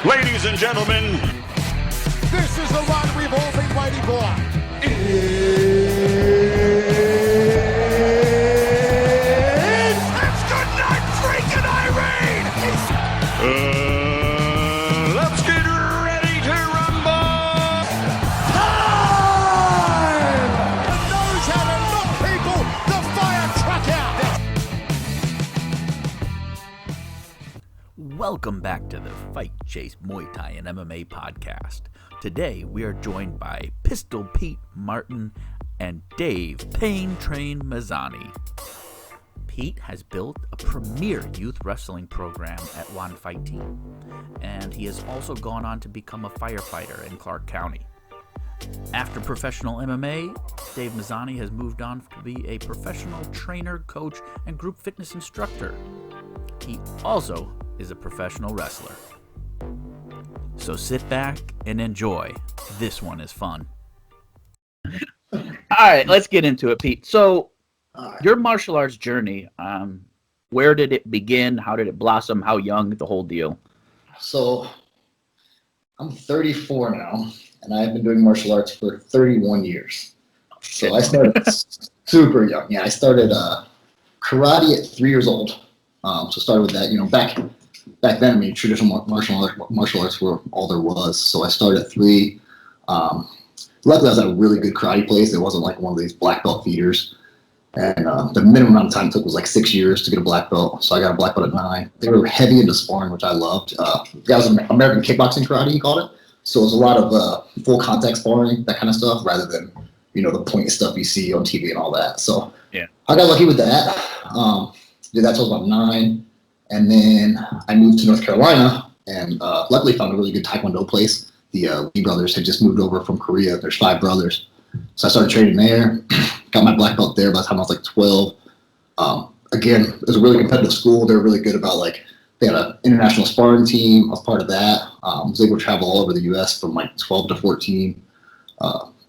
Ladies and gentlemen, this is the one we've all been waiting for. It's good night, freaking Irene! let's get ready to rumble! Time! And knows how to knock people the fire truck out. Welcome back to the Fight Chase Muay Thai and MMA podcast. Today we are joined by Pistol Pete Martin and Dave Pain Train Mazany. Pete has built a premier youth wrestling program at One Fight Team, and he has also gone on to become a firefighter in Clark County. After professional MMA, Dave Mazany has moved on to be a professional trainer, coach, and group fitness instructor. He also is a professional wrestler. So sit back and enjoy. This one is fun. All right, let's get into it, Pete. So, your martial arts journey, where did it begin? How did it blossom? How young? The whole deal. So, I'm 34 now, and I've been doing martial arts for 31 years. So I started super young. Yeah, I started karate at 3 years old. So started with that. Back then, I mean, traditional martial arts were all there was. So I started at 3. Luckily, I was at a really good karate place. It wasn't like one of these black belt feeders. And the minimum amount of time it took was like 6 years to get a black belt. So I got a black belt at 9. They were heavy into sparring, which I loved. That was American kickboxing karate, you called it. So it was a lot of full contact sparring, that kind of stuff, rather than, the pointy stuff you see on TV and all that. So yeah, I got lucky with that. Did that till about 9. And then I moved to North Carolina and luckily found a really good Taekwondo place. The Lee brothers had just moved over from Korea. There's 5 brothers. So I started training there. Got my black belt there by the time I was like 12. Again, it was a really competitive school. They were really good about they had an international sparring team. I was part of that. I was able to travel all over the U.S. from like 12 to 14,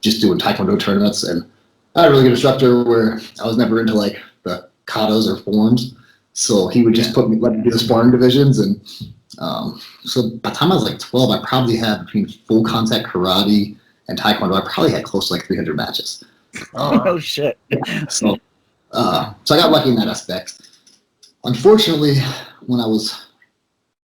just doing Taekwondo tournaments. And I had a really good instructor where I was never into like the katas or forms. So he would just let me do the sparring divisions. And so by the time I was like 12, I probably had between full contact karate and Taekwondo, I probably had close to like 300 matches. Oh shit. So I got lucky in that aspect. Unfortunately, when I was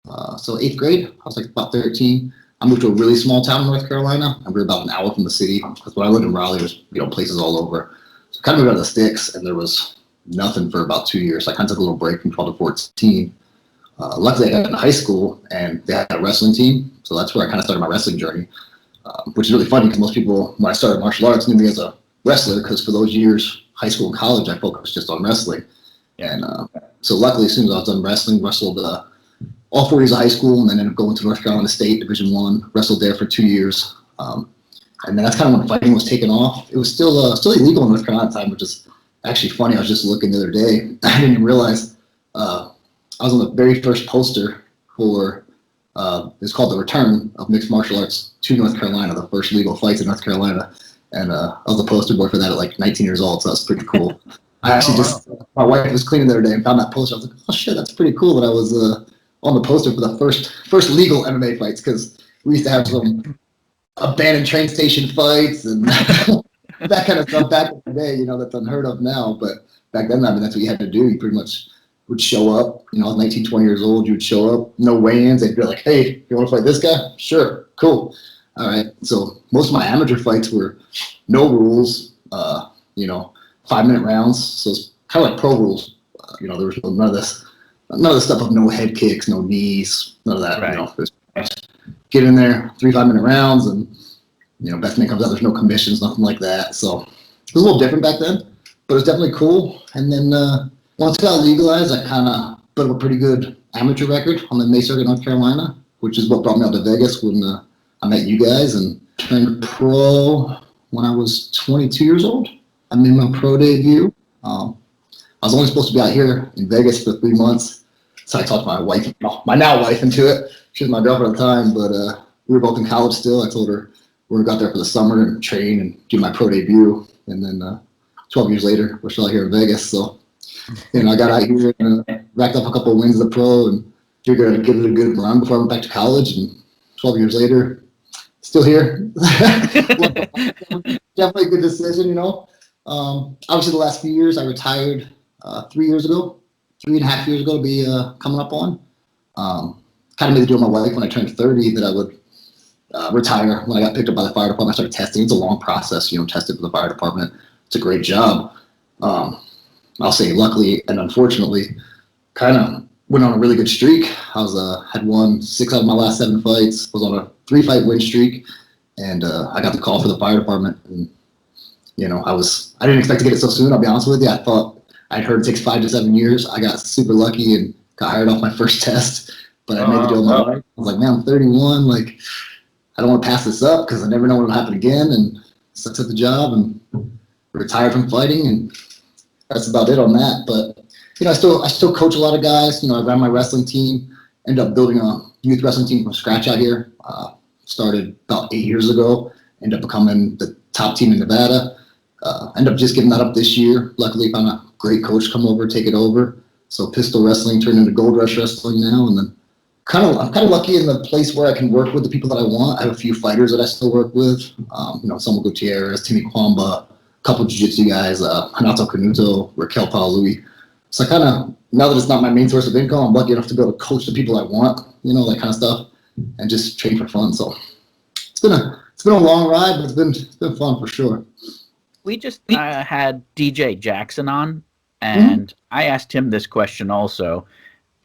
8th grade, I was like about 13. I moved to a really small town in North Carolina, and we were about an hour from the city. Because when I lived in Raleigh, there was places all over. So I kind of moved out of the sticks, and there was nothing for about 2 years. So I kind of took a little break from 12 to 14. Luckily, I got into high school, and they had a wrestling team. So that's where I kind of started my wrestling journey, which is really funny because most people, when I started martial arts, knew me as a wrestler because for those years, high school and college, I focused just on wrestling. And so luckily, as soon as I was done wrestling, wrestled all 4 years of high school, and then ended up going to North Carolina State Division I, wrestled there for 2 years. And then that's kind of when fighting was taken off. It was still illegal in North Carolina at the time, which is actually funny. I was just looking the other day. I didn't even realize I was on the very first poster for it's called The Return of Mixed Martial Arts to North Carolina, the first legal fights in North Carolina. And I was the poster boy for that at like 19 years old, so that's pretty cool. I actually my wife was cleaning the other day and found that poster. I was like, oh shit, that's pretty cool that I was on the poster for the first legal MMA fights, because we used to have some abandoned train station fights and that kind of stuff back in the day, that's unheard of now. But back then, I mean, that's what you had to do. You pretty much would show up, I was 19, 20 years old, you would show up, no weigh-ins. They'd be like, hey, you want to fight this guy? Sure, cool. All right. So most of my amateur fights were no rules, 5-minute rounds. So it's kind of like pro rules. There was none of this stuff of no head kicks, no knees, none of that. Right. Get in there, 3 5-minute rounds, and best man comes out. There's no commissions, nothing like that. So it was a little different back then, but it was definitely cool. And then once it got legalized, I kind of built up a pretty good amateur record on the MMA circuit in North Carolina, which is what brought me out to Vegas when I met you guys, and turned pro when I was 22 years old. I made my pro debut. I was only supposed to be out here in Vegas for 3 months, so I talked my wife, my now wife, into it. She was my girlfriend at the time, but we were both in college still. I told her we're going to go out there for the summer and train and do my pro debut. And then 12 years later, we're still out here in Vegas. So, I got out here and racked up a couple of wins as a pro and figured I'd give it a good run before I went back to college. And 12 years later, still here. Definitely a good decision, you know. Obviously, the last few years, I retired 3 years ago, 3.5 years ago to be coming up on. Kind of made the deal with my wife when I turned 30 that I would retire. When I got picked up by the fire department, I started testing. It's a long process, you know, tested for the fire department. It's a great job. I'll say luckily and unfortunately, kind of went on a really good streak. I was had won 6 out of my last 7 fights, was on a 3-fight win streak, and I got the call for the fire department. And, you know, I didn't expect to get it so soon, I'll be honest with you. I thought I'd heard it takes 5 to 7 years. I got super lucky and got hired off my first test, but I made the deal with my wife. I was like, man, I'm 31, like, I don't want to pass this up because I never know what will happen again. And so I took the job and retired from fighting, and that's about it on that. But, you know, I still coach a lot of guys. You know, I ran my wrestling team, ended up building a youth wrestling team from scratch out here. Started about 8 years ago, ended up becoming the top team in Nevada. Ended up just giving that up this year. Luckily, found a great coach come over, take it over. So pistol wrestling turned into Gold Rush wrestling now, and then I'm kind of lucky in the place where I can work with the people that I want. I have a few fighters that I still work with. You know, Samuel Gutierrez, Timmy Kwamba, a couple jiu-jitsu guys, Hanato Kanuto, Raquel Paului. So I kind of, now that it's not my main source of income, I'm lucky enough to be able to coach the people I want, you know, that kind of stuff, and just train for fun. So it's been a long ride, but it's been fun for sure. We just had DJ Jackson on, and I asked him this question also.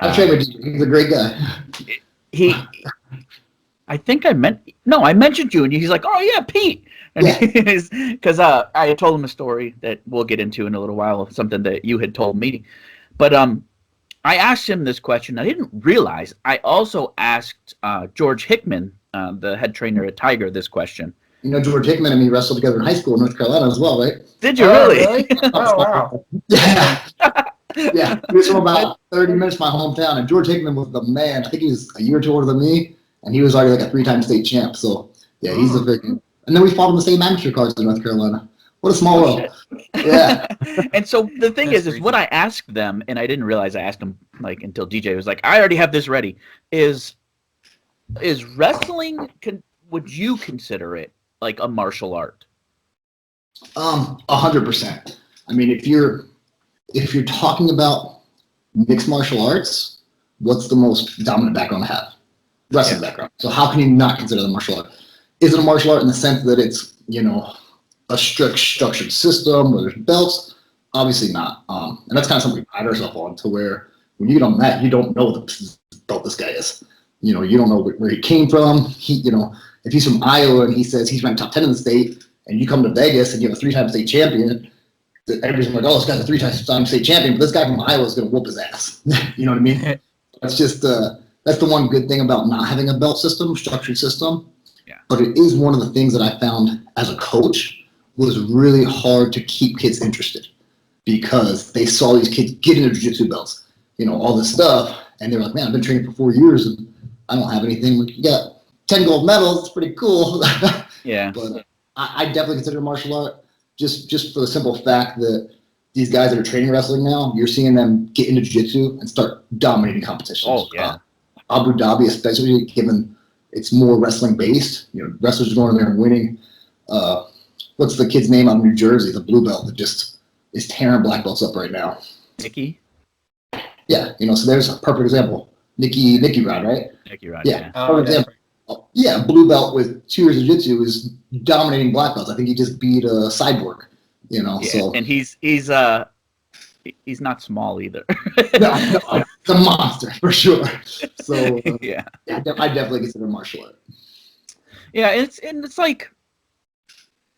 I've trained with DJ. He's a great guy. I think I mentioned you, and he's like, "Oh yeah, Pete," and because I had told him a story that we'll get into in a little while, something that you had told me. But I asked him this question. I didn't realize I also asked George Hickman, the head trainer at Tiger, this question. You know, George Hickman and me wrestled together in high school in North Carolina as well, right? Did you really? Oh, wow. Yeah. Yeah, he was from about 30 minutes from my hometown, and George Hickman was the man. I think he was a year or two older than me, and he was already like a 3-time state champ. So, yeah, he's a freaking. And then we fought on the same amateur cards in North Carolina. What a small world. Yeah. And so the thing is what I asked them, and I didn't realize I asked them like until DJ was like, I already have this ready. Is wrestling? Would you consider it like a martial art? 100%. I mean, if you're talking about mixed martial arts, what's the most dominant background to have? Wrestling background. So how can you not consider the martial art? Is it a martial art in the sense that it's, you know, a strict structured system where there's belts? Obviously not. And that's kind of something we pride ourselves on, to where when you get on that, you don't know what the belt this guy is. You know, you don't know where he came from. You know, if he's from Iowa and he says he's ranked top 10 in the state, and you come to Vegas and you have a 3-time state champion, everybody's like, oh, this guy's a 3-time state champion, but this guy from Iowa is going to whoop his ass. You know what I mean? That's just that's the one good thing about not having a belt system, structured system. Yeah. But it is one of the things that I found as a coach was really hard to keep kids interested, because they saw these kids getting their jiu-jitsu belts, you know, all this stuff, and they're like, man, I've been training for 4 years and I don't have anything. Like, you got 10 gold medals, it's pretty cool. Yeah. But I definitely consider martial art. Just for the simple fact that these guys that are training wrestling now, you're seeing them get into jiu-jitsu and start dominating competitions. Oh, yeah. Abu Dhabi, especially, given it's more wrestling-based. You know, wrestlers are going in there and winning. What's the kid's name out of New Jersey, the blue belt that just is tearing black belts up right now? Nikki? Yeah, you know, so there's a perfect example. Nikki Rod, right? Nikki Rod, yeah. Perfect example. Yeah, blue belt with 2 years of jiu-jitsu is dominating black belts. I think he just beat Cyborg, you know. Yeah, so and he's not small either. no, it's a monster for sure. So yeah, I definitely consider martial art. Yeah, it's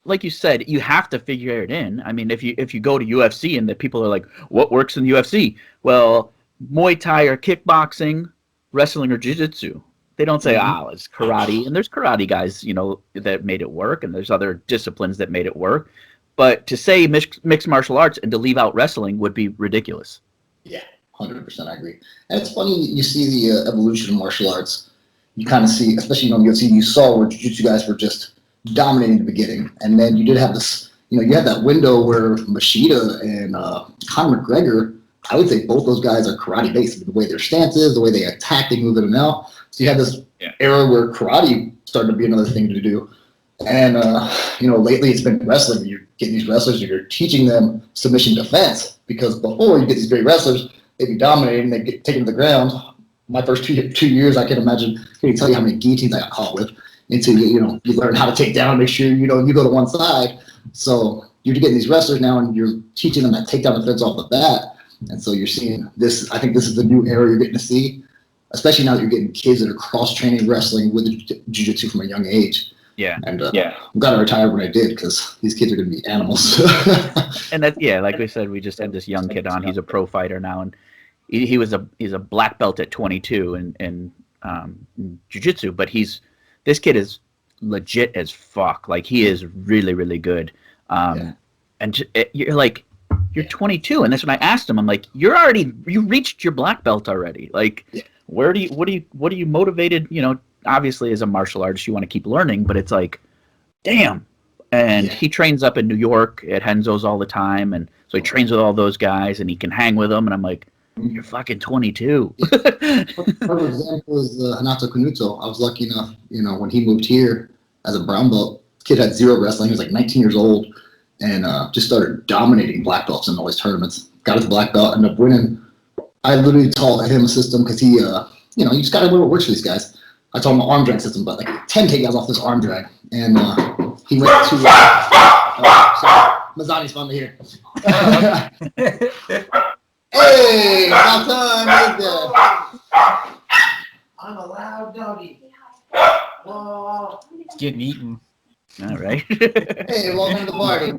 like you said, you have to figure it in. I mean, if you go to UFC and the people are like, what works in the UFC? Well, Muay Thai or kickboxing, wrestling or jiu-jitsu. They don't say, it's karate. And there's karate guys, you know, that made it work, and there's other disciplines that made it work. But to say mixed martial arts and to leave out wrestling would be ridiculous. Yeah, 100%, I agree. And it's funny, you see the evolution of martial arts. You kind of see, especially on UFC, you saw where jiu-jitsu guys were just dominating in the beginning. And then you did have this, you know, you had that window where Machida and Conor McGregor, I would say both those guys are karate-based. The way their stance is, the way they attack, they move in and out. So you had this era where karate started to be another thing to do. And, lately it's been wrestling. You're getting these wrestlers and you're teaching them submission defense, because before you get these great wrestlers, they'd be dominating, they get taken to the ground. My first 2 years, I can imagine, I can't tell you how many guillotines I got caught with until you learn how to take down, make sure, you go to one side. So you're getting these wrestlers now and you're teaching them that takedown defense off the bat. And so you're seeing this, I think this is the new era you're getting to see, especially now that you're getting kids that are cross-training wrestling with jiu-jitsu from a young age. Yeah. And I'm glad I retired when I did, because these kids are going to be animals. And that, like we said, we just had this young kid on. He's a pro fighter now, and he's a black belt at 22 in jiu-jitsu, but this kid is legit as fuck. Like, he is really, really good. And you're like, you're 22, and that's when I asked him. I'm like, you reached your black belt already. Like, what are you motivated? Obviously, as a martial artist, you want to keep learning, but it's like, damn. And he trains up in New York at Henzo's all the time, and so he trains with all those guys, and he can hang with them. And I'm like, you're fucking 22. Perfect example is Hanato Kanuto. I was lucky enough, when he moved here as a brown belt, kid had zero wrestling. He was like 19 years old, and just started dominating black belts in all these tournaments. Got his black belt, ended up winning. I literally taught him a system, because he, you just got to learn what works for these guys. I taught him an arm drag system, but like 10 takedowns off this arm drag. And he went to Mazany's finally here. Hey, about time right there. I'm a loud doggy. Whoa. It's getting eaten. All right. Hey, welcome to the party.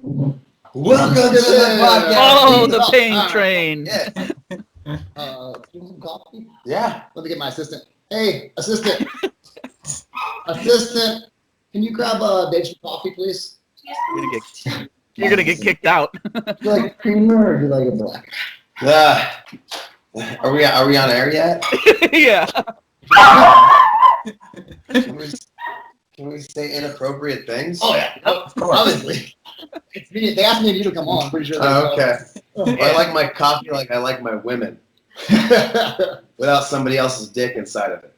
Welcome to the podcast. Oh, the pain train. Yeah. Some coffee? Yeah. Let me get my assistant. Hey, assistant. Assistant, can you grab Dave some coffee, please? You're gonna get kicked out. Do you like creamer or do you like a black? Are we on air yet? Yeah. Can we say inappropriate things? Oh yeah, obviously. They asked me if you to come on. I'm pretty sure. Okay. I like my coffee like I like my women. Without somebody else's dick inside of it.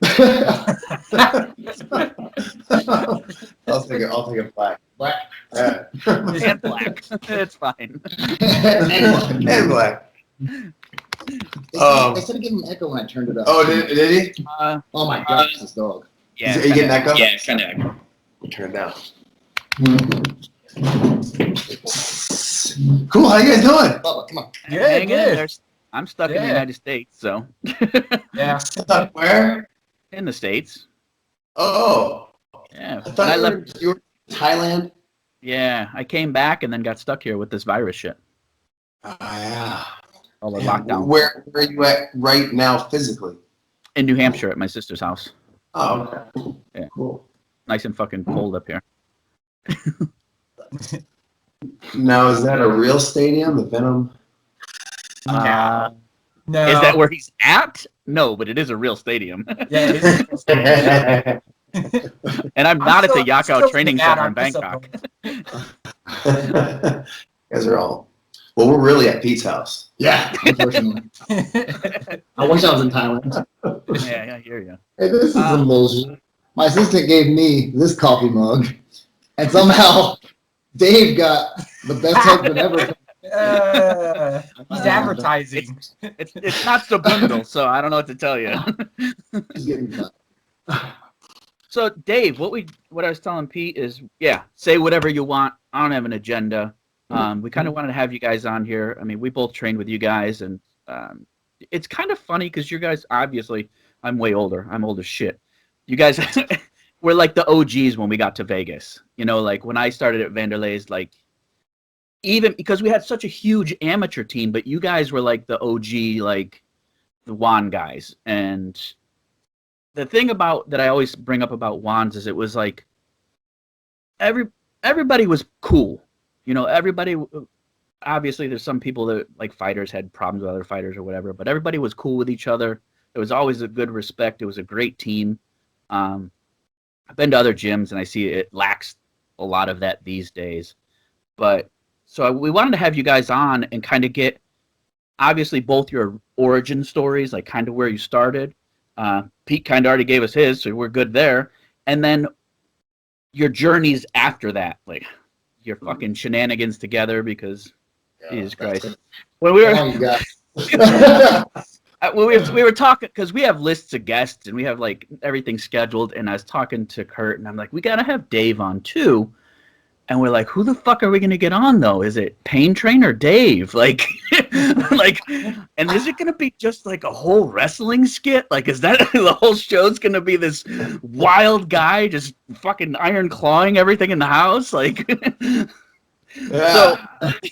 I'll take a black. Black. Yeah. And black. It's fine. And black. They said to give him echo when I turned it up. Oh, did he? Oh my gosh, this dog. Yeah. Are you getting echo? Yeah, kind of echo. Turn it down. Cool. How you guys doing? Bubba, come on. Hang in there. I'm stuck in the United States, so. Yeah. Stuck where? In the States. Oh. Yeah. I thought you were in Thailand. Yeah, I came back and then got stuck here with this virus shit. Yeah. All the lockdown. Where are you at right now physically? In New Hampshire at my sister's house. Oh, okay. Yeah. Cool. Nice and fucking cold up here. Now, is that a real stadium, the Venom? No. Is that where he's at? No, but it is a real stadium. Yeah, it is a real stadium. And I'm not at the Yakao Training Center in Bangkok. You guys are all... Well, we're really at Pete's house. Yeah, unfortunately. I wish I was in Thailand. Yeah, I hear you. Hey, this is some bullshit. My assistant gave me this coffee mug, and somehow Dave got the best husband ever. He's advertising. It's not subliminal, so I don't know what to tell you. He's getting cut. So, Dave, what I was telling Pete is, say whatever you want. I don't have an agenda. We kind of wanted to have you guys on here. I mean, we both trained with you guys, and it's kind of funny because you guys, obviously, I'm way older. I'm old as shit. You guys were like the OGs when we got to Vegas. Like when I started at Wanderlei's, like, even because we had such a huge amateur team, but you guys were like the OG, like the Juan guys. And the thing that I always bring up about Juan's is it was like everybody was cool. Everybody, obviously there's some people that like fighters had problems with other fighters or whatever, but everybody was cool with each other. There was always a good respect. It was a great team. I've been to other gyms and I see it lacks a lot of that these days. But so we wanted to have you guys on and kind of get obviously both your origin stories, like kind of where you started, Pete kind of already gave us his, so we're good there. And then your journeys after that, like your fucking shenanigans together, because Jesus Christ. When we were, Oh, you guys. well, we were talking because we have lists of guests and we have like everything scheduled. And I was talking to Kurt, and I'm like, we gotta have Dave on too. And we're like, who the fuck are we gonna get on though? Is it Pain Train or Dave? Like, like, and is it gonna be just like a whole wrestling skit? Like, is that the whole show's gonna be this wild guy just fucking iron clawing everything in the house? Like, Yeah.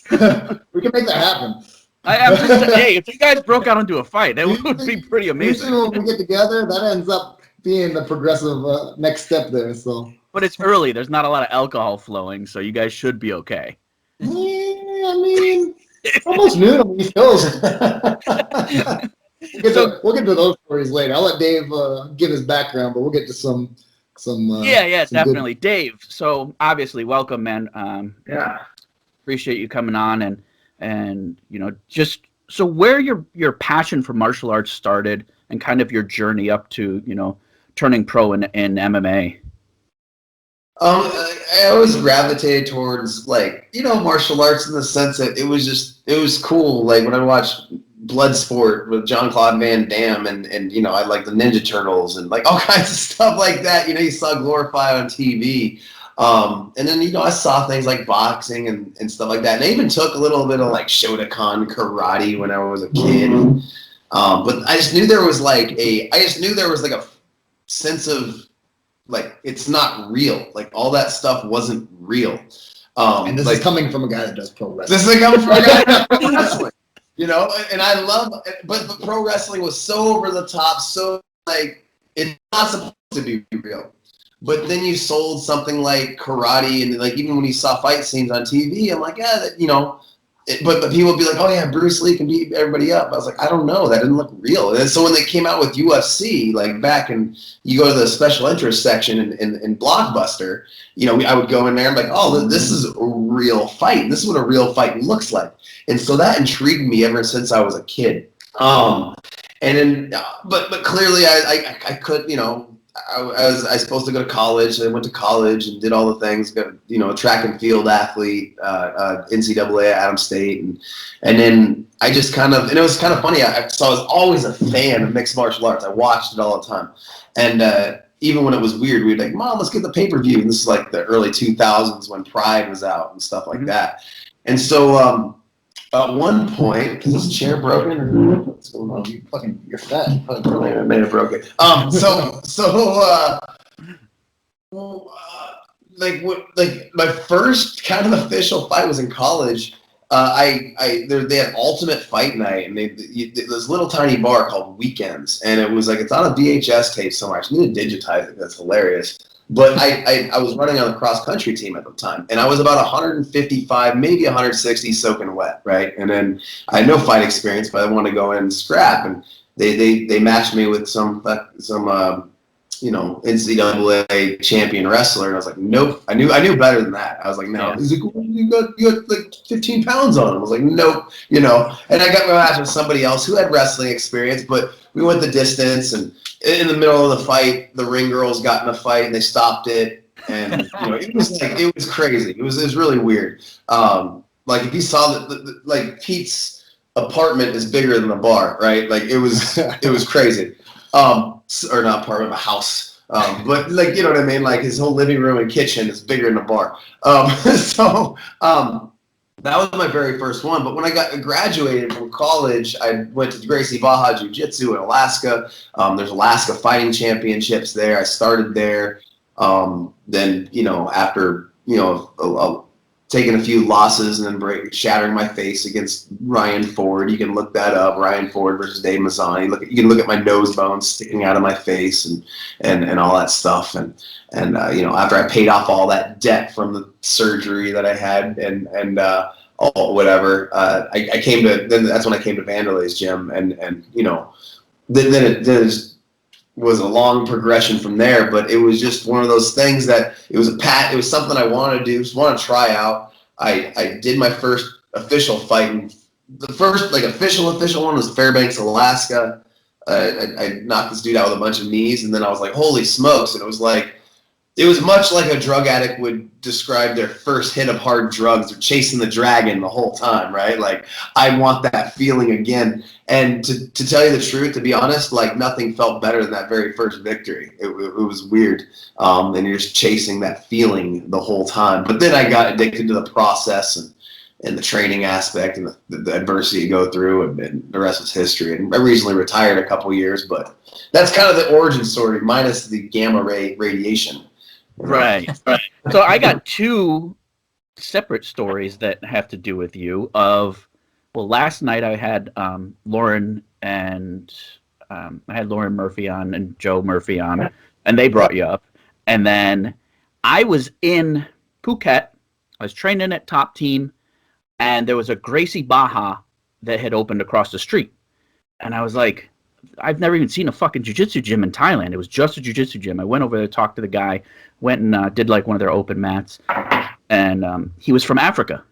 so We can make that happen. I'm just hey, if you guys broke out into a fight, that would be pretty amazing. Usually when we get together, that ends up being the progressive next step there. So. But it's early. There's not a lot of alcohol flowing, so you guys should be okay. Yeah, I mean, it's almost noon on these shows. We'll get to those stories later. I'll let Dave give his background, but we'll get to some. Yeah, some definitely, Dave. So obviously, welcome, man. Yeah. Appreciate you coming on, and just so where your passion for martial arts started, and kind of your journey up to turning pro in MMA. I always gravitated towards martial arts in the sense that it was cool. Like when I watched Bloodsport with Jean-Claude Van Damme and I like the Ninja Turtles and like all kinds of stuff like that. You saw glorified on TV. And then I saw things like boxing and stuff like that. And I even took a little bit of like Shotokan karate when I was a kid. But I just knew there was like a sense of like it's not real. Like all that stuff wasn't real. And this is coming from a guy that does pro wrestling. This is coming from a guy that does pro wrestling. And I love, but pro wrestling was so over the top, so like it's not supposed to be real. But then you sold something like karate, and like even when you saw fight scenes on TV, I'm like, but people would be like, oh yeah, Bruce Lee can beat everybody up. I was like, I don't know, that didn't look real. And so when they came out with UFC, like back and you go to the special interest section in Blockbuster, I would go in there and be like, oh, this is a real fight. This is what a real fight looks like. And so that intrigued me ever since I was a kid. And then, but clearly I could, I was supposed to go to college. I went to college and did all the things. Got a track and field athlete, NCAA at Adams State, and then I just kind of, and it was kind of funny. So I was always a fan of mixed martial arts. I watched it all the time, and even when it was weird, we'd be like, "Mom, let's get the pay-per-view." And this is like the early 2000s when Pride was out and stuff like that. And so at one point, is this chair broken or what's going on? You're fat. I may have broke it. Like my first kind of official fight was in college. They had Ultimate Fight Night, and this little tiny bar called Weekends, and it was like it's on a VHS tape somewhere. I just need to digitize it. That's hilarious. But I was running on the cross country team at the time, and I was about 155, maybe 160, soaking wet, right? And then I had no fight experience, but I wanted to go in and scrap, and they matched me with some NCAA champion wrestler, and I was like, nope. I knew better than that. I was like, no. He's like, well, you got like 15 pounds on him. I was like, nope. And I got my match with somebody else who had wrestling experience, but we went the distance, and in the middle of the fight, the ring girls got in a fight and they stopped it, and it was crazy. It was really weird. Like if you saw that, like Pete's apartment is bigger than the bar, right? Like it was crazy. Or not apartment, a house. But like you know what I mean. Like his whole living room and kitchen is bigger than a bar. That was my very first one. But when I graduated from college, I went to Gracie Baja Jiu-Jitsu in Alaska. There's Alaska Fighting Championships there. I started there. Then, after, taking a few losses and then shattering my face against Ryan Ford. You can look that up, Ryan Ford versus Dave Mazany. You can look at my nose bones sticking out of my face and all that stuff. And after I paid off all that debt from the surgery that I had and whatever, I came to, then that's when I came to Wanderlei's gym and then it was a long progression from there, but it was just one of those things that it was something I wanted to do, just want to try out. I did my first official fight. The first official one was Fairbanks, Alaska. I knocked this dude out with a bunch of knees, and then I was like, holy smokes. And it was much like a drug addict would describe their first hit of hard drugs. They're chasing the dragon the whole time, right? Like, I want that feeling again. And to tell you the truth, to be honest, like, nothing felt better than that very first victory. It was weird. And you're just chasing that feeling the whole time. But then I got addicted to the process and the training aspect and the adversity you go through, and the rest is history. And I recently retired a couple years, but that's kind of the origin story, minus the gamma ray radiation. Right. So I got two separate stories that have to do with you. Last night I had Lauren Murphy on and Joe Murphy on, and they brought you up. And then I was in Phuket. I was training at Top Team, and there was a Gracie Baja that had opened across the street. And I was like, I've never even seen a fucking jiu-jitsu gym in Thailand. It was just a jiu-jitsu gym. I went over there, talked to the guy, went and did like one of their open mats. And he was from Africa.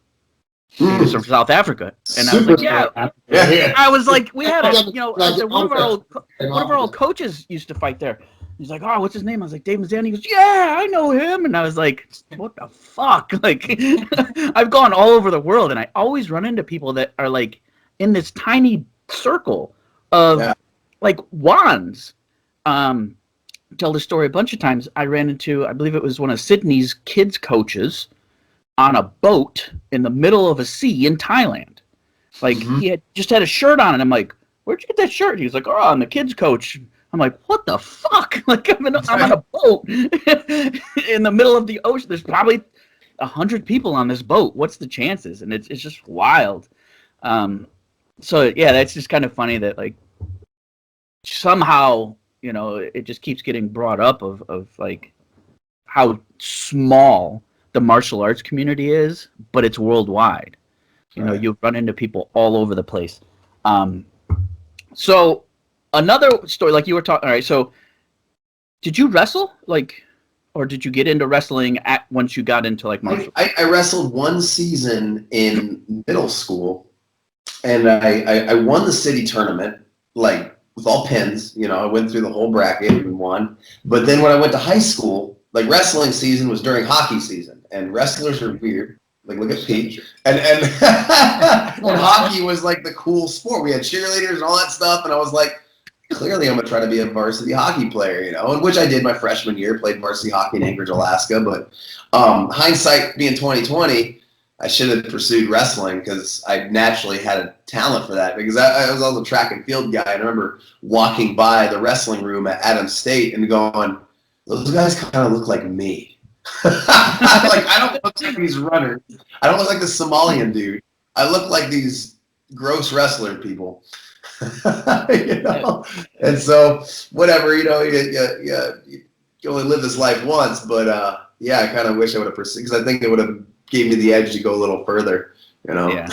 He was from South Africa. And I was like, yeah. I was like, we had one of our old coaches used to fight there. He's like, oh, what's his name? I was like, Dave Mazany. He goes, yeah, I know him. And I was like, what the fuck? Like, I've gone all over the world, and I always run into people that are like in this tiny circle of like wands. Tell the story a bunch of times. I ran into, I believe it was one of Sydney's kids' coaches on a boat in the middle of a sea in Thailand. Like, he had just had a shirt on, and I'm like, where'd you get that shirt? He was like, oh, I'm the kids' coach. I'm like, what the fuck? Like, I'm on a boat in the middle of the ocean. There's probably 100 people on this boat. What's the chances? And it's just wild. So yeah, that's just kind of funny that like somehow, you know, it just keeps getting brought up of like how small the martial arts community is, but it's worldwide. You know, you run into people all over the place. So another story, like you were talking, all right, so did you wrestle? Like, or did you get into wrestling once you got into like martial arts? I wrestled one season in middle school, and I won the city tournament, like with all pins. You know, I went through the whole bracket and won. But then when I went to high school, like wrestling season was during hockey season, and wrestlers are weird. Like, look at Pete. And hockey was like the cool sport. We had cheerleaders and all that stuff, and I was like, clearly I'm going to try to be a varsity hockey player, you know, and which I did my freshman year, played varsity hockey in Anchorage, Alaska. But hindsight being 2020, I should have pursued wrestling because I naturally had a talent for that, because I was also a track and field guy. And I remember walking by the wrestling room at Adams State and going, those guys kind of look like me. Like, I don't look like these runners. I don't look like the Somalian dude. I look like these gross wrestler people. You know? And so whatever, you know, you only live this life once, but yeah, I kind of wish I would have pursued, because I think it would have gave me the edge to go a little further, you know. Yeah.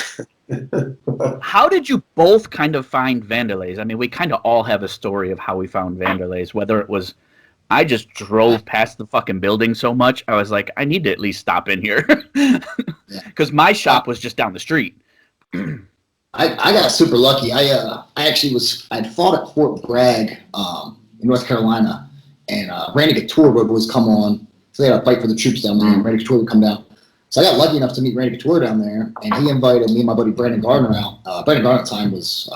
How did you both kind of find Wanderlei's? I mean, we kind of all have a story of how we found Wanderlei's, whether it was I just drove past the fucking building so much, I was like, I need to at least stop in here. Because my shop was just down the street. I got super lucky. I'd fought at Fort Bragg in North Carolina, and Randy Couture would always come on. So they had a fight for the troops down there, and Randy Couture would come down. So I got lucky enough to meet Randy Couture down there, and he invited me and my buddy Brandon Gardner out. Brandon Gardner at the time was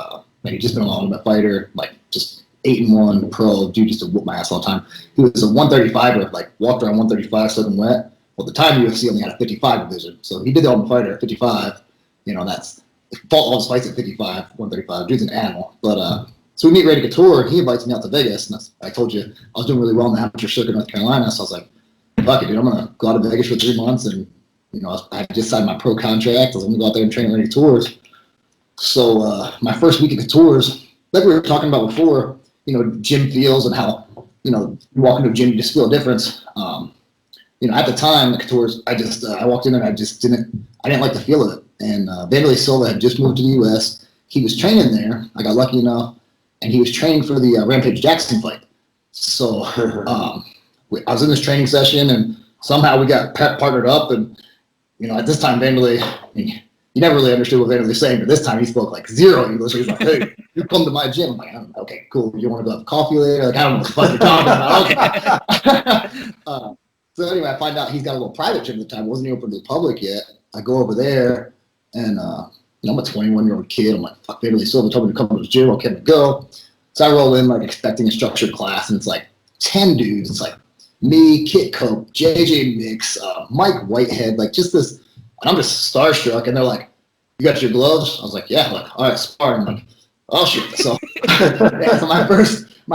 he'd just been an Ultimate Fighter, like just 8-1 pro, dude, just to whoop my ass all the time. He was a 135er, like walked around 135, soaking wet. Well, at the time UFC only had a 55 division, so he did the Ultimate Fighter at 55. You know, that's fought all his fights at 55, 135. Dude's an animal. But so we meet Randy Couture, and he invites me out to Vegas. And I told you I was doing really well in the amateur circuit in North Carolina, so I was like, fuck it, dude, I'm gonna go out to Vegas for 3 months, and you know, I just signed my pro contract. I was gonna go out there and train at Randy Couture's. So my first week at Couture's, like we were talking about before, you know, gym feels and how, you know, you walk into a gym, you just feel a difference. You know, at the time, at Couture's, I walked in and I didn't like the feel of it. And Wanderlei Silvas had just moved to the U.S. He was training there. I got lucky enough, and he was training for the Rampage Jackson fight. So I was in this training session, and somehow we got partnered up. And you know, at this time, Wanderlei, you never really understood what Vanderlei was saying, but this time he spoke like zero English. He was like, "Hey, you come to my gym." I'm like, "Okay, cool. You want to go have coffee later?" Like, I don't know what the fuck you're talking about. Okay. So anyway, I find out he's got a little private gym at the time. It wasn't even open to the public yet. I go over there, and I'm a 21-year-old kid. I'm like, "Fuck, Wanderlei Silvas told me to come to his gym. Okay, to go." So I roll in like expecting a structured class, and it's like 10 dudes. It's like me, Kit Cope, JJ Mix, Mike Whitehead, like just this. And I'm just starstruck, and they're like, "You got your gloves?" I was like, "Yeah." Like, "All right, sparring." I'm like, "Oh shit!" So, yeah, so my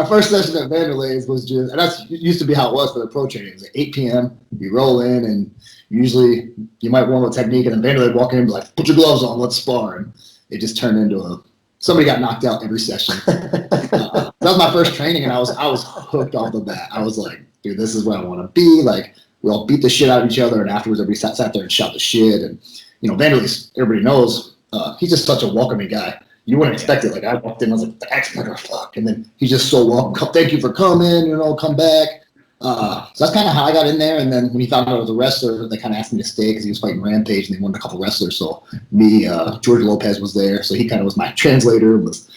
first session at Wanderlei's was just, and that's used to be how it was for the pro training. It was at 8 p.m. You roll in, and usually you might warm up technique, and then Wanderlei would walk in and be like, "Put your gloves on, let's spar." And it just turned into somebody got knocked out every session. That was my first training, and I was hooked off the bat. I was like, "Dude, this is where I want to be." Like, we all beat the shit out of each other, and afterwards everybody sat there and shot the shit. And Wanderlei, everybody knows, he's just such a welcoming guy. You wouldn't expect it. Like, I walked in, I was like, "Thanks, like, fuck," and then he's just so welcome. "Thank you for coming. Come back." So that's kind of how I got in there. And then when he found out I was a wrestler, they kind of asked me to stay because he was fighting Rampage, and they wanted a couple wrestlers. So me, George Lopez was there, so he kind of was my translator. It's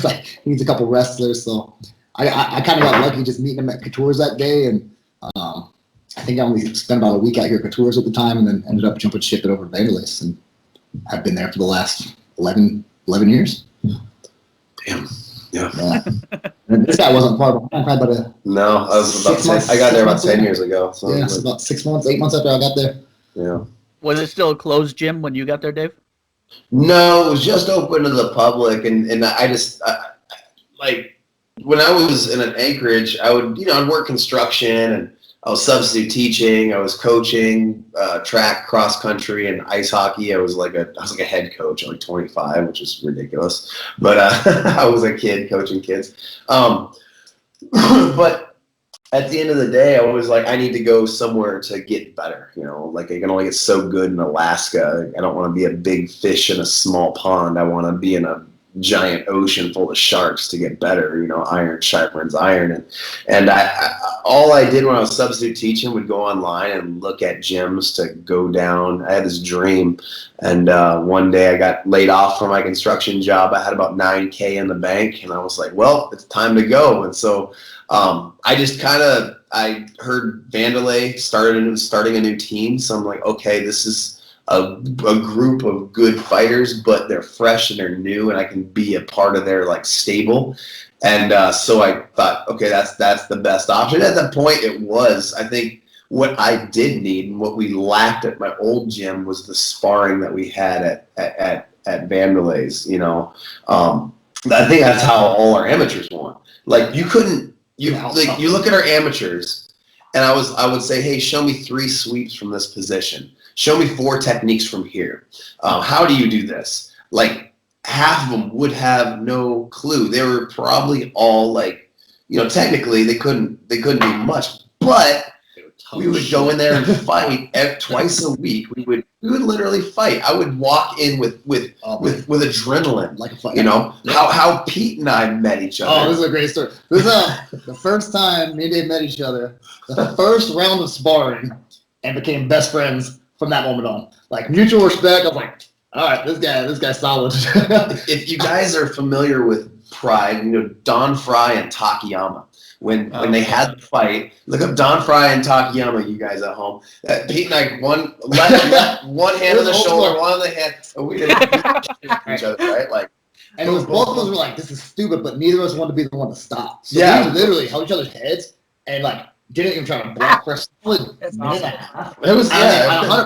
like he needs a couple wrestlers. So I kind of got lucky just meeting him at Couture's that day, and I think I only spent about a week out here at Couture's at the time, and then ended up jumping ship it over to Wanderlei's, and I've been there for the last 11 years. Damn. Yeah. And this guy wasn't far behind. Probably about No, I was about 10, I got there about 10 years ago. So yeah, so about 6 months, 8 months after I got there. Yeah. Was it still a closed gym when you got there, Dave? No, it was just open to the public, and I just like when I was in an Anchorage, I would I'd work construction, and I was substitute teaching, I was coaching track, cross country, and ice hockey. I was like a head coach at like 25, which is ridiculous, but I was a kid coaching kids. But at the end of the day, I was like, I need to go somewhere to get better. Like I can only get so good in Alaska. I don't want to be a big fish in a small pond. I want to be in a giant ocean full of sharks to get better. Iron sharpens iron. And all I did when I was substitute teaching would go online and look at gyms to go down. I had this dream, and one day I got laid off from my construction job. I had about $9K in the bank, and I was like, well, it's time to go. And so I heard Wanderlei starting a new team. So I'm like, okay, this is a group of good fighters, but they're fresh and they're new, and I can be a part of their stable. And so I thought, okay, that's the best option. At that point, it was. I think what I did need and what we lacked at my old gym was the sparring that we had at Wanderlei's. I think that's how all our amateurs want. Like you look at our amateurs, and I would say, hey, show me 3 sweeps from this position. Show me 4 techniques from here. How do you do this? Like half of them would have no clue. They were probably all technically they couldn't do much, but we would go in there and fight twice a week. We would literally fight. I would walk in with adrenaline, like a fight. How Pete and I met each other. Oh, this is a great story. This is the first time me and Dave met each other. The first round of sparring, and became best friends from that moment on. Like mutual respect. I was like, all right, this guy's solid. If you guys are familiar with Pride, Don Fry and Takayama. When they had the fight, look up Don Fry and Takayama, you guys at home. Pete and I, one hand on the shoulder, one on the hand. We didn't each other, right? And it was both of us were like, this is stupid, but neither of us wanted to be the one to stop. So yeah, we literally held each other's heads and didn't even try to block for a solid minute and a half. It was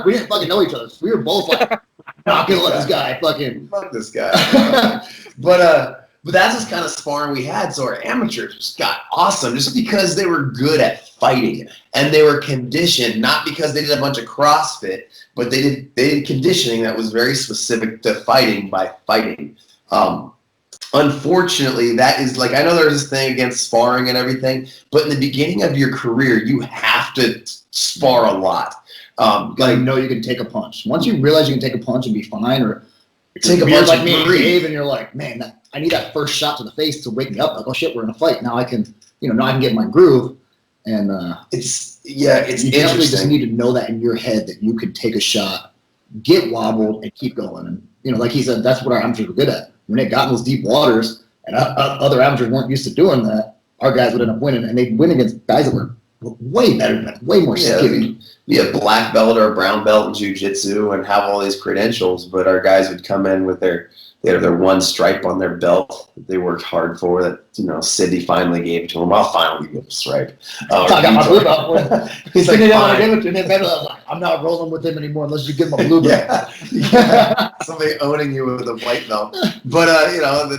we didn't fucking know each other. So we were both like, not gonna let this guy fucking fuck this guy. But that's just kind of sparring we had. So our amateurs just got awesome just because they were good at fighting, and they were conditioned, not because they did a bunch of CrossFit, but they did conditioning that was very specific to fighting by fighting. Unfortunately, that is I know there's this thing against sparring and everything, but in the beginning of your career, you have to spar a lot. Know you can take a punch. Once you realize you can take a punch and be fine, or take a punch like me and Dave, and you're like, man, I need that first shot to the face to wake me up. Like, oh shit, we're in a fight. Now I can, now I can get in my groove. And it's interesting. You just need to know that in your head that you could take a shot get wobbled and keep going. And, you know, like he said, that's what our amateurs were good at. When they got in those deep waters and other amateurs weren't used to doing that, our guys would end up winning, and they'd win against guys that were way better than us, way more skinny. Be a black belt or a brown belt in jiu-jitsu and have all these credentials, but our guys would come in with their one stripe on their belt that they worked hard for, that, you know, Sidney finally gave it to him. I'll finally give him a stripe. I got my blue belt. He's like, I'm not rolling with him anymore unless you give him a blue belt. Yeah. Somebody owning you with a white belt. But, you know,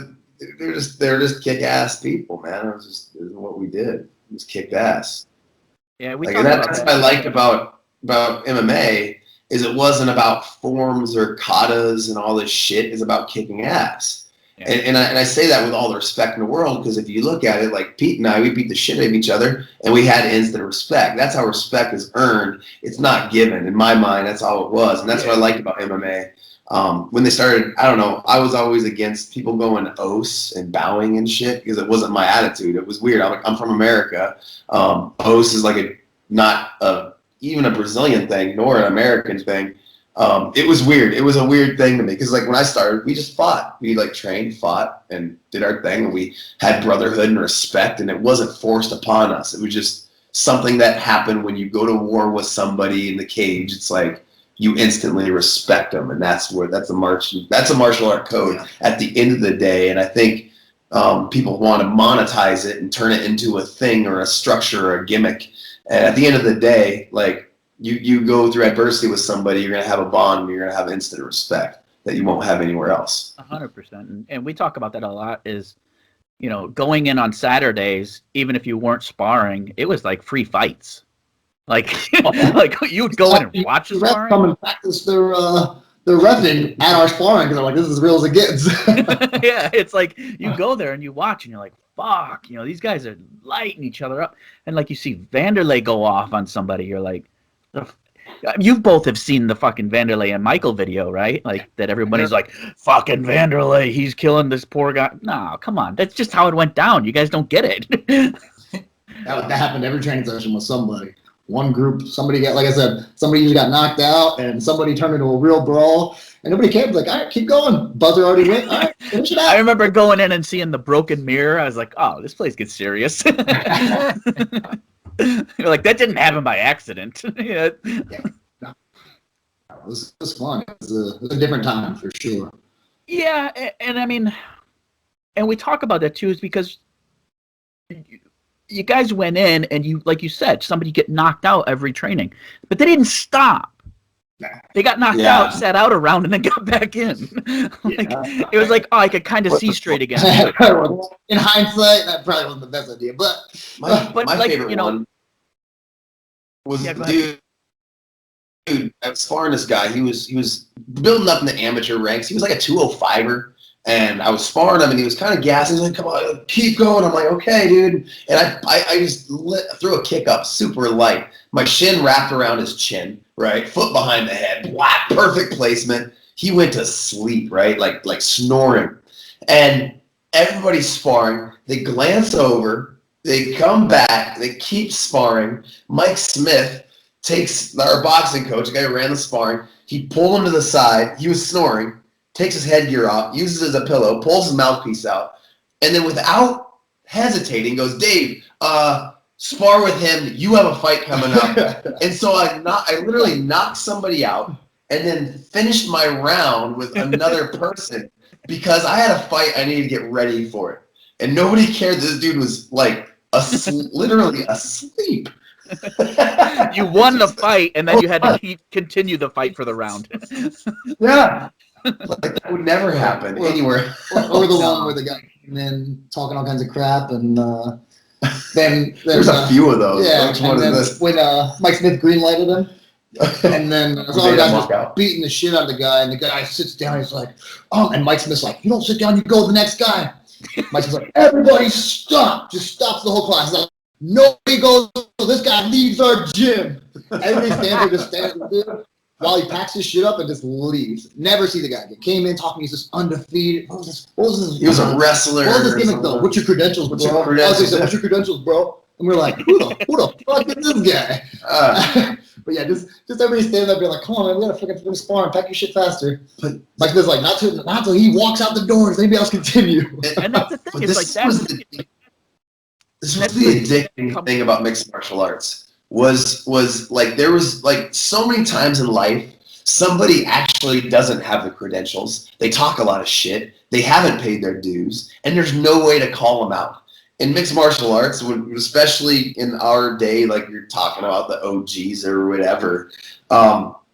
they're just kick-ass people, man. It was what we did. We just kicked ass. Yeah, that's what I liked about MMA is it wasn't about forms or katas and all this shit. It's about kicking ass. Yeah. And I say that with all the respect in the world, because if you look at it, like Pete and I, we beat the shit out of each other and we had instant respect. That's how respect is earned. It's not given. In my mind, that's all it was. And that's what I liked about MMA. When they started, I don't know, I was always against people going os and bowing and shit because it wasn't my attitude. It was weird. I'm from America. Os is like not even a Brazilian thing, nor an American thing. It was weird. It was a weird thing to me because, like, when I started, we just fought. We like trained, fought, and did our thing, and we had brotherhood and respect, and it wasn't forced upon us. It was just something that happened when you go to war with somebody in the cage. It's like you instantly respect them, and that's a martial art code at the end of the day. And I think people want to monetize it and turn it into a thing or a structure or a gimmick. And at the end of the day, like, you go through adversity with somebody, you're going to have a bond, and you're going to have instant respect that you won't have anywhere else. 100%. And we talk about that a lot is, you know, going in on Saturdays, even if you weren't sparring, it was like free fights. Like, like you would go in and watch the sparring. Come and practice their reffing at our sparring because they're like, this is as real as it gets. Yeah, it's like you go there and you watch and you're like, fuck, you know, these guys are lighting each other up. And like you see Wanderlei go off on somebody, you're like, you both have seen the fucking Wanderlei and Michael video, right? Like that everybody's like, fucking Wanderlei, he's killing this poor guy. No, come on. That's just how it went down. You guys don't get it. That happened every training session with somebody. One group, somebody got, like I said, somebody just got knocked out and somebody turned into a real brawl and nobody cared. Like, all right, keep going. Buzzer already went. All right, finish it out. I remember going in and seeing the broken mirror. I was like, oh, this place gets serious. You're like, that didn't happen by accident. Yeah. No. It was fun. It was a different time for sure. Yeah, and I mean, and we talk about that too, is because you guys went in and you, like you said, somebody get knocked out every training, but they didn't stop. They got knocked out, sat out a round, and then got back in. It was like, oh, I could kind of see straight again. In hindsight, that probably wasn't the best idea. But my like, favorite one was dude. I was sparring this guy. He was building up in the amateur ranks. He was like a 205er, and I was sparring him, and he was kind of gassing. He's like, "Come on, keep going." I'm like, "Okay, dude." And I just threw a kick up, super light. My shin wrapped around his chin, right, foot behind the head, black, perfect placement. He went to sleep, right, like snoring. And everybody's sparring. They glance over. They come back. They keep sparring. Mike Smith takes our boxing coach, the guy who ran the sparring. He pulled him to the side. He was snoring. Takes his headgear off, uses it as a pillow, pulls his mouthpiece out, and then without hesitating goes, "Dave, spar with him. You have a fight coming up." And so I literally knocked somebody out and then finished my round with another person because I had a fight I needed to get ready for it. And nobody cared. This dude was like literally asleep. You won the fight, and then you had to continue the fight for the round. Yeah. Like that would never happen anywhere. Or the one where the guy came in talking all kinds of crap, and then there's a few of those. Yeah, which one is this? When Mike Smith greenlighted him, and then the guy was beating the shit out of the guy, and the guy sits down. He's like, "Oh," and Mike Smith's like, "You don't sit down, you go to the next guy." Mike Smith's like, "Everybody stop!" Just stops the whole class. He's like, "Nobody goes. This guy leaves our gym." Everybody stands there, just stands there while he packs his shit up and just leaves. Never see the guy again. Came in talking, he's just undefeated. What was this? He was a wrestler. What was this gimmick though? What's your credentials, bro? What's your credentials, bro? And we're like, who the fuck is this guy? But yeah, just everybody standing there being like, come on, man, we gotta freaking finish sparring, pack your shit faster. But like this, like not till he walks out the door and anybody else continue. And that's the thing. But It's like that. This was the addicting thing about mixed martial arts was like there was like so many times in life somebody actually doesn't have the credentials. They talk a lot of shit. They haven't paid their dues, and there's no way to call them out. In mixed martial arts, especially in our day, like you're talking about the OGs or whatever,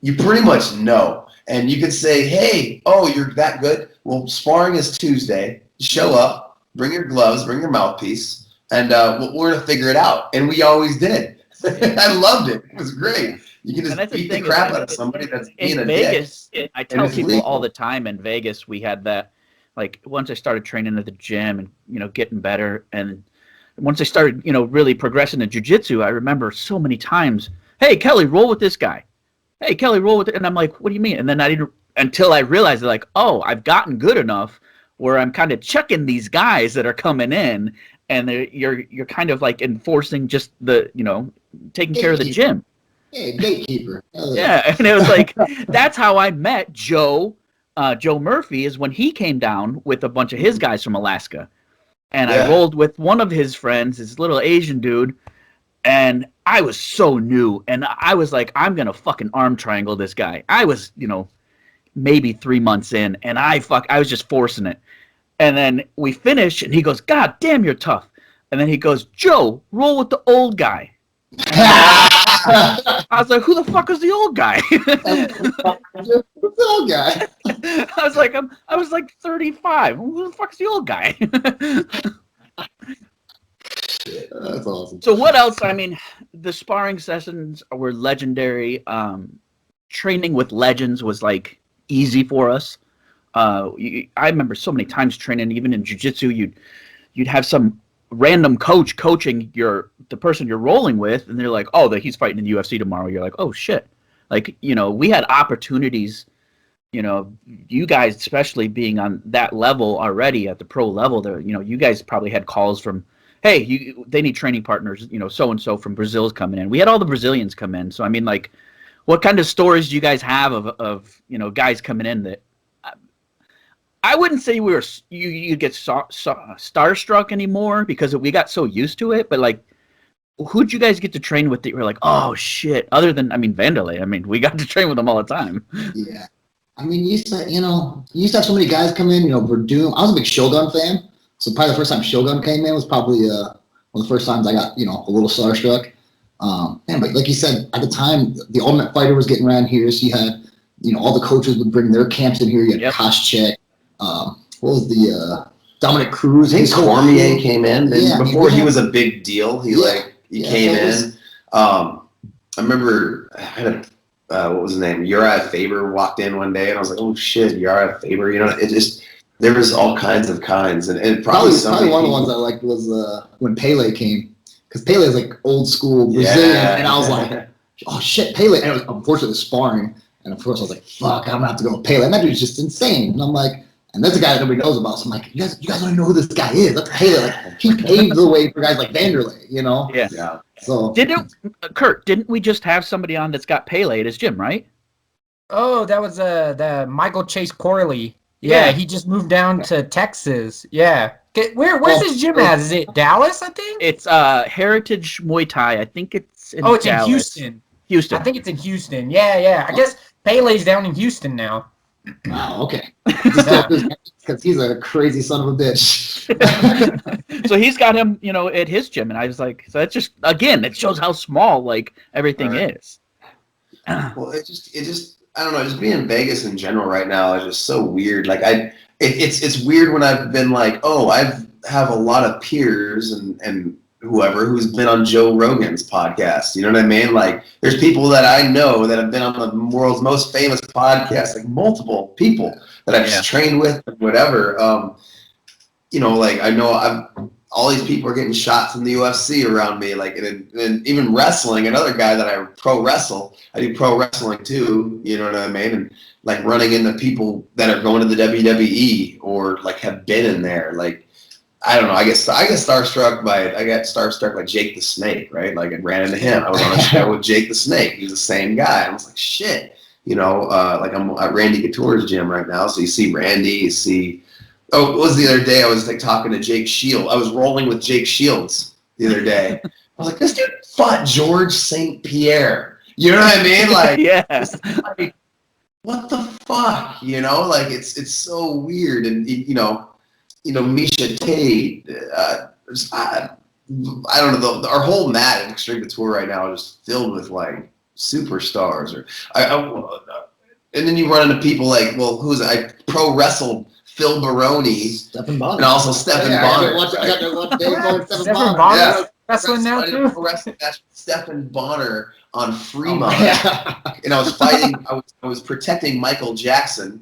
you pretty much know. And you can say, hey, oh, you're that good? Well, sparring is Tuesday. Show up, bring your gloves, bring your mouthpiece, and we're going to figure it out. And we always did. I loved it. It was great. You can just beat the crap out of somebody that's being a Vegas, dick. I tell people legal. all the time in Vegas, we had that, like, once I started training at the gym and, getting better, and once I started, really progressing in jiu-jitsu, I remember so many times, hey, Kelly, roll with this guy. Hey, Kelly, roll with it. And I'm like, what do you mean? And then I didn't, until I realized, like, oh, I've gotten good enough where I'm kind of checking these guys that are coming in, and you're kind of like enforcing just the, taking care of the gym. Hey, gatekeeper. Yeah, and it was like, that's how I met Joe Murphy, is when he came down with a bunch of his guys from Alaska. And I rolled with one of his friends, this little Asian dude, and I was so new. And I was like, I'm going to fucking arm triangle this guy. I was, maybe 3 months in, and I was just forcing it. And then we finish, and he goes, God damn, you're tough. And then he goes, Joe, roll with the old guy. I was like, who the fuck is the old guy? What's the old guy? I was like 35. Who the fuck's the old guy? That's awesome. So what else? I mean, the sparring sessions were legendary. Training with legends was like easy for us. I remember so many times training, even in jiu-jitsu, you'd have some random coach coaching the person you're rolling with, and they're like, oh, he's fighting in the UFC tomorrow. You're like, oh shit. Like, we had opportunities, you guys, especially being on that level already at the pro level there, you guys probably had calls from, hey, they need training partners, so-and-so from Brazil's coming in. We had all the Brazilians come in. So, I mean, like, what kind of stories do you guys have of guys coming in that, I wouldn't say you get starstruck anymore because we got so used to it, but like, who'd you guys get to train with that you were like, oh shit, other than, Wanderlei, we got to train with them all the time. Yeah. You used to have so many guys come in, Verdun. I was a big Shogun fan, so probably the first time Shogun came in was probably one of the first times I got, a little starstruck. But like you said, at the time, the Ultimate Fighter was getting around here, so you had, all the coaches would bring their camps in here. You had Koscheck. What was the Dominic Cruz? I think Cormier came in before he was a big deal. He came in. I remember I had what was his name? Uriah Faber walked in one day, and I was like, oh shit, Uriah Faber. It just, there was all kinds, and probably one of the ones I liked was when Pele came, because Pele is like old school Brazilian, and I was like, oh shit, Pele. And it was unfortunately sparring, and of course I was like, fuck, I'm gonna have to go with Pele. And that dude's just insane. And I'm like, and that's a guy that nobody knows about. So I'm like, you guys don't even know who this guy is. That's Pele. Like, he paved the way for guys like Wanderlei, Yeah. So didn't we just have somebody on that's got Pele at his gym, right? Oh, that was the Michael Chase Corley. Yeah, he just moved down to Texas. Yeah. Where's his gym at? Is it Dallas, I think? It's Heritage Muay Thai. I think it's in it's Dallas. in Houston. Houston. I think it's in Houston. Yeah. I guess Pele's down in Houston now. Wow, okay. Because he's a crazy son of a bitch. So he's got him, at his gym, and I was like, so it's just, again, it shows how small like everything is. Well, it just I don't know, just being in Vegas in general right now is just so weird. Like it's weird when I've been like, oh, I have a lot of peers and whoever who's been on Joe Rogan's podcast. You know what I mean? Like, there's people that I know that have been on the world's most famous podcast, like multiple people that I've just trained with, whatever. Like, I know all these people are getting shots in the UFC around me, like, and even wrestling. Another guy that I pro wrestle, I do pro wrestling too. You know what I mean? And like running into people that are going to the WWE or like have been in there, like. I don't know. I got starstruck by Jake the Snake, right? Like I ran into him. I was on a show with Jake the Snake. He was the same guy. I was like, shit. Like I'm at Randy Couture's gym right now. So you see Randy, you see. Oh, it was the other day. I was like talking to Jake Shields. I was rolling with Jake Shields the other day. I was like, this dude fought George St. Pierre. You know what I mean? Like, Yeah. like, what the fuck? Like it's so weird. And Misha Tate. I don't know. Our whole mat at Extreme Couture right now is just filled with like superstars. And then you run into people like, well, who's I pro wrestled Phil Baroni, Stephen Bonner. and also Stephen Bonner. I got to watch Dave Bonner, Stephen Bonner. Bonner. Yeah. Wrestling now I did too. a pro wrestling match with Stephen Bonner on Fremont, and I was I was protecting Michael Jackson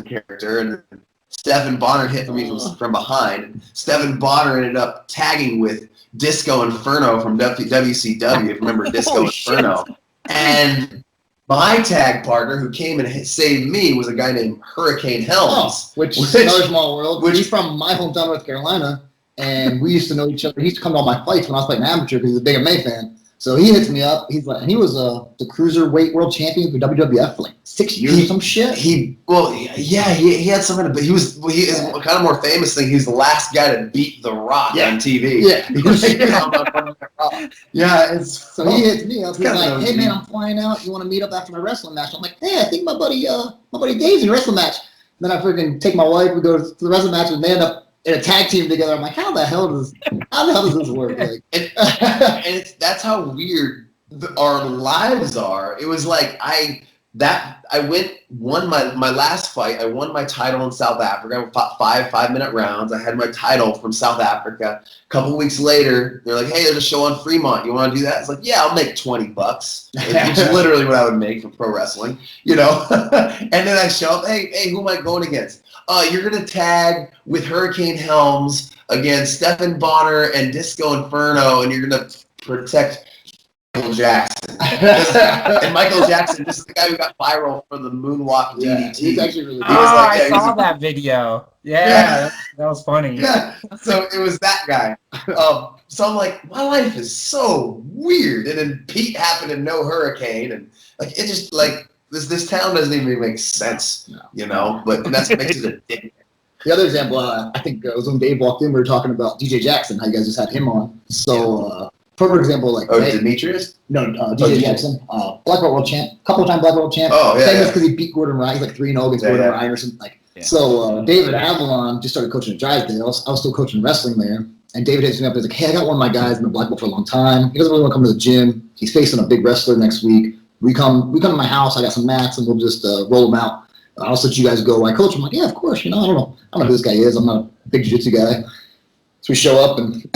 character, and Stephen Bonner hit me from behind. Stephen Bonner ended up tagging with Disco Inferno from WCW. If you remember Disco Inferno, and my tag partner who came and saved me was a guy named Hurricane Helms. Which is another small world. He's from my hometown, North Carolina, and we used to know each other. He used to come to all my fights when I was fighting amateur because he's a big MMA fan. So he hits me up. He's like, and he was the cruiserweight world champion for WWF for like 6 years or some shit. He had something, but he is kind of more famous thing. He was the last guy to beat The Rock on TV. Yeah. So he hits me up. He's like, hey man, I'm flying out. You want to meet up after my wrestling match? I'm like, hey, I think my buddy Dave's in a wrestling match. And then I freaking take my wife. We go to the wrestling match, and they end up in a tag team together. I'm like, how the hell does this work? Like, and that's how weird our lives are. It was like won my last fight. I won my title in South Africa. I fought 5-minute rounds. I had my title from South Africa. A couple weeks later, they're like, hey, there's a show on Fremont. You want to do that? It's like, yeah, I'll make $20, which is literally what I would make for pro wrestling, And then I show up, hey, who am I going against? You're going to tag with Hurricane Helms against Stephen Bonner and Disco Inferno, and you're going to protect Michael Jackson. And Michael Jackson, this is the guy who got viral for the moonwalk DDT. He's actually really good. I saw that video. Yeah, that was funny. Yeah, so it was that guy. So I'm like, my life is so weird. And then Pete happened to know Hurricane, and like it just like this town doesn't even make sense, But that's what makes it addictive. The other example, I think it was when Dave walked in. We were talking about DJ Jackson. How you guys just had him on. So. For example, like Demetrius? No, DJ Jackson, black belt world champ, couple of time black belt champ. Oh yeah, famous because he beat Gordon Ryan. He's like 3-0 against Gordon Ryan or something. So David Avalon just started coaching at Drysdale. I was still coaching wrestling there, and David hits me up. He's like, "Hey, I got one of my guys in the black belt for a long time. He doesn't really want to come to the gym. He's facing a big wrestler next week. We come to my house. I got some mats, and we'll just roll them out. I'll let you guys go. I coach him." I'm like, "Yeah, of course. I don't know who this guy is. I'm not a big jiu-jitsu guy." So we show up, and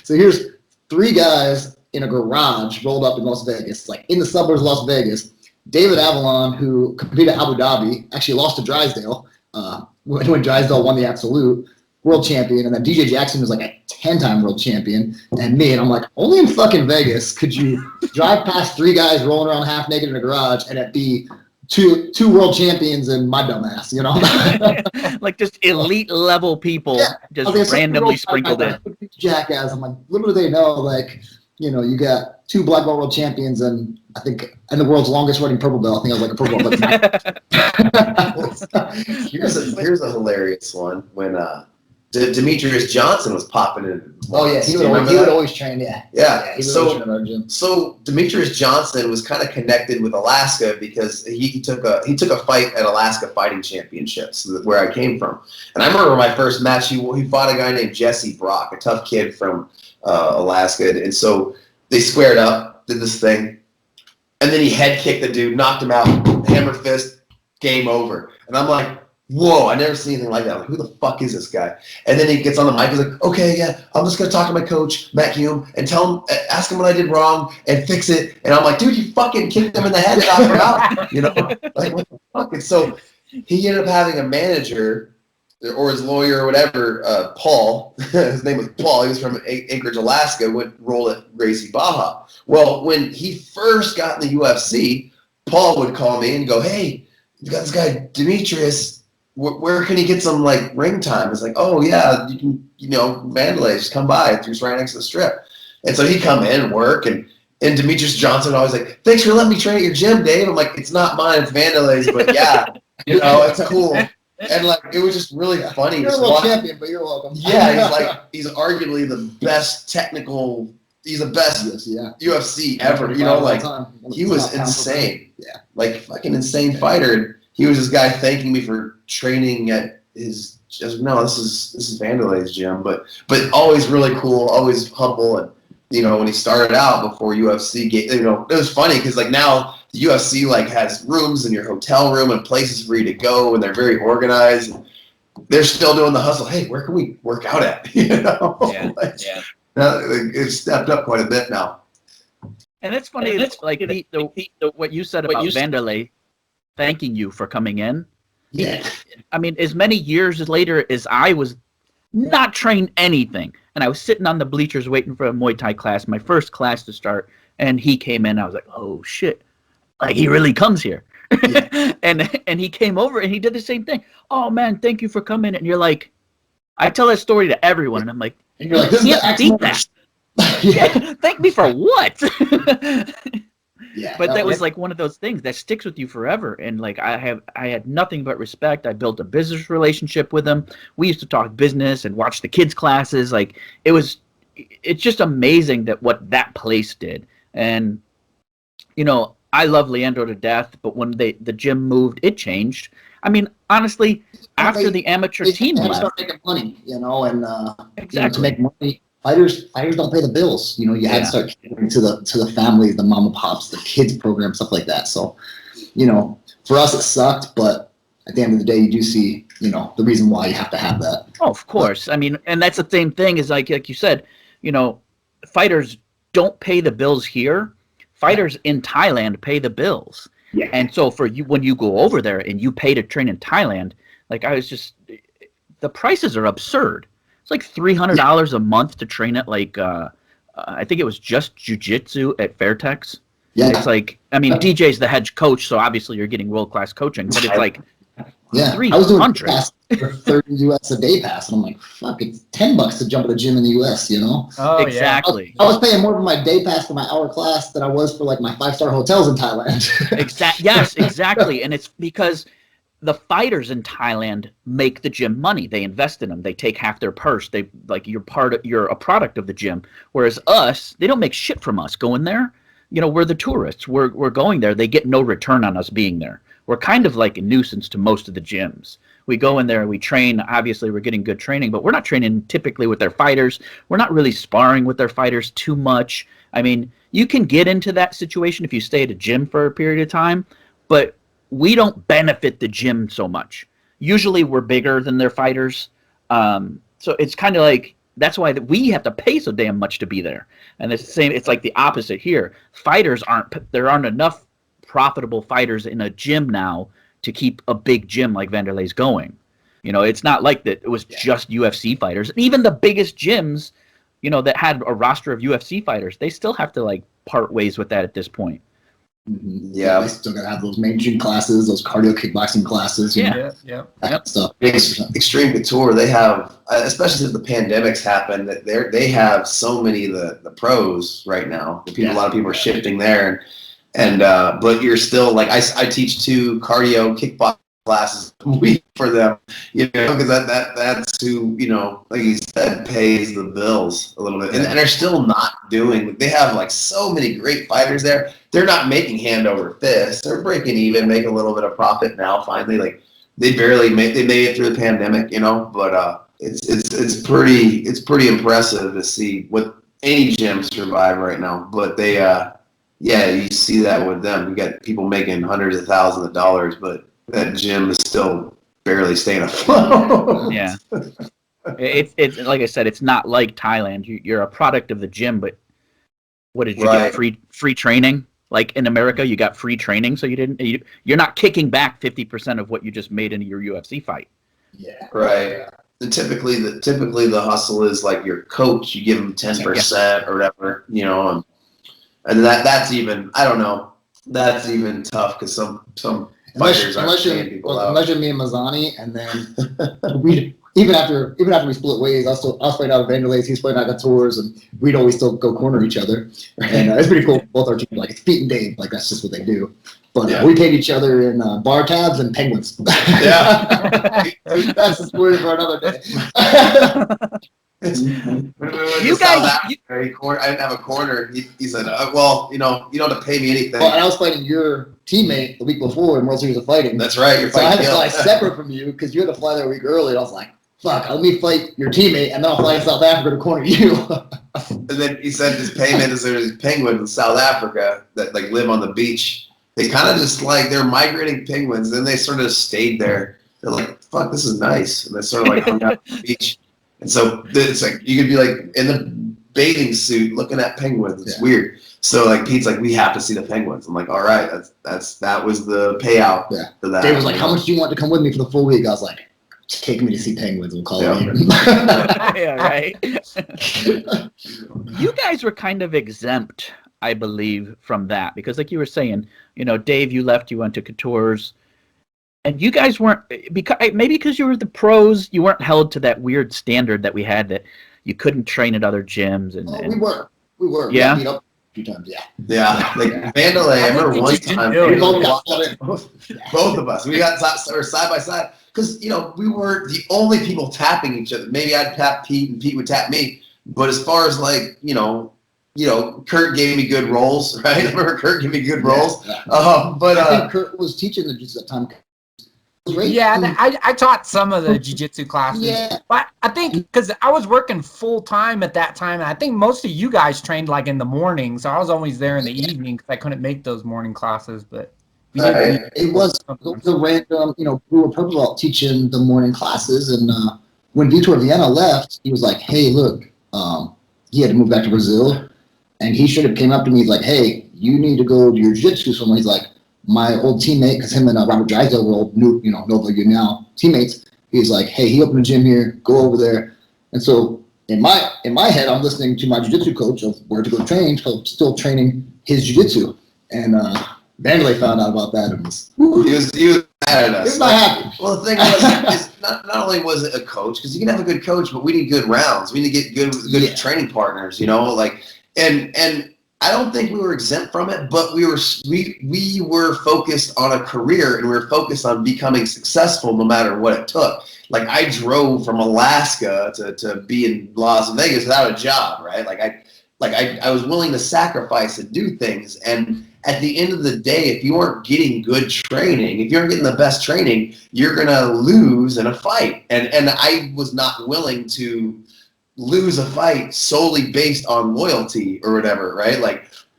so here's 3 guys in a garage rolled up in Las Vegas, like in the suburbs of Las Vegas. David Avalon, who competed at Abu Dhabi, actually lost to Drysdale when Drysdale won the Absolute, world champion. And then DJ Jackson was like a 10-time world champion. And me, and I'm like, only in fucking Vegas could you drive past 3 guys rolling around half naked in a garage and it be two world champions and my dumb ass, Like just elite level people just randomly sprinkled in. Jackass. I'm like, little do they know, like, you got 2 black belt world champions and I think and the world's longest running purple belt. I think I was like a purple belt. Here's a hilarious one when Demetrius Johnson was popping in. Oh yeah, he would always train. Yeah. So Demetrius Johnson was kind of connected with Alaska because he took a fight at Alaska Fighting Championships, where I came from. And I remember my first match. He fought a guy named Jesse Brock, a tough kid from Alaska, and so they squared up, did this thing, and then he head kicked the dude, knocked him out, hammer fist, game over. And I'm like, whoa, I never seen anything like that. I'm like, who the fuck is this guy? And then he gets on the mic. He's like, okay, yeah, I'm just going to talk to my coach, Matt Hume, and ask him what I did wrong and fix it. And I'm like, dude, you fucking kicked him in the head, knocked him out. Like, what the fuck? And so he ended up having a manager or his lawyer or whatever, Paul. His name was Paul. He was from Anchorage, Alaska, went roll at Gracie Baja. Well, when he first got in the UFC, Paul would call me and go, hey, you got this guy, Demetrius. where can he get some like ring time? It's like, oh yeah, you can, Wanderlei, just come by. It's just right next to the strip. And so he'd come in and work, and Demetrius Johnson always like, thanks for letting me train at your gym, Dave. I'm like, it's not mine, it's Wanderlei's, but yeah, it's cool. And like, it was just really funny. You're a little champion, but you're welcome. Yeah, he's arguably the best technical. He's the best UFC ever. He was insane. Yeah, like fucking insane fighter. He was this guy thanking me for training at his. No, this is Wanderlei's gym, but always really cool, always humble, and when he started out before UFC, it was funny because like now the UFC like has rooms in your hotel room and places for you to go, and they're very organized. And they're still doing the hustle. Hey, where can we work out at? Yeah. It's stepped up quite a bit now. And it's funny. It's like what you said about Wanderlei thanking you for coming in. Yeah. I mean, as many years later as I was not trained anything, and I was sitting on the bleachers waiting for a Muay Thai class, my first class to start, and he came in. I was like, oh shit, like he really comes here. Yeah. and he came over and he did the same thing. Oh man, thank you for coming. And you're like, I tell that story to everyone, and I'm like, and you're like, this is that. Yeah. Thank me for what? Yeah, but that was like one of those things that sticks with you forever. And like I had nothing but respect. I built a business relationship with him. We used to talk business and watch the kids' classes. Like it's just amazing that what that place did. And I love Leandro to death, but when the gym moved, it changed. I mean, honestly, after the amateur team left, start making money, and exactly. To make money. Fighters don't pay the bills. You had to start catering to the family, the mom and pops, the kids program, stuff like that. So, for us it sucked, but at the end of the day, you do see, the reason why you have to have that. Oh, of course. I mean, and that's the same thing is like you said, fighters don't pay the bills here. Fighters in Thailand pay the bills. Yeah. And so for you, when you go over there and you pay to train in Thailand, like the prices are absurd. It's like $300 a month to train at like I think it was just jiu-jitsu at Fairtex. Yeah. It's like, I mean, DJ's the head coach, so obviously you're getting world-class coaching, but it's like I was doing pass for 30 US a day pass, and I'm like, fuck, it's $10 to jump at a gym in the US, Oh, exactly. I was paying more for my day pass for my hour class than I was for like my 5-star hotels in Thailand. Yes, exactly. And it's because the fighters in Thailand make the gym money. They invest in them. They take half their purse. They like you're a product of the gym. Whereas us, they don't make shit from us going there. We're the tourists. We're going there. They get no return on us being there. We're kind of like a nuisance to most of the gyms. We go in there, we train. Obviously, we're getting good training, but we're not training typically with their fighters. We're not really sparring with their fighters too much. I mean, you can get into that situation if you stay at a gym for a period of time, but we don't benefit the gym so much. Usually we're bigger than their fighters. So it's kind of like, that's why we have to pay so damn much to be there. And it's the same, it's like the opposite here. There aren't enough profitable fighters in a gym now to keep a big gym like Wanderlei's going. It's not like that it was just UFC fighters. And even the biggest gyms, that had a roster of UFC fighters, they still have to like part ways with that at this point. Mm-hmm. Yeah, they still gotta have those mainstream classes, those cardio kickboxing classes. Yeah. Stuff. Extreme Couture, they have, especially since the pandemic's happened, that they have so many of the pros right now. A lot of people are shifting there, and but you're still like I teach 2 cardio kickboxing classes a week for them, because that's who like you said pays the bills a little bit, and they're still not doing. They have like so many great fighters there. They're not making hand over fist. They're breaking even, making a little bit of profit now. Finally, like they made it through the pandemic, but it's pretty impressive to see what any gym survive right now. But they you see that with them. You got people making hundreds of thousands of dollars, but that gym is still barely staying afloat. Yeah. It's like I said, it's not like Thailand. You're a product of the gym, but what did you get? Free training? Like in America, you got free training, so you're not kicking back 50% of what you just made in your UFC fight. Yeah. Right. And typically the hustle is like your coach, you give them 10% or whatever, and that's even, I don't know, that's even tough because some Fighters aren't paying people out. Unless you're me and Mazany, and then we even after we split ways, I was playing out of Wanderlei, he's playing out of tours, and we'd always still go corner each other. And it's pretty cool. Both our teams, like it's Pete and Dave, like that's just what they do. But we paid each other in bar tabs and penguins. Yeah, that's the story for another day. You guys, I didn't have a corner. He said, "Well, you don't have to pay me anything." Well, and I was fighting your teammate the week before in World Series of Fighting. That's right. You're so I had fighting to fly separate from you because you had to fly there a week early. And I was like, "Fuck, let me fight your teammate, and then I'll fly to South Africa to corner you." And then he said his payment is there's penguins in South Africa that like live on the beach. They kind of just like they're migrating penguins. Then they sort of stayed there. They're like, "Fuck, this is nice," and they sort of like hung out on the beach. And so it's like you could be like in the bathing suit looking at penguins. It's weird. So like Pete's like, we have to see the penguins. I'm like, all right, that was the payout for that. Dave was like, how much do you want to come with me for the full week? I was like, take me to see penguins. We'll call it even. Yeah, right. You guys were kind of exempt, I believe, from that because, like you were saying, Dave, you left, you went to Couture's. And you guys weren't because you were the pros. You weren't held to that weird standard that we had that you couldn't train at other gyms. And we were. Yeah. We got beat up a few times. Yeah. Like Wanderlei, I remember one time. Both of us. We got side by side because we were the only people tapping each other. Maybe I'd tap Pete and Pete would tap me. But as far as like Kurt gave me good rolls, right? I remember Kurt gave me good rolls. But I think Kurt was teaching the jiu-jitsu at that time. Yeah, I taught some of the jiu-jitsu classes. Yeah. But I think because I was working full-time at that time, and I think most of you guys trained like in the morning, so I was always there in the evening because I couldn't make those morning classes. But it was the random, we were purple belt teaching the morning classes, and when Vitor Viana left, he was like, hey, look, he had to move back to Brazil, and he should have came up to me, he's like, hey, you need to go to your jiu-jitsu somewhere. He's like, my old teammate, because him and Robert Drysdale were old, Nova now teammates. He's like, hey, he opened a gym here, go over there. And so in my head, I'm listening to my jiu-jitsu coach of where to go train, so I'm still training his jiu-jitsu. And Wanderlei found out about that and he was mad at us. He was not happy. Well, the thing was, not only was it a coach, because you can have a good coach, but we need good rounds. We need to get good training partners, and I don't think we were exempt from it, but we were focused on a career and we were focused on becoming successful no matter what it took. Like I drove from Alaska to be in Las Vegas without a job, right? I was willing to sacrifice and do things. And at the end of the day, if you aren't getting good training, if you aren't getting the best training, you're gonna lose in a fight. And I was not willing to lose a fight solely based on loyalty or whatever, right?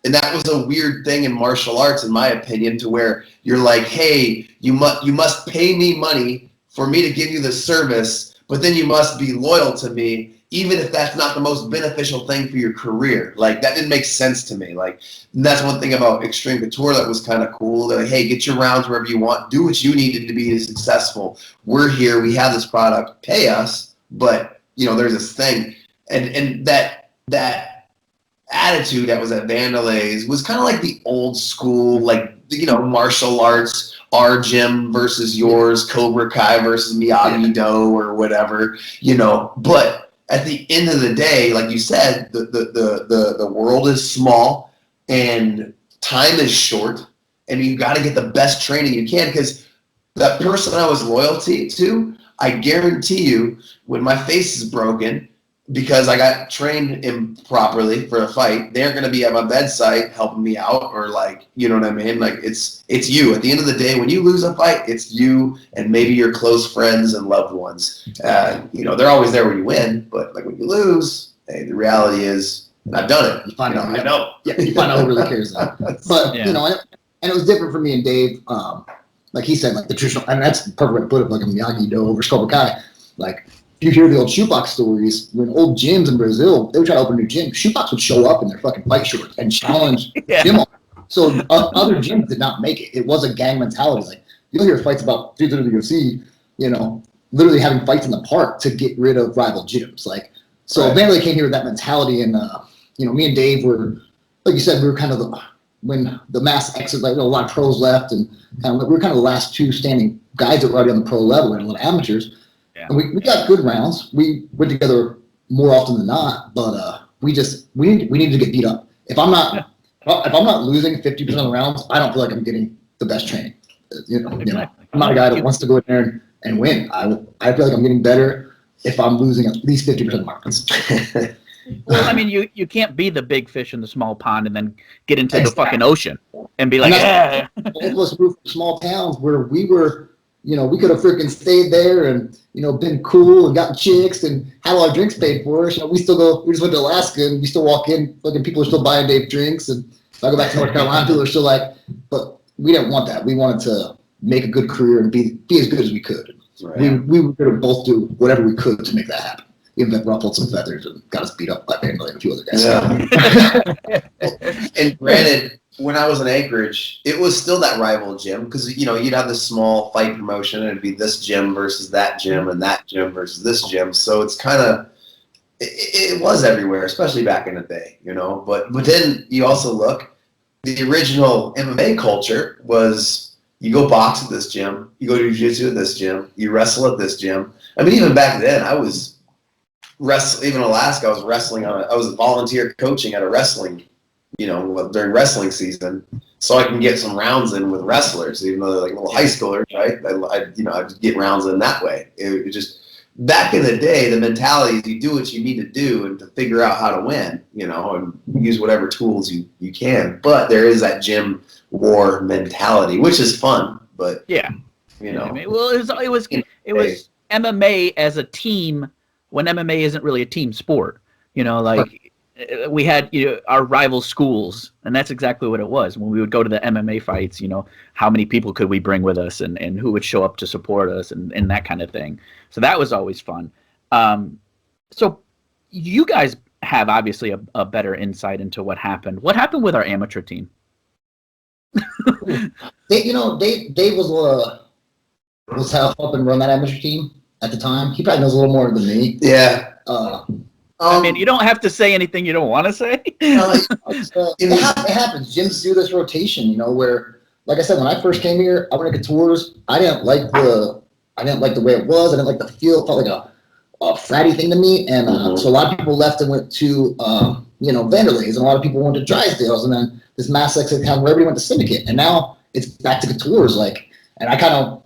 And that was a weird thing in martial arts, in my opinion, to where you're like, hey, you must pay me money for me to give you the service, but then you must be loyal to me, even if that's not the most beneficial thing for your career. That didn't make sense to me. And that's one thing about Extreme Couture that was kind of cool. They're like, hey, get your rounds wherever you want, do what you needed to be successful. We're here, we have this product, pay us, but there's this thing, and that attitude that was at Wanderlei's was kind of like the old school, martial arts, our gym versus yours, Cobra Kai versus Miyagi-Do or whatever, But at the end of the day, like you said, the world is small and time is short, and you got to get the best training you can because that person I was loyal to, I guarantee you, when my face is broken because I got trained improperly for a fight, they're going to be at my bedside helping me out, or you know what I mean? It's you. At the end of the day, when you lose a fight, it's you and maybe your close friends and loved ones. They're always there when you win, but when you lose, hey, the reality is I've done it. You find out. I know. Yeah, you find out who really cares. But and it was different for me and Dave. Like he said, the traditional, and that's the perfect way to put it, like a Miyagi-Do over Cobra Kai. You hear the old shoebox stories, when old gyms in Brazil, they would try to open a new gym, shoebox would show up in their fucking fight shorts and challenge gym owners. So other gyms did not make it. It was a gang mentality. You'll hear fights about through the UFC, literally having fights in the park to get rid of rival gyms. So Wanderlei came here with that mentality, and me and Dave were, like you said, we were kind of when the mass exit, like a lot of pros left, and we were kind of the last two standing guys that were already on the pro level and a lot of amateurs. Yeah. And we got good rounds. We went together more often than not, but we needed to get beat up. If I'm not losing 50% of the rounds, I don't feel like I'm getting the best training. I'm not a guy that wants to go in there and win. I feel like I'm getting better if I'm losing at least 50% of my rounds. Well, I mean, you can't be the big fish in the small pond and then get into the fucking ocean and be like, yeah. All of us moved from small towns where we were, we could have freaking stayed there and, been cool and gotten chicks and had all our drinks paid for us. We just went to Alaska and you still walk in, fucking people are still buying Dave drinks. And if I go back to North Carolina, people are still like, but we didn't want that. We wanted to make a good career and be as good as we could. Right. We were going to both do whatever we could to make that happen. Even if ruffled some feathers and got us beat up by Wanderlei and a few other guys. Yeah. And granted, when I was in Anchorage, it was still that rival gym because, you'd have this small fight promotion and it'd be this gym versus that gym and that gym versus this gym. So it's kind of, it was everywhere, especially back in the day, But then you also look, the original MMA culture was you go box at this gym, you go do jiu-jitsu at this gym, you wrestle at this gym. I mean, even back then, I was even in Alaska, I was wrestling I was volunteer coaching at a wrestling, during wrestling season, so I can get some rounds in with wrestlers, even though they're like little high schoolers, right? I'd get rounds in that way. It just back in the day, the mentality is you do what you need to do and to figure out how to win, and use whatever tools you can. But there is that gym war mentality, which is fun. But yeah, I mean, well, it was MMA as a team. When MMA isn't really a team sport, we had our rival schools, and that's exactly what it was. When we would go to the MMA fights, how many people could we bring with us, and who would show up to support us, and that kind of thing. So that was always fun. So you guys have obviously a better insight into what happened. What happened with our amateur team? Dave was helping run that amateur team at the time. He probably knows a little more than me. Yeah. I mean, you don't have to say anything you don't want to say. It happens. Gyms do this rotation, where, like I said, when I first came here, I went to Couture's. I didn't like the way it was. I didn't like the feel. It felt like a fratty thing to me. And so a lot of people left and went to Wanderlei's, and a lot of people went to Drysdale's, and then this mass exit town where everybody went to Syndicate, and now it's back to Couture's. And I kind of,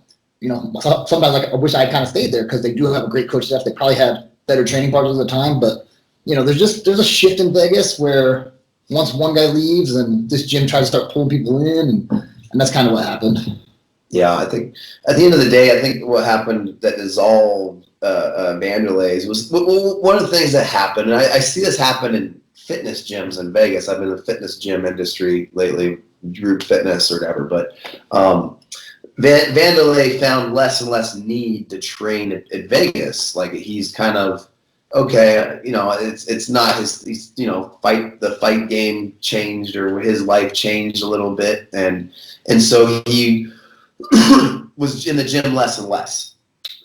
sometimes I wish I had kind of stayed there because they do have a great coach staff. They probably had better training partners at the time, but there's a shift in Vegas where once one guy leaves and this gym tries to start pulling people in, and that's kind of what happened. Yeah, I think at the end of the day, I think what happened that dissolved Wanderlei's was one of the things that happened, and I see this happen in fitness gyms in Vegas. I've been in the fitness gym industry lately, group fitness or whatever, but Wanderlei found less and less need to train at Vegas. Like he's kind of okay, it's not his. The fight game changed or his life changed a little bit, and so he was in the gym less and less.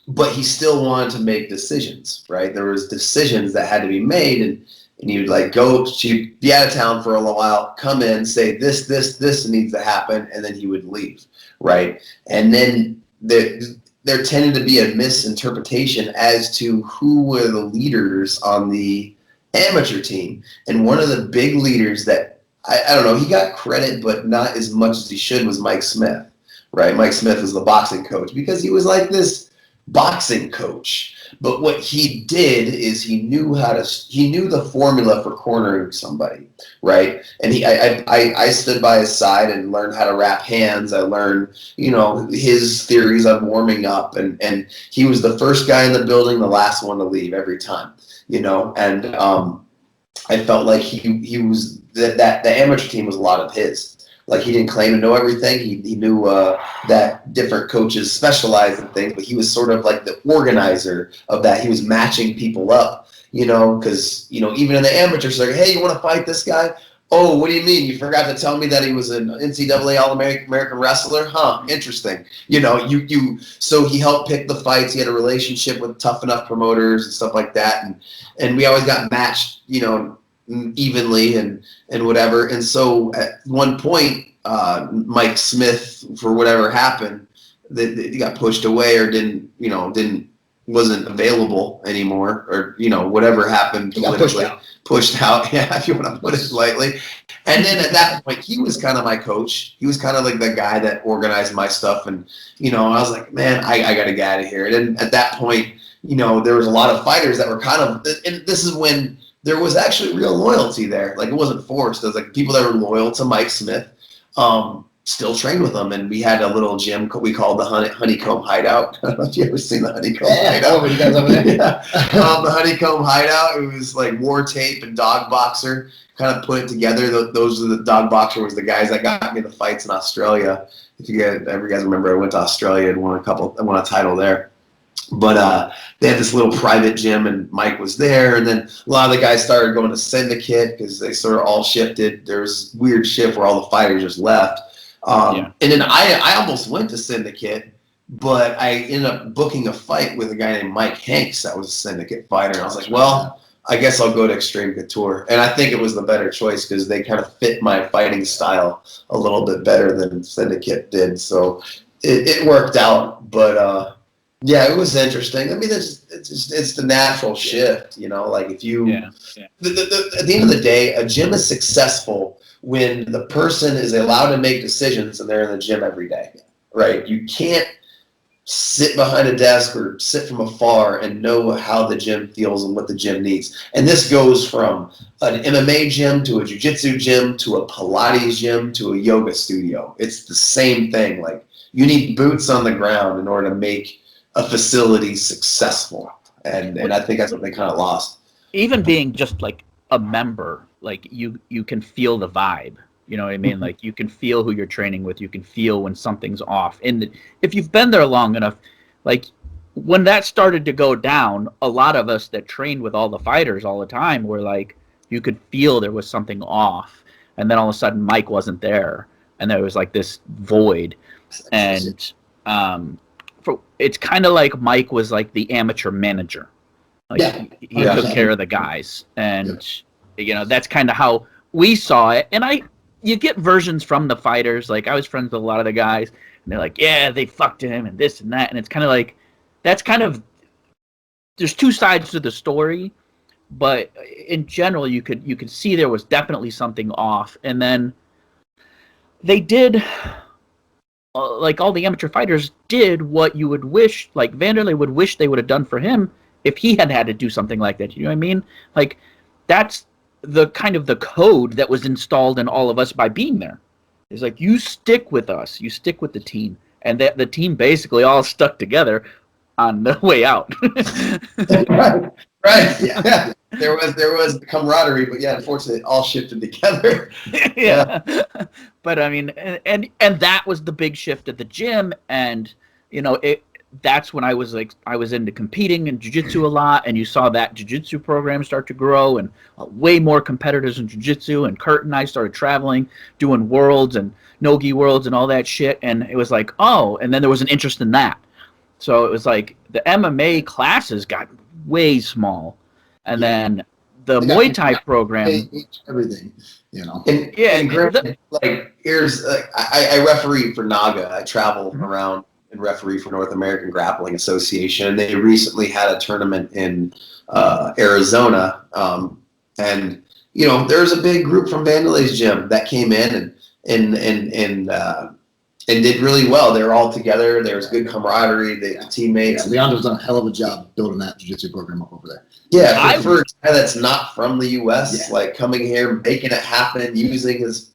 But he still wanted to make decisions, right? There was decisions that had to be made, and he would go. She'd be out of town for a little while, come in, say this needs to happen, and then he would leave. Right. And then there tended to be a misinterpretation as to who were the leaders on the amateur team. And one of the big leaders that, I don't know, he got credit, but not as much as he should, was Mike Smith. Right. Mike Smith was the boxing coach because he was like this boxing coach. But what he did is he knew the formula for cornering somebody, right? And I stood by his side and learned how to wrap hands. I learned, his theories on warming up, and he was the first guy in the building, the last one to leave every time, and I felt like he was that the amateur team was a lot of his. Like he didn't claim to know everything. He knew that different coaches specialized in things, but he was sort of like the organizer of that. He was matching people up, because even in the amateur circuit, hey, you want to fight this guy? Oh, what do you mean? You forgot to tell me that he was an NCAA All-American wrestler? Huh? Interesting. So he helped pick the fights. He had a relationship with Tough Enough promoters and stuff like that, and we always got matched. evenly and whatever. And so at one point, Mike Smith, for whatever happened, that he got pushed away or wasn't available anymore, or whatever happened. He got pushed out. Yeah, if you want to put it lightly. And then at that point, he was kind of my coach. He was kind of like the guy that organized my stuff. And I was like, man, I got to get out of here. And then at that point, there was a lot of fighters that were kind of, and this is when there was actually real loyalty there. Like, it wasn't forced. It was like people that were loyal to Mike Smith. Still trained with them, and we had a little gym we called the Honeycomb Hideout. I don't know if you ever seen the Honeycomb Hideout. You guys over there? Yeah. The Honeycomb Hideout. It was like War Tape and Dog Boxer kind of put it together. Those are the Dog Boxer was the guys that got me the fights in Australia. If you guys remember, I went to Australia and won a title there. But they had this little private gym, and Mike was there. And then a lot of the guys started going to Syndicate because they sort of all shifted. There was weird shift where all the fighters just left. And then I almost went to Syndicate, but I ended up booking a fight with a guy named Mike Hanks that was a Syndicate fighter. And I was like, well, I guess I'll go to Extreme Couture. And I think it was the better choice because they kind of fit my fighting style a little bit better than Syndicate did. So it worked out. But yeah, it was interesting. I mean, it's the natural shift, like if you at the end of the day, a gym is successful when the person is allowed to make decisions and they're in the gym every day, right? You can't sit behind a desk or sit from afar and know how the gym feels and what the gym needs. And this goes from an MMA gym to a jiu-jitsu gym to a Pilates gym to a yoga studio. It's the same thing. Like, you need boots on the ground in order to make a facility successful. And I think that's what they kind of lost. Even being just like a member, like you can feel the vibe, you know what I mean? Like, you can feel who you're training with, you can feel when something's off. And if you've been there long enough, like when that started to go down, a lot of us that trained with all the fighters all the time were like, you could feel there was something off. And then all of a sudden Mike wasn't there, and there was like this void. And it's kind of like Mike was like the amateur manager. Like, he took care of the guys, and that's kind of how we saw it. And you get versions from the fighters. Like, I was friends with a lot of the guys, and they're like, yeah, they fucked him and this and that. And it's kind of like, there's two sides to the story, but in general, you could see there was definitely something off. And then they did, like, all the amateur fighters did what you would wish, like Wanderlei would wish they would have done for him if he had to do something like that. You know what I mean? Like, that's the kind of the code that was installed in all of us by being there. It's like, you stick with us, you stick with the team, and that the team basically all stuck together on the way out. Right. Yeah. There was camaraderie, but yeah, unfortunately, it all shifted together. Yeah. But I mean, and that was the big shift at the gym, and that's when I was into competing in jiu-jitsu a lot, and you saw that jiu-jitsu program start to grow, and way more competitors in jiu-jitsu, and Kurt and I started traveling, doing worlds and no-gi worlds and all that shit, and it was like, oh, and then there was an interest in that. So it was like the MMA classes got way small, and then the Muay Thai program, everything, And granted, like, here's I referee for NAGA. I travel around and referee for North American Grappling Association. They recently had a tournament in Arizona, and there's a big group from Wanderlei's gym that came in and did really well. They were all together. There was good camaraderie. The teammates. Leandro's done a hell of a job building that jiu-jitsu program up over there. Yeah, for a guy that's not from the U.S., like coming here, making it happen, using his,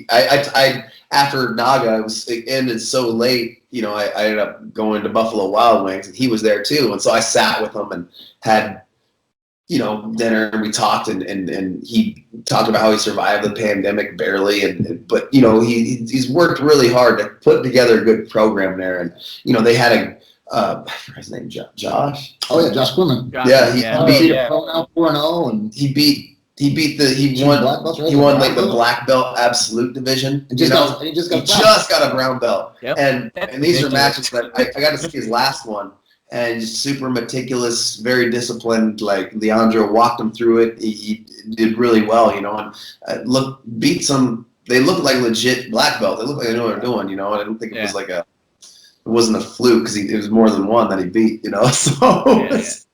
I after NAGA, it ended so late, I ended up going to Buffalo Wild Wings, and he was there too. And so I sat with him and had, dinner, and we talked, and he talked about how he survived the pandemic barely, but he's worked really hard to put together a good program there. And they had I forgot his name, Josh. Oh yeah, Josh Quinlan. He beat 4-0, and he won like the black belt absolute division. He just got a brown belt. Yep. And these are matches that I got to see his last one. and just super meticulous, very disciplined. Like Leandro walked him through it. He did really well, and beat some. They looked like legit black belt. They looked like they knew what they're doing, and I don't think it was like it wasn't a fluke because it was more than one that he beat, So that's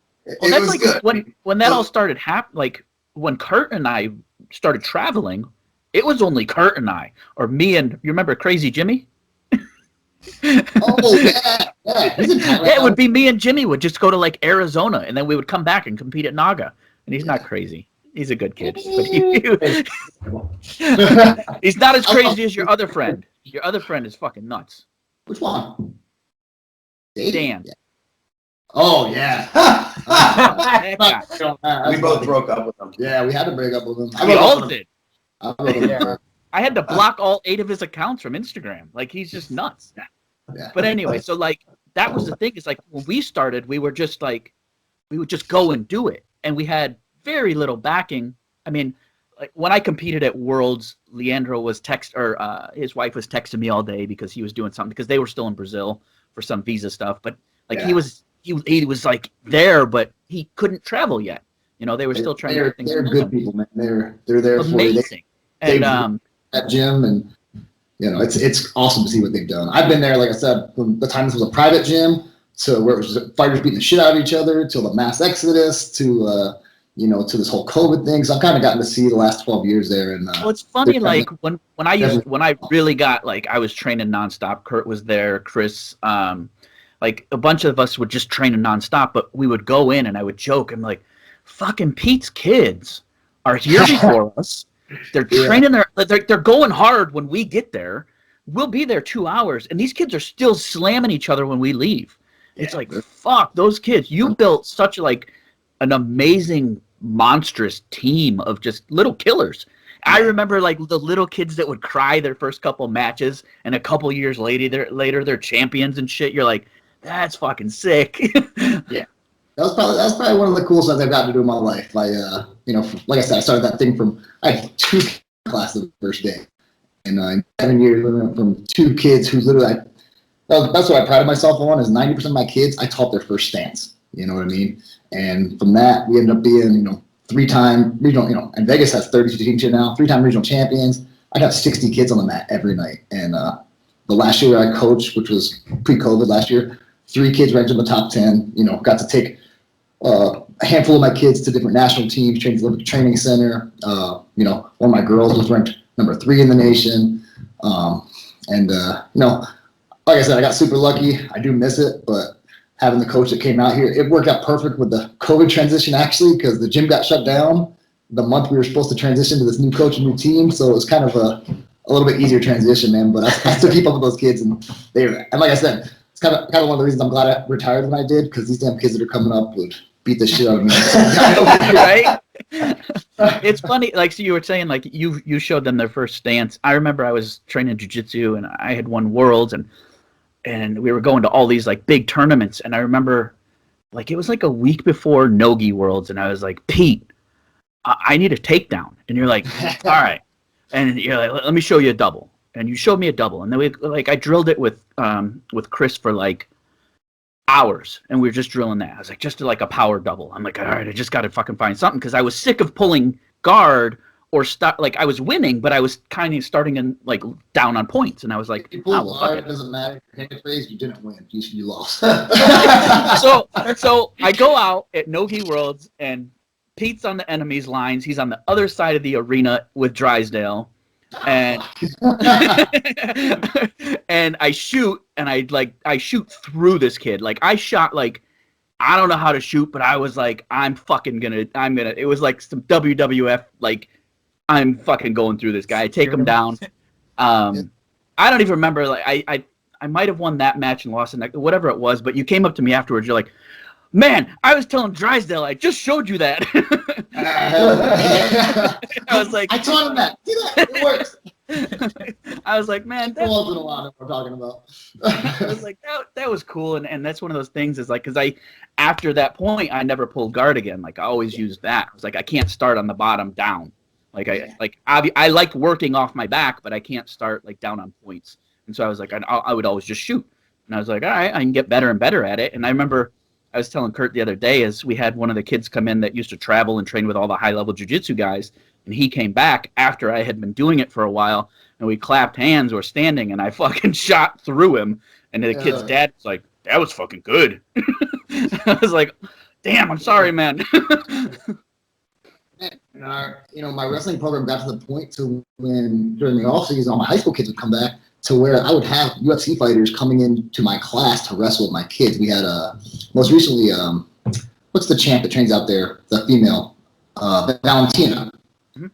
was like good. when that all started happening. Like when Kurt and I started traveling, it was only Kurt and I, or me and you remember Crazy Jimmy? Oh yeah. Yeah, it would be me and Jimmy would just go to like Arizona, and then we would come back and compete at Naga. And he's not crazy. He's a good kid. But he's not as crazy as your other friend. Your other friend is fucking nuts. Which one? Dan. Yeah. Oh yeah. We both broke up with him. Yeah, we had to break up with him. We all did. I had to block all 8 of his accounts from Instagram. Like he's just nuts. Yeah. But anyway, so like that was the thing. It's like when we started, we were just like we would just go and do it, and we had very little backing. I mean, like when I competed at Worlds, Leandro was his wife was texting me all day because he was doing something because they were still in Brazil for some visa stuff. But like he was like there, but he couldn't travel yet. They were still trying to get things. They're good people, man. They're there amazing. For you. That gym, and it's awesome to see what they've done. I've been there, like I said, from the time this was a private gym to where it was just fighters beating the shit out of each other, to the mass exodus, to to this whole COVID thing. So I've kind of gotten to see the last 12 years there. And well, it's funny, like when I really got like I was training nonstop. Kurt was there, Chris, like a bunch of us would just train nonstop. But we would go in, and I would joke. I'm like, fucking Pete's kids are here before us. They're training they're going hard when we get there. We'll be there 2 hours, and these kids are still slamming each other when we leave. It's like, fuck those kids. You built such like an amazing, monstrous team of just little killers. I remember like the little kids that would cry their first couple matches, and a couple years later they're champions and shit. You're like, that's fucking sick. Yeah. That's probably one of the coolest things I've gotten to do in my life. Like I said, I started that thing I had 2 classes the first day, and in 7 years we went from 2 kids who literally that's what I prided myself on is 90% of my kids I taught their first stance. You know what I mean? And from that we ended up being 3-time regional. And Vegas has 32 teams here now, 3-time regional champions. I got 60 kids on the mat every night, and the last year I coached, which was pre-COVID last year, 3 kids ranked in the top 10. Got to take a handful of my kids to different national teams, trained at the Olympic Training Center. One of my girls was ranked number 3 in the nation. Like I said, I got super lucky. I do miss it, but having the coach that came out here, it worked out perfect with the COVID transition actually, because the gym got shut down the month we were supposed to transition to this new coach and new team. So it was kind of a little bit easier transition, man. But I still keep up with those kids, and like I said, it's kind of one of the reasons I'm glad I retired when I did, because these damn kids that are coming up would beat the shit out of me. Right? It's funny, like, so you were saying, like, you showed them their first stance. I remember I was training jiu-jitsu, and I had won Worlds, and we were going to all these, like, big tournaments, and I remember, like, it was, like, a week before Nogi Worlds, and I was like, Pete, I need a takedown. And you're like, all right. And you're like, let me show you a double. And you showed me a double. And then I drilled it with Chris for, like, hours, and we were just drilling that. I was like, just like a power double. I'm like, all right, I just got to fucking find something, because I was sick of pulling guard or stop. Like, I was winning, but I was kind of starting in, like, down on points, and I was like, if you pull guard, it doesn't matter. You didn't win. You lost. so I go out at Nogi Worlds, and Pete's on the enemy's lines. He's on the other side of the arena with Drysdale. And and I shoot, and I shoot through this kid. Like, I shot, like, I don't know how to shoot, but I was like, I'm gonna it was like some WWF, like, I'm fucking going through this guy. I take him down. I don't even remember, like, I might have won that match and lost it, whatever it was, but you came up to me afterwards, you're like, man, I was telling Drysdale, I just showed you that. I was like, I taught him that. See that? It works. I was like, man, that wasn't a lot of what we're talking about. I was like, that was cool, and that's one of those things is like, because after that point, I never pulled guard again. Like, I always used that. I was like, I can't start on the bottom down. Like, I like working off my back, but I can't start, like, down on points. And so I was like, I would always just shoot. And I was like, all right, I can get better and better at it. And I remember I was telling Kurt the other day is we had one of the kids come in that used to travel and train with all the high-level jiu-jitsu guys, and he came back after I had been doing it for a while, and we clapped hands, we're standing, and I fucking shot through him, and the kid's dad was like, that was fucking good. I was like, damn, I'm sorry, man. My wrestling program got to the point to when during the off season, all my high school kids would come back to where I would have UFC fighters coming into my class to wrestle with my kids. We had most recently, what's the champ that trains out there? The female, Valentina.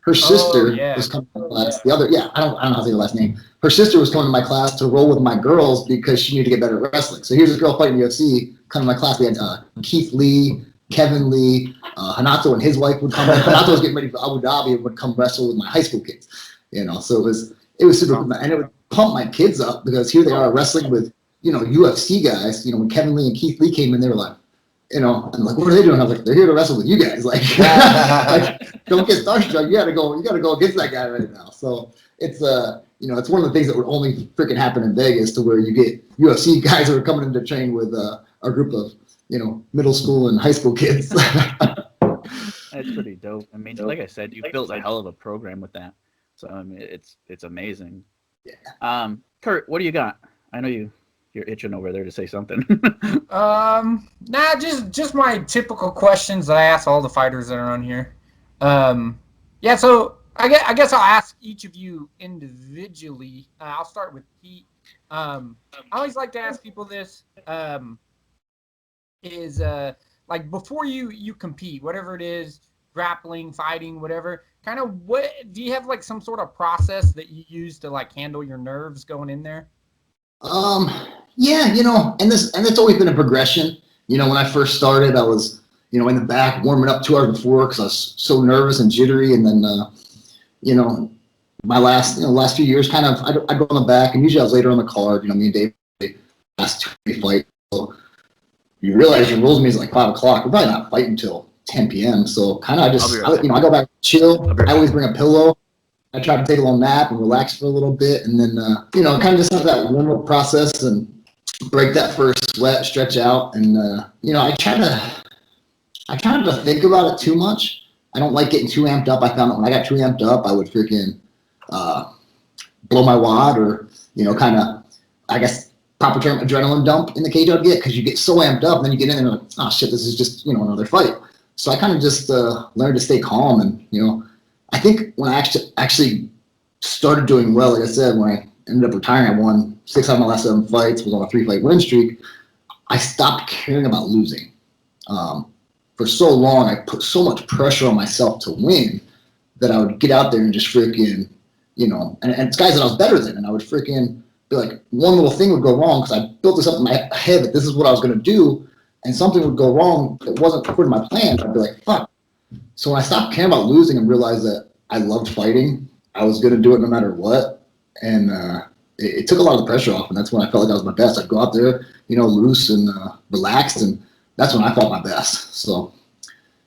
Her sister was coming to my class. I don't know how to say the last name. Her sister was coming to my class to roll with my girls because she needed to get better at wrestling. So here's a girl fighting UFC, come to my class. We had Keith Lee, Kevin Lee, Hanato and his wife would come. Hanato was getting ready for Abu Dhabi and would come wrestle with my high school kids. So it was super cool. And it would pump my kids up because here they are wrestling with, UFC guys. When Kevin Lee and Keith Lee came in, they were like, I'm like, what are they doing? I was like, they're here to wrestle with you guys. Like, don't get starstruck. You gotta go against that guy right now. So it's it's one of the things that would only freaking happen in Vegas, to where you get UFC guys who are coming in to train with a group of middle school and high school kids. That's pretty dope. I mean, like I said, you built a hell of a program with that. So I mean, it's amazing. Yeah. Kurt, what do you got? I know you're itching over there to say something. Just my typical questions that I ask all the fighters that are on here. So I guess I'll ask each of you individually. I'll start with Pete. I always like to ask people this. Is like before you compete, whatever it is, grappling, fighting, whatever, kind of what do you have like some sort of process that you use to like handle your nerves going in there? And it's always been a progression. When I first started, I was, in the back warming up 2 hours before because I was so nervous and jittery. And then, my last few years, kind of, I'd go on the back, and usually I was later on the card. Me and Dave, last 2 fights. So you realize your rules means like 5 o'clock. We're probably not fighting until 10 p.m. So kind of I go back, chill. I always bring a pillow. I try to take a little nap and relax for a little bit, and then kind of just have that warm-up process and break that first sweat, stretch out, and I try not to think about it too much. I don't like getting too amped up. I found that when I got too amped up, I would freaking blow my wad, or kind of, I guess, proper term, adrenaline dump in the cage I'd get, because you get so amped up, and then you get in there and like, oh shit, this is just another fight. So I kind of just learned to stay calm, and I think when I actually started doing well, like I said, when I ended up retiring, I won 6 out of my last 7 fights, was on a 3-fight win streak. I stopped caring about losing. For so long, I put so much pressure on myself to win that I would get out there and just freaking, and it's guys that I was better than, and I would freaking be like, one little thing would go wrong because I built this up in my head that this is what I was going to do, and something would go wrong that wasn't according to my plan. I'd be like, fuck. So when I stopped caring about losing and realized that I loved fighting, I was going to do it no matter what. And it took a lot of the pressure off, and that's when I felt like I was my best. I'd go out there, loose and relaxed, and that's when I felt my best. So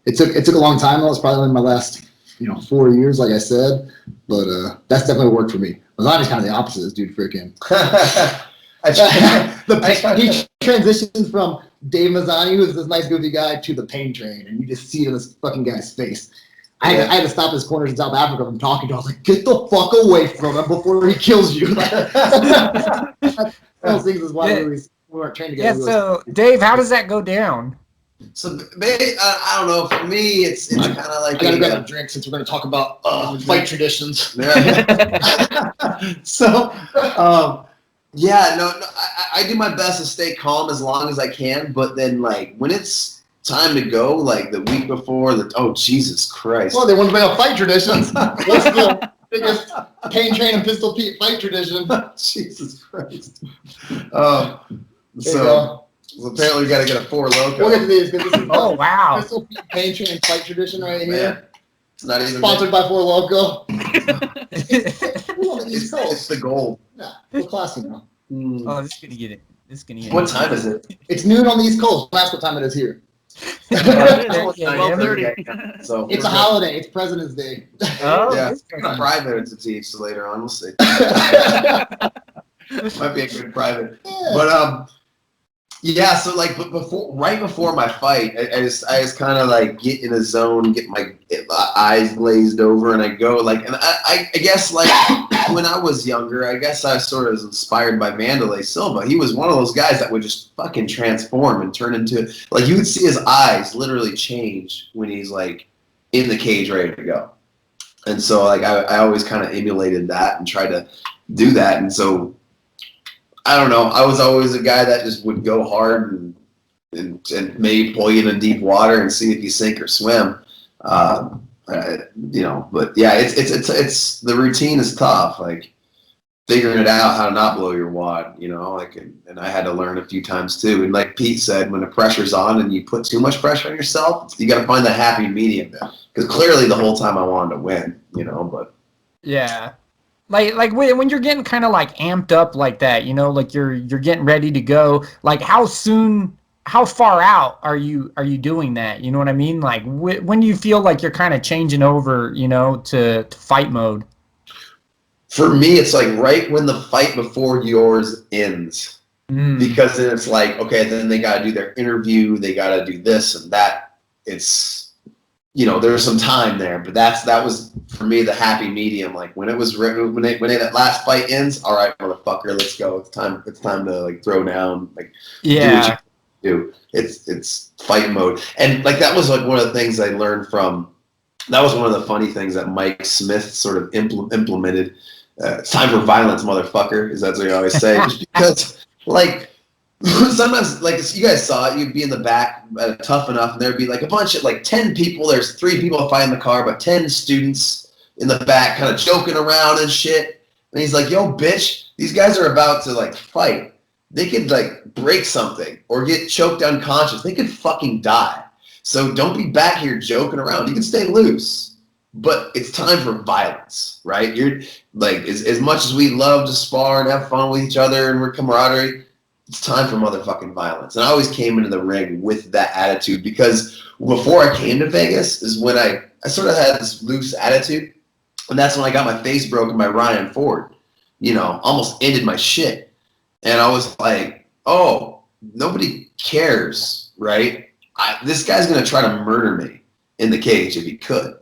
it took a long time, though. It's probably in my last, 4 years, like I said. But that's definitely worked for me. Mazany's kind of the opposite. This dude freaking. He transitions from Dave Mazany, who's this nice goofy guy, to the pain train, and you just see it in this fucking guy's face. I had to stop his corners in South Africa from talking to him. I was like, get the fuck away from him before he kills you. Those things is why we weren't trained together. Yeah, so Dave, how does that go down? So I don't know. For me, it's kind of like I gotta grab a drink since we're gonna talk about fight traditions. So, I do my best to stay calm as long as I can. But then, like, when it's time to go, like the week before, oh Jesus Christ! Well, they want to bring up fight traditions. What's the biggest Pain Train and Pistol Pete fight tradition? Jesus Christ! So apparently, we got to get a 4 Loco. We'll get to these. This is wow! Pistol Pete Pain Train fight tradition right here. Man, it's not even sponsored by 4 Loco. It's the gold. Yeah, we're classy now. Oh, this is gonna get it. What time is it? It's noon on the East Coast. That's what time it is here. 12:30. So it's a holiday. It's President's Day. Oh, yeah. It's private to teach, so later on we'll see. Might be a good private. Yeah. But Yeah, so like right before my fight, I just kind of like get in a zone, get my eyes glazed over, and I go like, and I guess like when I was younger, I guess I sort of was inspired by Wanderlei Silva. He was one of those guys that would just fucking transform and turn into, like, you would see his eyes literally change when he's like in the cage ready to go. And so like I always kind of emulated that and tried to do that, and so. I don't know. I was always a guy that just would go hard and maybe pull you into deep water and see if you sink or swim. You know, but yeah, it's the routine is tough. Like figuring it out how to not blow your wad. You know, like and I had to learn a few times too. And like Pete said, when the pressure's on and you put too much pressure on yourself, you got to find the happy medium. Because clearly the whole time I wanted to win. You know, but yeah. Like when you're getting kind of like amped up like that, you know, like you're getting ready to go. Like how far out are you doing that? You know what I mean? Like when do you feel like you're kind of changing over, you know, to fight mode? For me, it's like right when the fight before yours ends, because then it's like, okay, then they got to do their interview, they got to do this and that. It's, you know, there's some time there, but that was for me the happy medium. Like when that last fight ends, all right, motherfucker, let's go. It's time to like throw down. Like yeah, do. It's fight mode, and like that was like one of the things I learned from. That was one of the funny things that Mike Smith sort of implemented. It's time for violence, motherfucker. Is that's what you always say? Just because like. Sometimes, like you guys saw it, you'd be in the back, tough enough, and there'd be like a bunch of like 10 people. There's 3 people fighting the car, but 10 students in the back, kind of joking around and shit. And he's like, "Yo, bitch, these guys are about to like fight. They could like break something or get choked unconscious. They could fucking die. So don't be back here joking around. You can stay loose, but it's time for violence, right? You're like as much as we love to spar and have fun with each other and we're camaraderie." It's time for motherfucking violence. And I always came into the ring with that attitude because before I came to Vegas is when I sort of had this loose attitude. And that's when I got my face broken by Ryan Ford. You know, almost ended my shit. And I was like, oh, nobody cares, right? This guy's going to try to murder me in the cage if he could.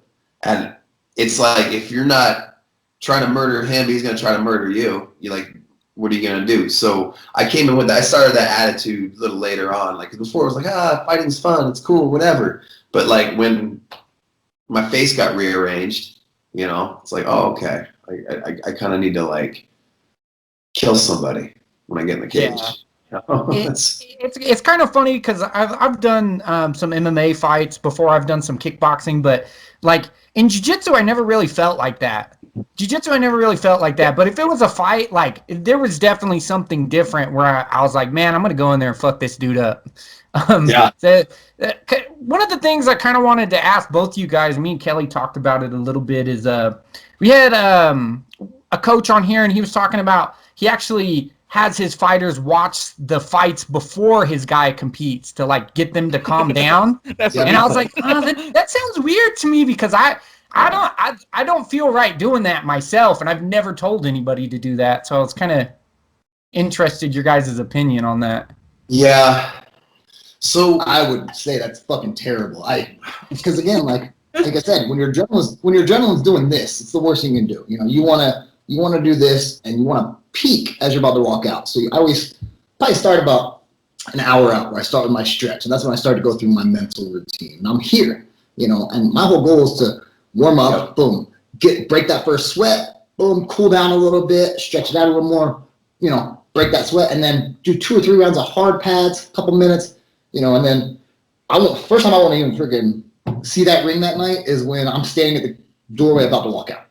And it's like, if you're not trying to murder him, he's going to try to murder you. You're like, what are you going to do? So I came in with that. I started that attitude a little later on. Like before, it was like, fighting's fun. It's cool, whatever. But like when my face got rearranged, you know, it's like, oh, okay. I kind of need to like kill somebody when I get in the cage. Yeah. It's kind of funny because I've done some MMA fights before. I've done some kickboxing, but like in jiu-jitsu, I never really felt like that. But if it was a fight, like there was definitely something different where I was like, man, I'm gonna go in there and fuck this dude up. One of the things I kind of wanted to ask both you guys, me and Kelly talked about it a little bit, is we had a coach on here and he was talking about he actually has his fighters watch the fights before his guy competes to like get them to calm down. And I was like, that sounds weird to me because I don't feel right doing that myself, and I've never told anybody to do that. So I was kind of interested your guys' opinion on that. Yeah. So I would say that's fucking terrible. Because again, like I said, when your adrenaline's doing this, it's the worst thing you can do. You know, you wanna do this, and you wanna peak as you're about to walk out. So I always probably start about an hour out where I start with my stretch, and that's when I start to go through my mental routine. And I'm here, you know, and my whole goal is to warm up, boom, break that first sweat, boom, cool down a little bit, stretch it out a little more, you know, break that sweat, and then do 2 or 3 rounds of hard pads, a couple minutes, you know, and then first time I won't even freaking see that ring that night is when I'm standing at the doorway about to walk out.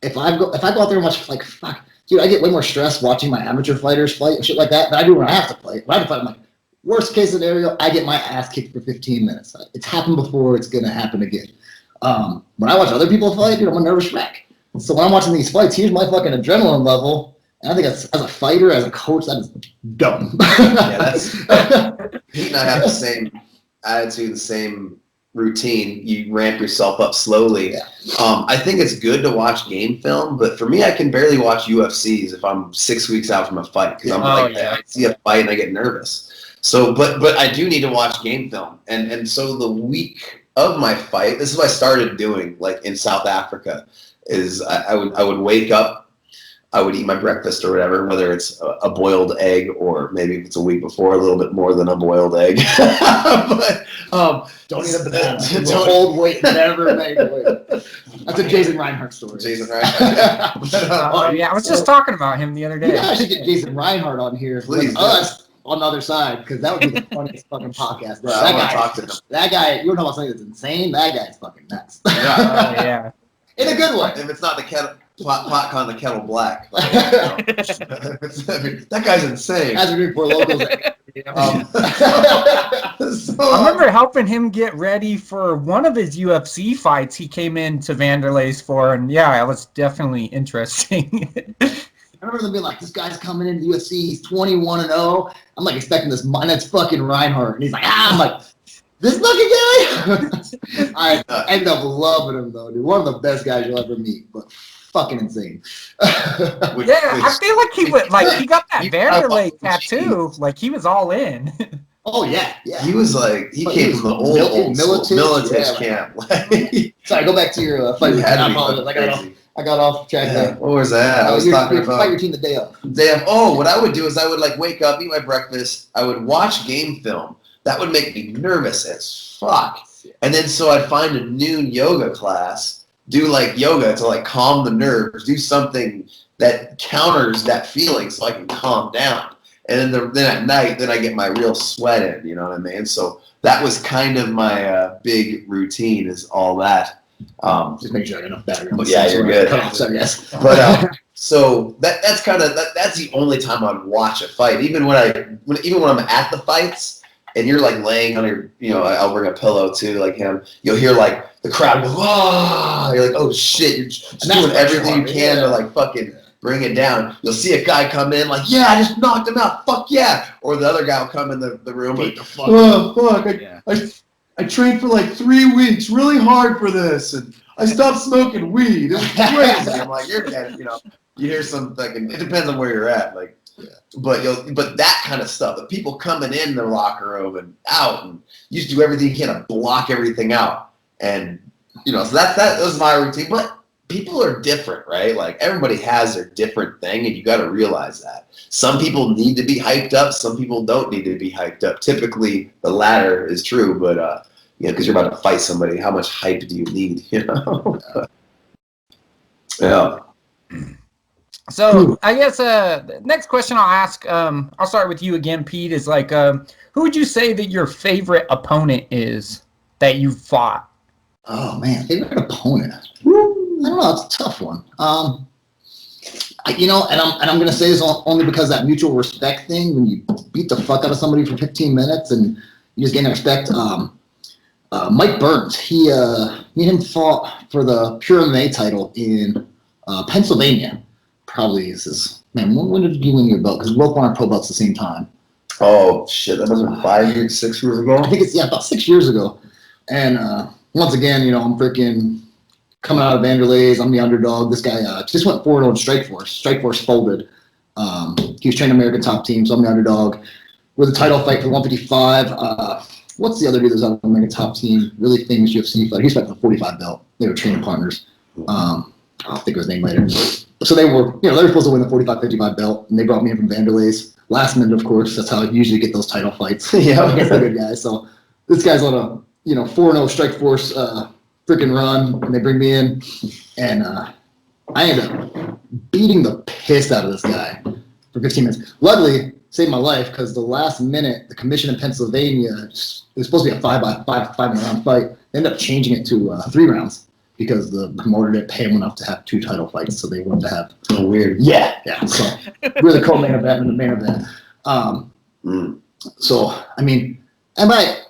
If I go out there and watch, like, fuck, dude, I get way more stressed watching my amateur fighters fight and shit like that than I do when I have to play. When I have to fight, I'm like, worst case scenario, I get my ass kicked for 15 minutes. It's happened before, it's gonna happen again. When I watch other people fight, dude, I'm a nervous wreck. So when I'm watching these fights, here's my fucking adrenaline level, and I think as a fighter, as a coach, that is dumb. Pete and I have the same attitude, the same routine. You ramp yourself up slowly. Yeah. I think it's good to watch game film, but for me, I can barely watch UFCs if I'm 6 weeks out from a fight because I see a fight and I get nervous. So, but I do need to watch game film, and so the week of my fight, this is what I started doing, like in South Africa, is I would wake up, I would eat my breakfast or whatever, whether it's a boiled egg or maybe if it's a week before, a little bit more than a boiled egg. But don't eat a banana. It's hold weight, never make weight. That's a Jason Reinhardt story. Jason Reinhardt. But, yeah, I was just talking about him the other day. Yeah, I should get Jason Reinhardt on here. Please, us on the other side, because that would be the funniest fucking podcast. Bro, I want to talk to him. That guy, you want to know about something that's insane? That guy's fucking nuts. Yeah. Yeah. In a good way. If it's not the pot con the kettle black. Like, you know, that guy's insane. As we for locals. I remember helping him get ready for one of his UFC fights. He came into Wanderlei's for, and yeah, it was definitely interesting. I remember them being like, this guy's coming into UFC, he's 21-0. I'm like expecting this, and it's fucking Reinhardt. And he's like, I'm like, this fucking guy? I end up loving him though, dude. One of the best guys you'll ever meet, but fucking insane. I feel like he would, like, he got that Wanderlei tattoo. Like, he was all in. Oh, yeah. He was like, he came from the old Militich camp. Sorry, go back to your fight. I got off track there. What was that? I was talking about fight routine the day of. Oh, what I would do is I would like wake up, eat my breakfast. I would watch game film. That would make me nervous as fuck. And then so I'd find a noon yoga class, do like yoga to like calm the nerves, do something that counters that feeling so I can calm down. And then at night, then I get my real sweat in, you know what I mean? So that was kind of my big routine, is all that. Just make sure I got enough battery. But yeah, you're good. Yes. But so that's kind of that's the only time I'd watch a fight. Even when I'm at the fights and you're like laying on your, you know, I'll bring a pillow too, like him. You'll hear like the crowd go, "Ah!" You're like, "Oh shit!" You're just doing everything you can to like fucking bring it down. You'll see a guy come in like, "Yeah, I just knocked him out. Fuck yeah!" Or the other guy will come in the room like, "Oh fuck! I trained for like 3 weeks, really hard for this, and I stopped smoking weed. It was crazy." I'm like, "You're dead," you know. You hear some fucking. It depends on where you're at, like. Yeah. But that kind of stuff, the people coming in their locker room and out, and you just do everything you can to block everything out, and you know. So that was my routine. But people are different, right? Like everybody has their different thing, and you got to realize that. Some people need to be hyped up. Some people don't need to be hyped up. Typically, the latter is true, but you know, because you're about to fight somebody, how much hype do you need? You know? Yeah. So I guess the next question I'll ask, I'll start with you again, Pete, is like, who would you say that your favorite opponent is that you've fought? Oh man, favorite opponent. I don't know. It's a tough one. You know, and I'm gonna say this only because that mutual respect thing. When you beat the fuck out of somebody for 15 minutes and you just gain respect. Mike Burns, me and him fought for the Pure MMA title in Pennsylvania. Probably this is, man, when did you win your belt? Because we both won our pro belts at the same time. Oh shit, that wasn't 5 years, 6 years ago? I think it's about 6 years ago. And once again, you know, I'm freaking coming out of Wanderlei's. I'm the underdog. This guy just went 4-0 in Strikeforce. Strikeforce folded. He was training American Top Team, so I'm the underdog. With a title fight for 155. What's the other dude that's on American Top Team? Really famous UFC fighter. He's fighting for the 45 belt. They were training partners. I'll think of his name later. So they were supposed to win the 45-55 belt, and they brought me in from Wanderlei's. Last minute, of course. That's how I usually get those title fights. Yeah, against the good guys. So this guy's on a 4-0 Strikeforce freaking run, and they bring me in, and I end up beating the piss out of this guy for 15 minutes. Luckily, saved my life because the last minute, the commission in Pennsylvania, it was supposed to be a 5-round fight. They ended up changing it to 3 rounds because the promoter didn't pay him enough to have 2 title fights, so they wanted to have. Oh, weird. Yeah. So really cool main event and the main event. So I mean, am I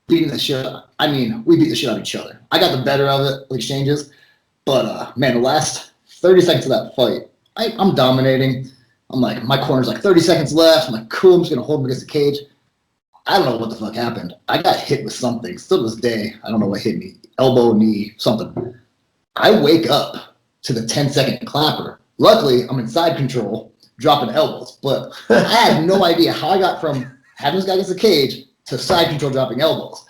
beating the shit? I mean, we beat the shit out of each other. I got the better of it, exchanges, but man, the last 30 seconds of that fight, I'm dominating. I'm like, my corner's like 30 seconds left. I'm like, cool, I'm just gonna hold him against the cage. I don't know what the fuck happened. I got hit with something. Still to this day, I don't know what hit me. Elbow, knee, something. I wake up to the 10-second clapper. Luckily, I'm in side control, dropping elbows, but I had no idea how I got from having this guy against the cage to side control dropping elbows.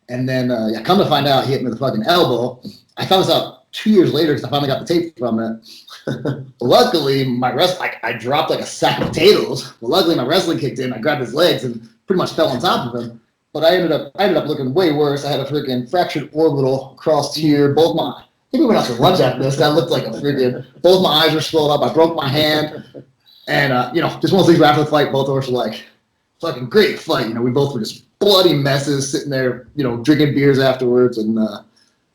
And then, come to find out, he hit me with a fucking elbow. I found this out 2 years later because I finally got the tape from it. Luckily, I dropped like a sack of potatoes. Well, luckily, my wrestling kicked in. I grabbed his legs and pretty much fell on top of him. But I ended up looking way worse. I had a freaking fractured orbital crossed here. I think we went out to lunch after this. That looked like a freaking. Both my eyes were swollen up. I broke my hand. And, just one of those things where after the fight, both of us were like, fucking great fight. We both were just bloody messes sitting there, drinking beers afterwards. And, so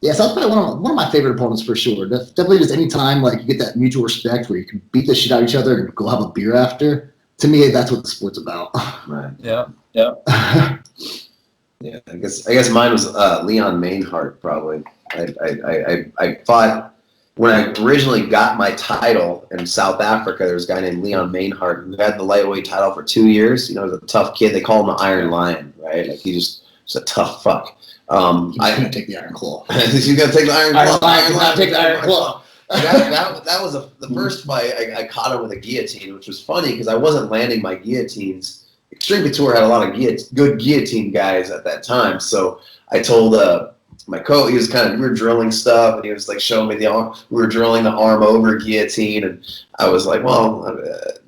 that's probably one of my favorite opponents for sure. Definitely just any time, like, you get that mutual respect where you can beat the shit out of each other and go have a beer after. To me, that's what the sport's about. Right. Yeah. Yeah, I guess mine was Leon Mainhart, probably. I fought when I originally got my title in South Africa. There was a guy named Leon Mainhart who had the lightweight title for 2 years. He was a tough kid. They call him the Iron Lion, right? Like he's a tough fuck. He's gonna take the Iron Claw. He's gonna take the Iron Claw. Iron Lion, take the Iron Claw. That was the first fight I caught him with a guillotine, which was funny because I wasn't landing my guillotines. Extreme Couture had a lot of good guillotine guys at that time, so I told my coach, we were drilling stuff, and he was like showing me the arm. We were drilling the arm over guillotine, and I was like, well,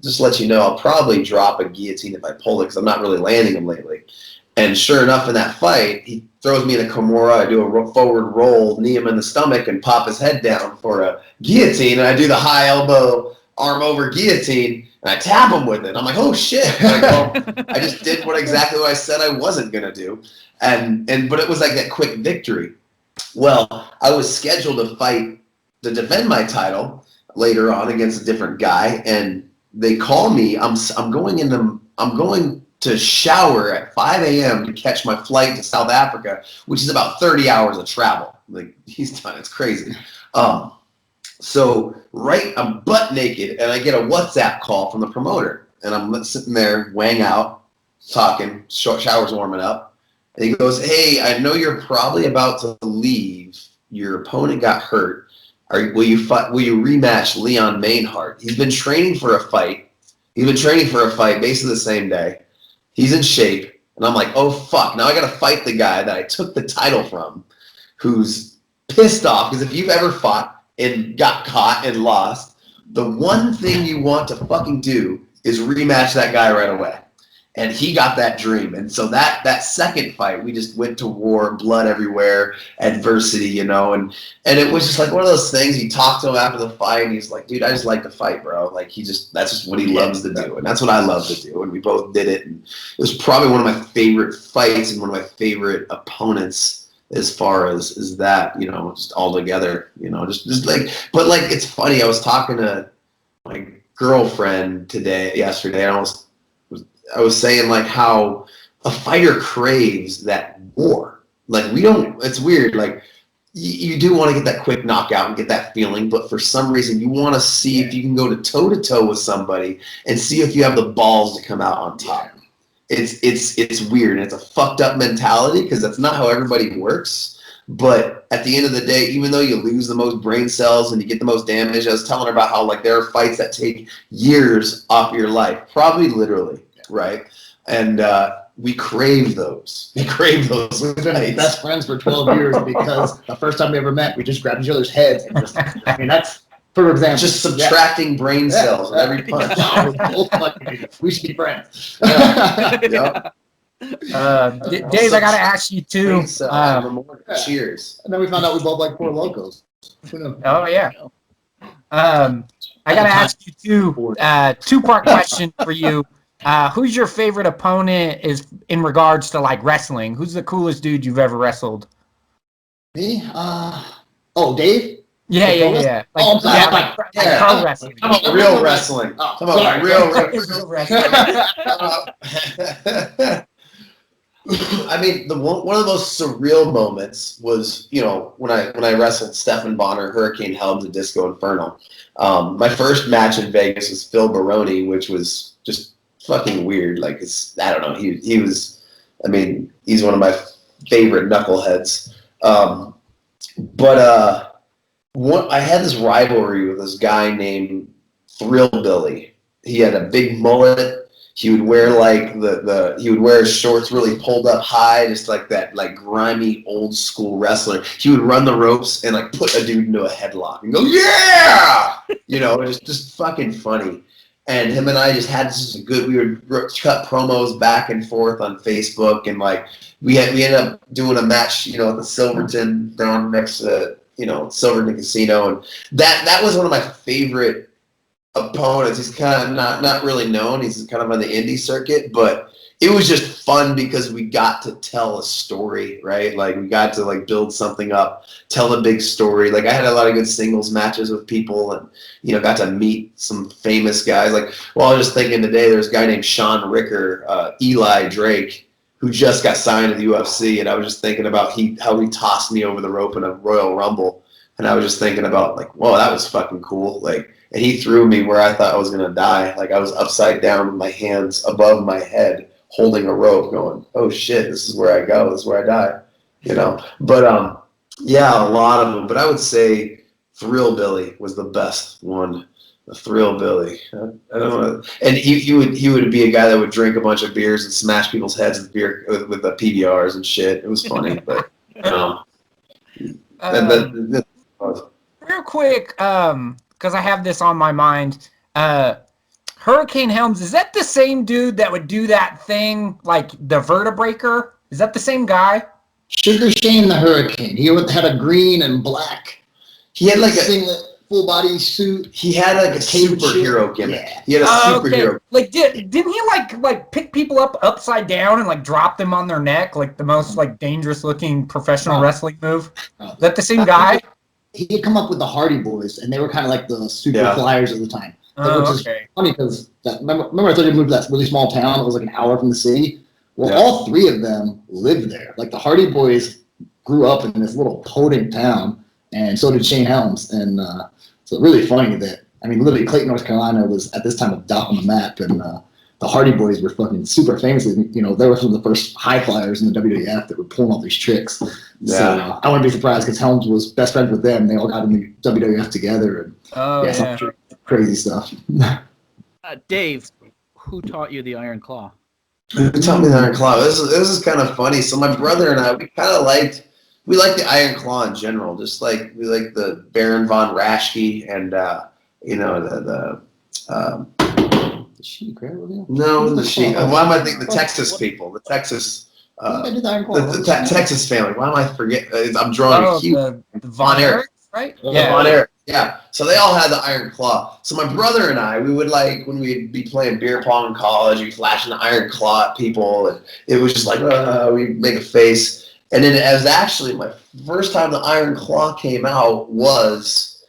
just to let you know, I'll probably drop a guillotine if I pull it because I'm not really landing them lately. And sure enough, in that fight, he throws me in a Kimura. I do a forward roll, knee him in the stomach, and pop his head down for a guillotine, and I do the high elbow arm over guillotine. And I tap him with it. I'm like, oh shit! I just did exactly what I said I wasn't gonna do, but it was like that quick victory. Well, I was scheduled to defend my title later on against a different guy, and they call me. I'm going to shower at 5 a.m. to catch my flight to South Africa, which is about 30 hours of travel. Like he's done, it's crazy. So I'm butt naked, and I get a WhatsApp call from the promoter, and I'm sitting there weighing out, talking, shower's warming up, and he goes, hey, I know you're probably about to leave. Your opponent got hurt. Will you rematch Leon Mainhart? He's been training for a fight. Basically the same day. He's in shape, and I'm like, oh, fuck. Now I got to fight the guy that I took the title from, who's pissed off, because if you've ever fought and got caught and lost, the one thing you want to fucking do is rematch that guy right away. And he got that dream. And so that second fight, we just went to war, blood everywhere, adversity, and it was just like one of those things. You talk to him after the fight, and he's like, dude, I just like to fight, bro. Like that's just what he loves to do. And that's what I love to do. And we both did it. And it was probably one of my favorite fights and one of my favorite opponents as far as that, just all together, just like, but like, it's funny. I was talking to my girlfriend yesterday, and I was saying like how a fighter craves that war. Like it's weird. Like you do want to get that quick knockout and get that feeling, but for some reason you want to see if you can go toe to toe with somebody and see if you have the balls to come out on top. It's weird, and it's a fucked up mentality because that's not how everybody works. But at the end of the day, even though you lose the most brain cells and you get the most damage, I was telling her about how like there are fights that take years off your life, probably literally, right? And we crave those. We've been best friends for 12 years because the first time we ever met, we just grabbed each other's heads and that's. For example, just subtracting brain cells with every punch. We should be friends. Dave, I gotta ask you too. Cheers. And then we found out we both like Four Locos. Oh yeah. I gotta ask you too. Two-part question for you. Who's your favorite opponent is in regards to like wrestling? Who's the coolest dude you've ever wrestled? Me? Dave? Yeah. Like pro wrestling. Come on, real wrestling. Come on, real wrestling. I mean, one of the most surreal moments was, when I wrestled Stephan Bonner, Hurricane Helms, and Disco Inferno. My first match in Vegas was Phil Baroni, which was just fucking weird. Like I don't know. He was, he's one of my favorite knuckleheads. I had this rivalry with this guy named Thrill Billy. He had a big mullet. He would wear like he would wear his shorts really pulled up high, just like that, like grimy old school wrestler. He would run the ropes and like put a dude into a headlock and go, yeah, you know, it was just fucking funny. And him and I just had this good. We would cut promos back and forth on Facebook, and like we ended up doing a match, you know, at the Silverton down next to Silverton Casino, and that was one of my favorite opponents. He's kind of not really known. He's kind of on the indie circuit, but it was just fun because we got to tell a story, right? Like we got to like build something up, tell a big story. Like I had a lot of good singles matches with people, and got to meet some famous guys. Like, well, I was just thinking today, there's a guy named Sean Ricker, Eli Drake, who just got signed to the UFC, and I was just thinking about how he tossed me over the rope in a Royal Rumble, and I was just thinking about like, whoa, that was fucking cool. Like, and he threw me where I thought I was gonna die. Like I was upside down with my hands above my head, holding a rope, going, oh shit, this is where I go, this is where I die, But yeah, a lot of them. But I would say Thrill Billy was the best one. The Thrill Billy. I don't know. And he would be a guy that would drink a bunch of beers and smash people's heads with beer with the PBRs and shit. It was funny, but real quick, because I have this on my mind. Hurricane Helms, is that the same dude that would do that thing, like the Vertebraker? Is that the same guy? Sugar Shane the Hurricane. He had a green and black. He had like a full body suit. He had like a superhero gimmick. Yeah. He had a superhero. Okay. Like didn't he like pick people up upside down and like drop them on their neck, like the most like dangerous looking professional wrestling move? Is that the same guy? He had come up with the Hardy Boys, and they were kind of like the super flyers at the time. Which is funny because remember I told you I moved to that really small town that was like an hour from the city? Well, all three of them lived there. Like the Hardy Boys grew up in this little podunk town, and so did Shane Helms. And so really funny that, literally Clayton, North Carolina was at this time a dot on the map, and the Hardy Boys were fucking super famous. They were some of the first high flyers in the WWF that were pulling all these tricks. Yeah. So I wouldn't be surprised because Helms was best friends with them. They all got in the WWF together. And, crazy stuff. Dave, who taught you the Iron Claw? Who taught me the Iron Claw? This is kind of funny. So my brother and I, we kind of liked the Iron Claw in general. Just like we like the Baron von Raschke and the Sheik, right? No, the Sheik. Why am I thinking the Texas people? The Texas. The Texas family. Why am I forgetting? I'm drawing a huge. The Von Erich, right? Yeah. Von Erich. Yeah. So they all had the Iron Claw. So my brother and I, we would like when we'd be playing beer pong in college, we'd flashing the Iron Claw at people, and it was just like we'd make a face. And then it was actually my first time the Iron Claw came out was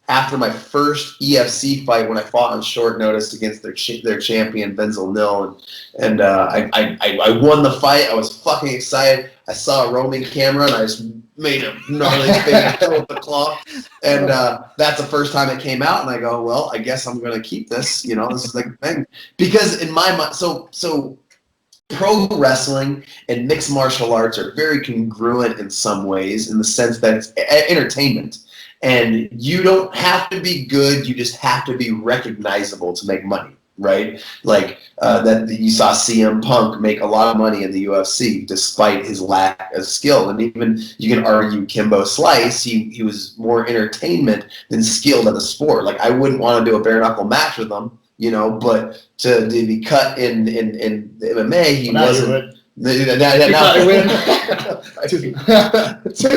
after my first EFC fight when I fought on short notice against their champion Benzel Nil, and I won the fight. I was fucking excited. I saw a roaming camera and I just made a gnarly face with the claw, and that's the first time it came out. And I go, well, I guess I'm gonna keep this. This is like the thing, because in my mind, so pro wrestling and mixed martial arts are very congruent in some ways, in the sense that it's entertainment. And you don't have to be good, you just have to be recognizable to make money, right? Like that you saw CM Punk make a lot of money in the UFC despite his lack of skill. And even you can argue Kimbo Slice, he was more entertainment than skilled at the sport. Like I wouldn't want to do a bare knuckle match with him, but to be cut in the MMA, he wasn't. Too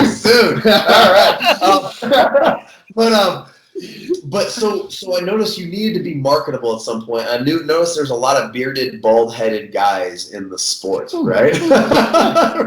soon. All right. But so I noticed you needed to be marketable at some point. I noticed there's a lot of bearded, bald-headed guys in the sport, right? He's that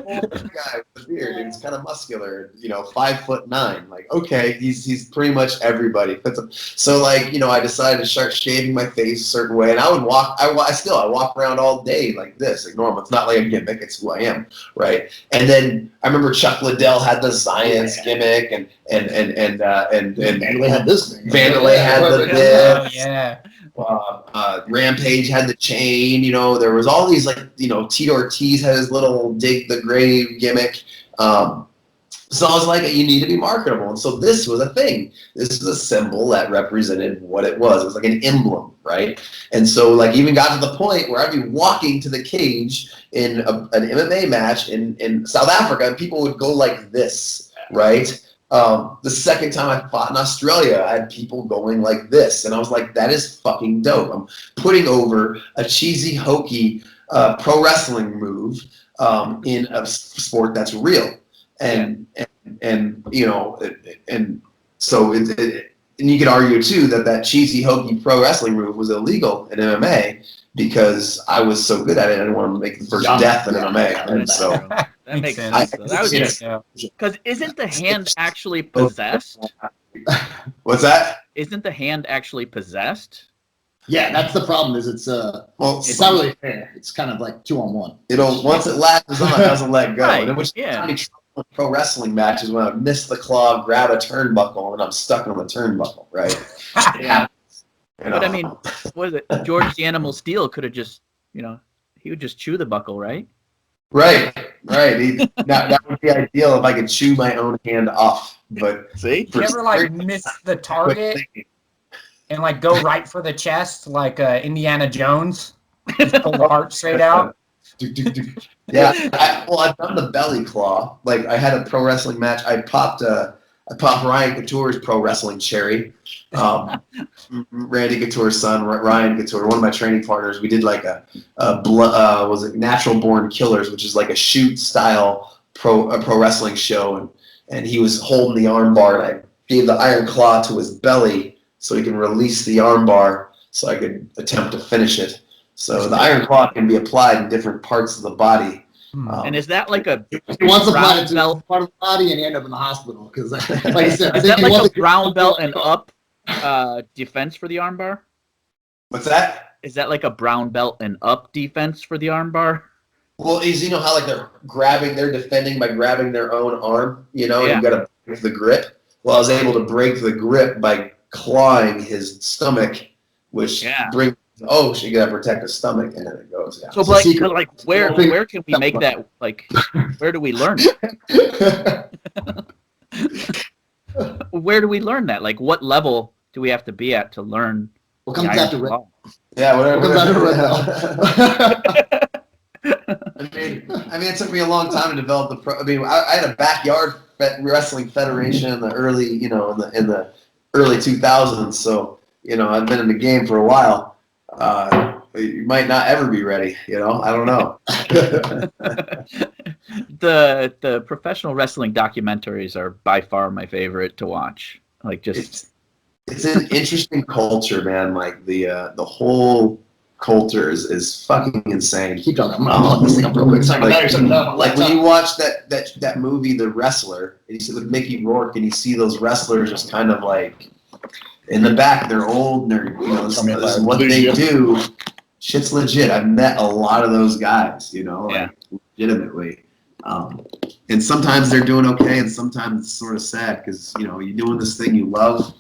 old guy with a beard, and he's kind of muscular, 5'9". Like, okay, he's pretty much everybody. So I decided to start shaving my face a certain way, and I would walk. I walk around all day like this, like normal. It's not like a gimmick; it's who I am, right? And then I remember Chuck Liddell had the science gimmick, and Wanderlei had this thing. Wanderlei had the bit. Yeah. Rampage had the chain. There was all these Tito Ortiz had his little dig the grave gimmick. So I was like, you need to be marketable. And so this was a thing. This was a symbol that represented what it was. It was like an emblem, right? And so like even got to the point where I'd be walking to the cage in an MMA match in South Africa, and people would go like this, right? The second time I fought in Australia, I had people going like this. And I was like, that is fucking dope. I'm putting over a cheesy, hokey pro wrestling move in a sport that's real. And you know, and so and you could argue too that cheesy hokey pro wrestling move was illegal in MMA because I was so good at it. I didn't want to make the first death in MMA, and so that makes sense. That was because isn't the hand actually possessed? What's that? Isn't the hand actually possessed? Yeah, that's the problem. Is it's it's not really fair. It's kind of like 2-on-1. It'll once it latches on, it doesn't let go. Right, And which pro wrestling matches when I would miss the claw, grab a turnbuckle, and I'm stuck on the turnbuckle, right? Yeah. You know. But I mean, what is it? George the Animal Steel could have just, you know, he would just chew the buckle, right? Right. That would be ideal if I could chew my own hand off. But see, you ever like miss the target and like go right for the chest like Indiana Jones? Just pull the heart straight out. Yeah, I've done the belly claw. Like I had a pro wrestling match. I popped Ryan Couture's pro wrestling cherry. Randy Couture's son, Ryan Couture, one of my training partners. We did like a Natural Born Killers, which is like a shoot style pro wrestling show, and he was holding the arm bar, and I gave the iron claw to his belly so he can release the arm bar so I could attempt to finish it. So the iron claw can be applied in different parts of the body. And is that like a Once applied to belt part of the body, and you end up in the hospital because, like I said, is that like a brown belt and up defense for the armbar? What's that? Is that like a brown belt and up defense for the armbar? Well, you know how like they're defending by grabbing their own arm. You know, Yeah. you got to break the grip. Well, I was able to break the grip by clawing his stomach, which brings. Oh, so you gotta protect the stomach, and then it goes down. So, like, where can we make that? Like, where do we learn it? Where do we learn that? Like, what level do we have to be at to learn? What comes after red? Yeah, whatever. What comes after red? I mean, it took me a long time to develop the pro. I mean, I had a backyard wrestling federation in the early, in the early 2000s. So, I've been in the game for a while. You might not ever be ready, I don't know. The professional wrestling documentaries are by far my favorite to watch. Like, just it's an interesting culture, man. Like the whole culture is fucking insane. Keep talking. I'm gonna look this thing up real quick. Like when you watch that movie, The Wrestler, and you see with Mickey Rourke, and you see those wrestlers just kind of like in the back, they're old, and they're this is what they do. Shit's legit. I've met a lot of those guys, legitimately. And sometimes they're doing okay, and sometimes it's sort of sad because you're doing this thing you love,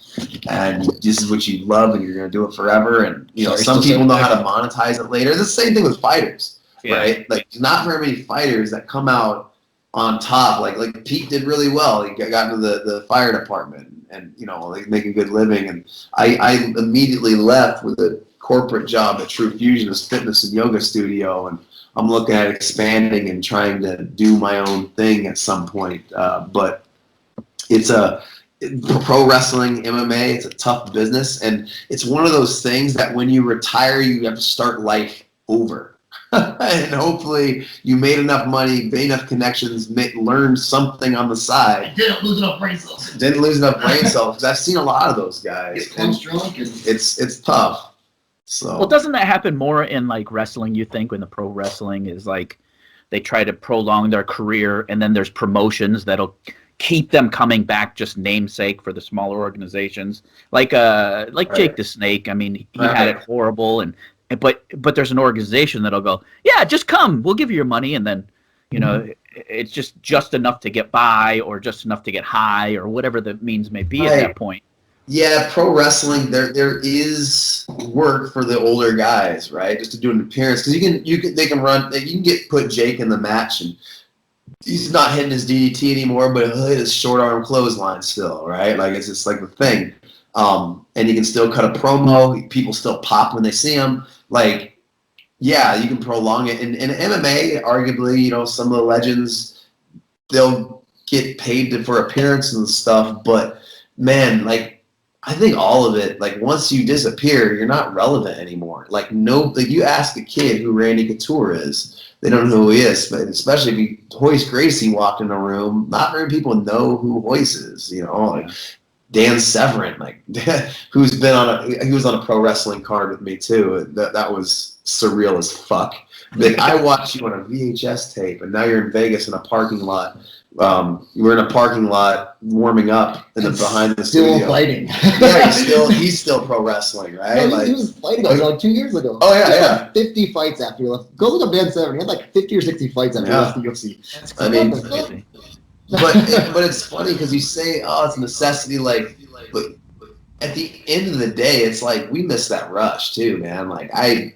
and this is what you love, and you're gonna do it forever. And some people know how to monetize it later. It's the same thing with fighters, right? Like not very many fighters that come out on top. Like Pete did really well. He got into the fire department, and they make a good living. And I immediately left with a corporate job at TruFusion, this fitness and yoga studio, and I'm looking at expanding and trying to do my own thing at some point. But it's pro wrestling, MMA, it's a tough business. And it's one of those things that when you retire, you have to start life over. And hopefully you made enough money, made enough connections, learned something on the side. Didn't lose enough brain cells. Because I've seen a lot of those guys. It's tough. So. Well, doesn't that happen more in like wrestling? You think when the pro wrestling is like they try to prolong their career, and then there's promotions that'll keep them coming back, just namesake for the smaller organizations, like Jake the Snake. I mean, he had it horrible, but there's an organization that'll go, yeah, just come, we'll give you your money, and then it's just enough to get by, or just enough to get high, or whatever the means may be at that point. Yeah, pro wrestling, there is work for the older guys, right? Just to do an appearance, because you can put Jake in the match, and he's not hitting his DDT anymore, but he'll hit his short arm clothesline still, right? Like it's just like the thing. And he can still cut a promo. People still pop when they see him. Like, yeah, you can prolong it. In MMA, arguably, you know, some of the legends, they'll get paid for appearances and stuff. But man, like, I think all of it, like once you disappear, you're not relevant anymore. Like you ask a kid who Randy Couture is, they don't know who he is. But especially if Hoist Gracie walked in a room, not very people know who Hoist is. You know, like Dan Severn, like who's been he was on a pro wrestling card with me too. That was surreal as fuck. Like I watched you on a VHS tape, and now you're in Vegas in a parking lot. You were in a parking lot warming up behind the still studio. Fighting. Yeah, he's still pro wrestling, right? No, he was fighting like 2 years ago. Oh yeah, he had yeah. like 50 fights after he left. Go look up Dan Severn. He had like 50 or 60 fights after he left the UFC. That's cool. I mean, Crazy. but it's funny because you say, oh, it's a necessity, like, but at the end of the day, it's like we miss that rush too, man. Like I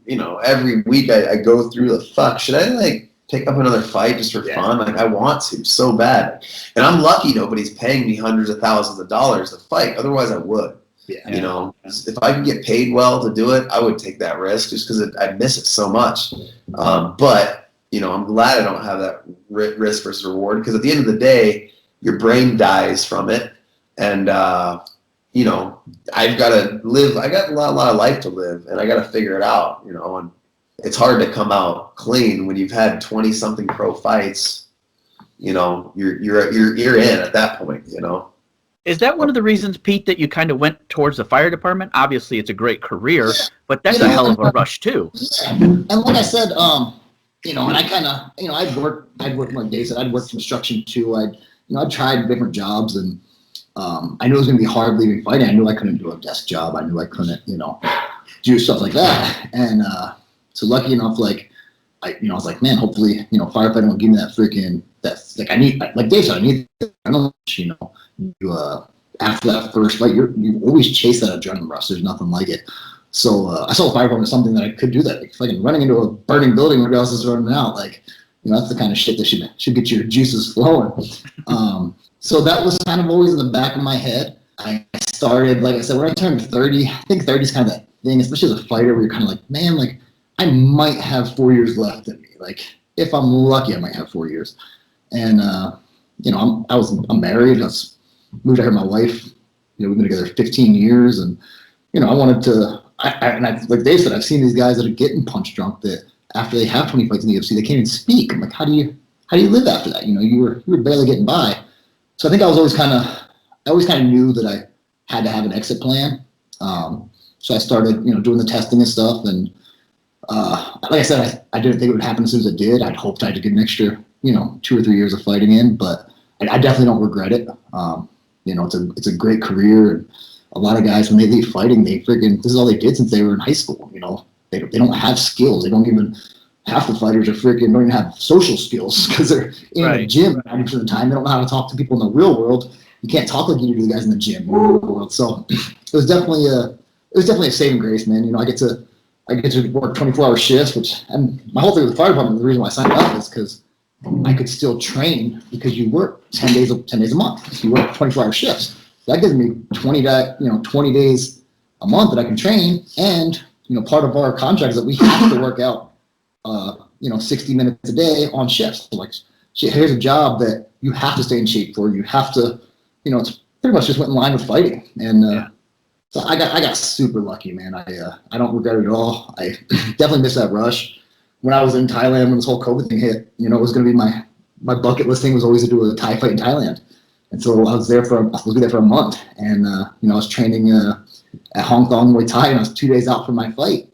you know, every week I go through the fuck. Should I like pick up another fight just for fun? Like I want to so bad, and I'm lucky nobody's paying me hundreds of thousands of dollars to fight. Otherwise, I would. Yeah. You know, if I could get paid well to do it, I would take that risk just because I miss it so much. But you know, I'm glad I don't have that risk versus reward because at the end of the day, your brain dies from it, and you know, I've got to live. I got a lot of life to live, and I got to figure it out. You know, and it's hard to come out clean when you've had 20-something pro fights. You know, you're in at that point. You know. Is that one of the reasons, Pete, that you kind of went towards the fire department? Obviously, it's a great career, but that's a hell of a rush too. Yeah. And like I said, you know, and I kind of, you know, I'd worked like Dave said, I'd worked construction too. I'd tried different jobs, and I knew it was going to be hard leaving fighting. I knew I couldn't do a desk job. I knew I couldn't, you know, do stuff like that. And so lucky enough, like, I was like, man, hopefully, you know, firefighting will give me that freaking, like I need, like Dave said, I don't know, you know, you, after that first fight, you always chase that adrenaline rush. There's nothing like it. So I saw firefighting as something that I could do that. Like fucking running into a burning building where everybody else is running out, like, you know, that's the kind of shit that should get your juices flowing. So that was kind of always in the back of my head. I started, like I said, when I turned 30, I think 30 is kind of that thing, especially as a fighter, where you're kind of like, man, like I might have 4 years left in me. Like if I'm lucky, I might have 4 years. And you know, I'm married. I moved out here with my wife. You know, we've been together 15 years, and you know, I wanted to. Like Dave said, I've seen these guys that are getting punch drunk that after they have 20 fights in the UFC, they can't even speak. I'm like, how do you live after that? You know, you were barely getting by. So I think I always kind of knew that I had to have an exit plan. So I started, you know, doing the testing and stuff. And like I said, I didn't think it would happen as soon as it did. I'd hoped I could get an extra, you know, 2 or 3 years of fighting in, but I definitely don't regret it. You know, it's a great career. And a lot of guys, when they leave fighting, this is all they did since they were in high school. You know, they don't have skills. They don't even, half the fighters are don't even have social skills because they're in a gym 90% of the time. They don't know how to talk to people in the real world. You can't talk like you do to the guys in the gym in the real world. So it was definitely a saving grace, man. You know, I get to work 24-hour shifts, and my whole thing with the fire department, the reason why I signed up is because I could still train because you work 10 days a month. So you work 24-hour shifts. That gives me 20 days a month that I can train. And, you know, part of our contract is that we have to work out, 60 minutes a day on shifts. So like, shit, here's a job that you have to stay in shape for. You have to, you know, it's pretty much just went in line with fighting. And so I got super lucky, man. I don't regret it at all. I definitely miss that rush. When I was in Thailand, when this whole COVID thing hit, you know, it was going to be my bucket list thing was always to do a Thai fight in Thailand. And so I was there for a month, and you know, I was training at Hong Kong Muay Thai, and I was 2 days out from my fight,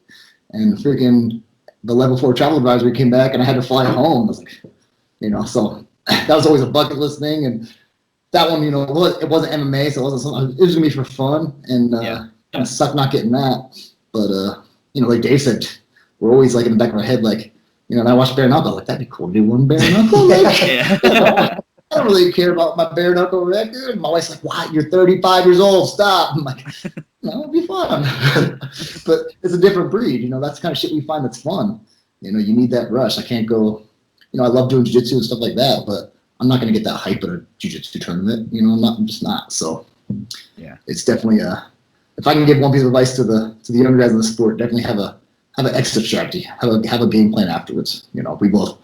and freaking the level 4 travel advisory came back, and I had to fly home. I was like, you know, so that was always a bucket list thing, and that one, you know, it wasn't MMA, so it wasn't something. It was gonna be for fun, and kind of sucked not getting that. But you know, like Dave said, we're always like in the back of our head, like, you know, and I watched bare knuckle, like that'd be cool to do one bare knuckle. Like, I don't really care about my bare knuckle record. And my wife's like, "What? You're 35 years old. Stop." I'm like, "No, it'll be fun." But it's a different breed. You know, that's the kind of shit we find that's fun. You know, you need that rush. I can't go I love doing jiu-jitsu and stuff like that, but I'm not going to get that hype at a jiu-jitsu tournament. I'm just not. So Yeah, it's definitely if I can give one piece of advice to the younger guys in the sport, definitely have an exit strategy, have a game plan afterwards. We both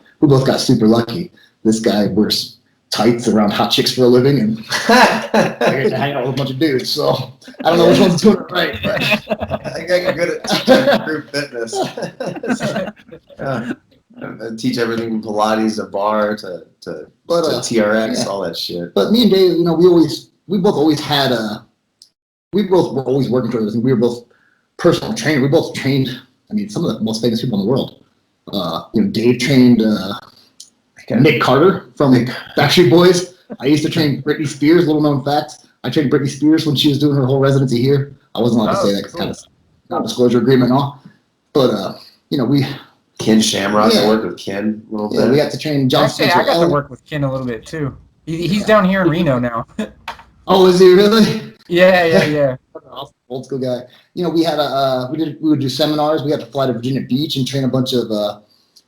got super lucky. This guy wears tights around hot chicks for a living, and I get to hang out with a bunch of dudes. So I don't know which one's doing it right, but I got good at teaching group fitness. I teach everything from Pilates to bar to TRX, all that shit. But me and Dave, we both always had we both were always working towards this, and we were both personal trainers. We both trained. I mean, some of the most famous people in the world. Dave trained Nick Carter from Backstreet Boys. I used to train Britney Spears. Little known fact: I trained Britney Spears when she was doing her whole residency here. I wasn't allowed to say that, kind of non-disclosure agreement and all. But we. Ken Shamrock, I worked with Ken a little bit. We got to train John. Actually, I got to work with Ken a little bit too. He's down here in Reno now. Oh, is he really? Yeah. Old school guy. We had we would do seminars. We had to fly to Virginia Beach and train a bunch of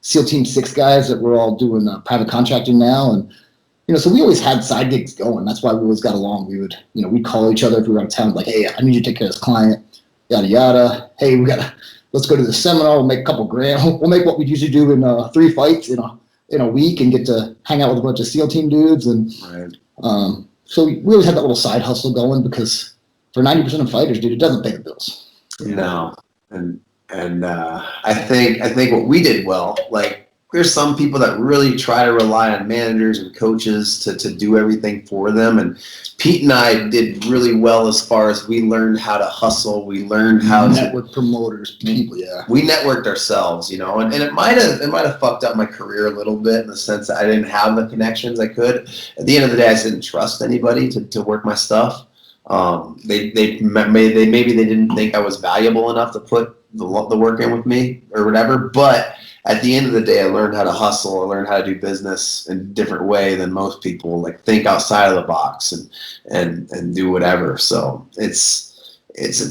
SEAL Team 6 guys that were all doing private contracting now, and so we always had side gigs going. That's why we always got along. We would we'd call each other if we were out of town, like, hey, I need you to take care of this client, yada yada. Hey, let's go to the seminar. We'll make a couple grand. We'll make what we usually do in 3 fights in a week, and get to hang out with a bunch of SEAL Team dudes. And so we always had that little side hustle going, because for 90% of fighters, dude, it doesn't pay the bills. No, and I think what we did well, like, there's some people that really try to rely on managers and coaches to do everything for them. And Pete and I did really well as far as we learned how to hustle. We learned how network promoters, people, we networked ourselves, and it might have fucked up my career a little bit, in the sense that I didn't have the connections I could. At the end of the day, I didn't trust anybody to work my stuff. They maybe they didn't think I was valuable enough to put the work in with me or whatever, but at the end of the day, I learned how to hustle. I learned how to do business in a different way than most people, like think outside of the box and do whatever. So it's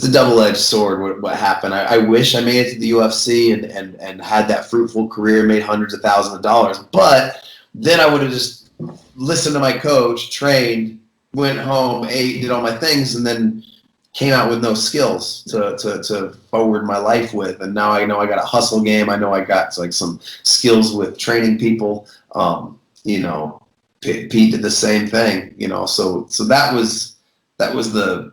a double-edged sword what happened. I wish I made it to the UFC and had that fruitful career, made hundreds of thousands of dollars, but then I would have just listened to my coach, trained, went home, ate, did all my things, and then came out with no skills to forward my life with. And now I know I got a hustle game. I know I got like some skills with training people. Pete did the same thing, so that was the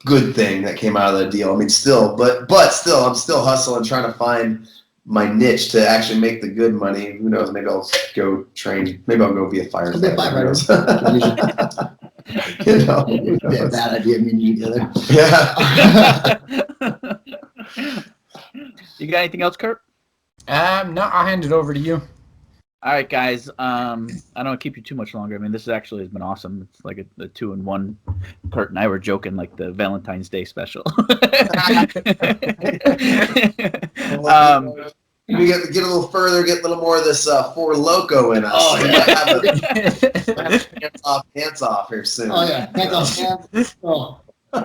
good thing that came out of the deal. I mean, still, but still, I'm still hustling, trying to find my niche to actually make the good money. Who knows? Maybe I'll go train. Maybe I'll go be a firefighter. Bad idea, me and you together. Yeah. You got anything else, Kurt? No, I'll hand it over to you. All right, guys. I don't want to keep you too much longer. I mean, this actually has been awesome. It's like a 2-in-1. Kurt and I were joking, like the Valentine's Day special. We get a little further, get a little more of this Four Loko in us. Oh, yeah. Pants off here soon. Oh, yeah. Pants off. Oh.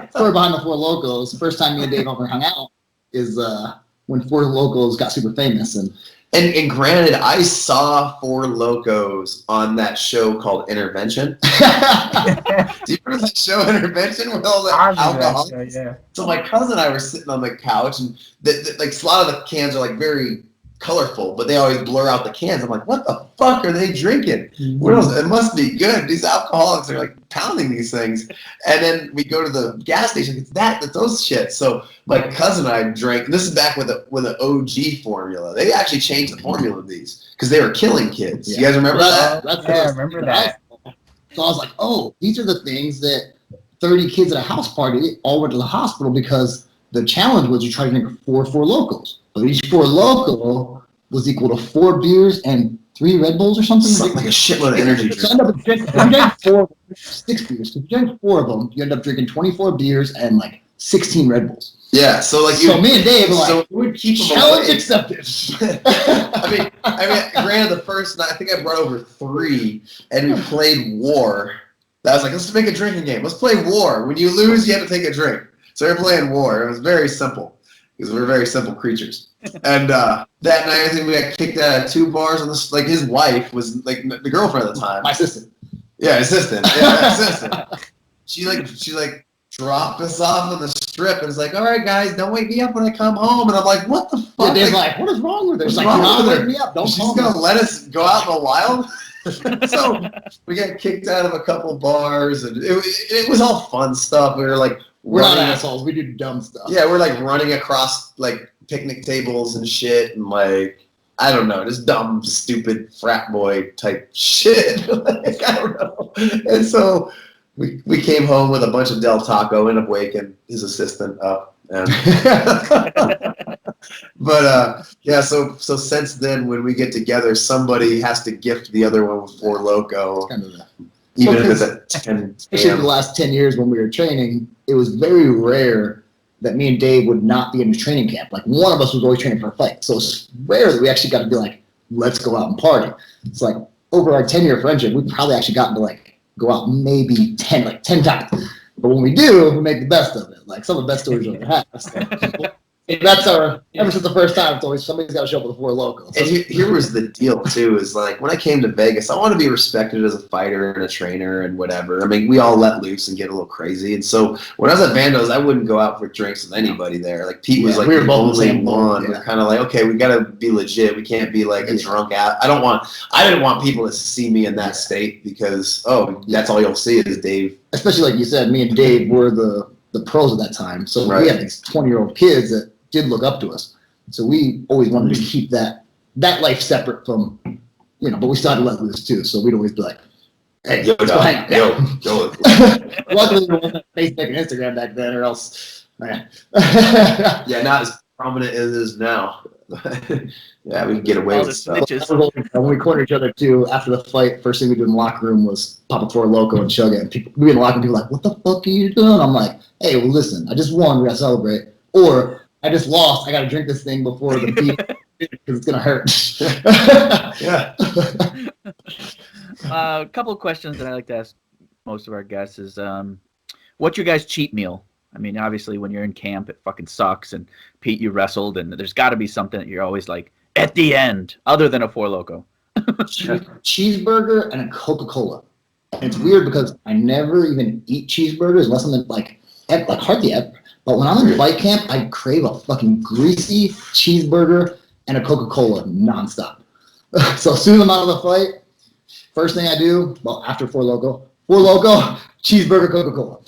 Story behind the Four Lokos. First time me and Dave ever hung out is when Four Lokos got super famous. And granted, I saw Four Lokos on that show called Intervention. Do you remember that show, Intervention, with all the alcohol? Yeah. So my cousin and I were sitting on the couch, and like a lot of the cans are like very colorful, but they always blur out the cans. I'm like, what the fuck are they drinking? What else? It must be good. These alcoholics are like pounding these things. And then we go to the gas station. It's that's those shit. So my cousin and I drank. And this is back with an OG formula. They actually changed the formula of these because they were killing kids. You guys remember that? I remember that. So I was like, oh, these are the things that 30 kids at a house party all went to the hospital, because the challenge was you try to drink 4 Lokos. But each 4 Loko was equal to 4 beers and 3 Red Bulls or something. Something like a shitload of energy drink. So end up drinking 6 beers. If you drink 4 of them, you end up drinking 24 beers and like 16 Red Bulls. Yeah, so like me and Dave were like, so we would keep them challenge away. accepted. I mean, granted, the first night I think I brought over 3, and we played War. That was like, let's make a drinking game. Let's play War. When you lose, you have to take a drink. So we're playing War. It was very simple because we're very simple creatures. And that night, I think we got kicked out of 2 bars. On this, like his wife was like the girlfriend at the time. My assistant. Yeah, assistant. Yeah, assistant. She dropped us off on the strip and was like, "All right, guys, don't wake me up when I come home." And I'm like, "What the fuck?" Yeah, Dave's like, "What is wrong with her?" She's like, wrong "You're not with her? waking me up. Don't She's call gonna me." let us go out in the wild. So we got kicked out of a couple bars, and it was all fun stuff. We were like, We're not assholes. We do dumb stuff. yeah, we're like running across like picnic tables and shit, and like I don't know, just dumb, stupid frat boy type shit. Like, I don't know. And so we came home with a bunch of Del Taco, ended up waking his assistant up. And but yeah, so since then, when we get together, somebody has to gift the other one with Four Loko, Kind of that. even if Because- it's at 10 Especially a.m. the last 10 years when we were training, it was very rare that me and Dave would not be in the training camp. Like one of us was always training for a fight. So it's rare that we actually got to be like, let's go out and party. It's like over our 10-year friendship, we've probably actually gotten to like go out maybe 10 times. But when we do, we make the best of it. Like some of the best stories we've ever had. So, that's our, ever since the first time, it's always somebody's got to show up with a Four Loko. So, And here was the deal too: is like when I came to Vegas, I want to be respected as a fighter and a trainer and whatever. I mean, we all let loose and get a little crazy. And so when I was at Vando's, I wouldn't go out for drinks with anybody there. Like Pete was like we were the both in the only same boat, one. yeah. We're kind of like, okay, we got to be legit. We can't be like a drunk ass. I didn't want people to see me in that state because that's all you'll see is Dave. especially like you said, me and Dave were the pros at that time. So Right. we had these 20-year-old kids that did look up to us. So we always wanted to keep that life separate from, but we still had to let loose too. So we'd always be like, hey, Yo, let's go hang out. yo. Luckily, there wasn't Facebook and Instagram back then, or else, man. Yeah, not as prominent as it is now. Yeah, we can get away All with the stuff. snitches. When we cornered each other too, after the fight, first thing we did in the locker room was pop a Four Loko and chug it. And we were in the locker room, people were like, what the fuck are you doing? I'm like, hey, well, listen, I just won, we gotta celebrate. Or I just lost, I gotta drink this thing before the beat because it's gonna hurt. Yeah. A couple of questions that I like to ask most of our guests is, what's your guys' cheat meal? I mean, obviously, when you're in camp, it fucking sucks. And Pete, you wrestled, and there's got to be something that you're always like at the end, other than a Four Loko. Cheeseburger and a Coca-Cola. And it's weird because I never even eat cheeseburgers unless I'm in, like hardly ever. But when I'm in fight camp, I crave a fucking greasy cheeseburger and a Coca-Cola nonstop. So as soon as I'm out of the fight, first thing I do, well, after Four Loko, cheeseburger, Coca-Cola.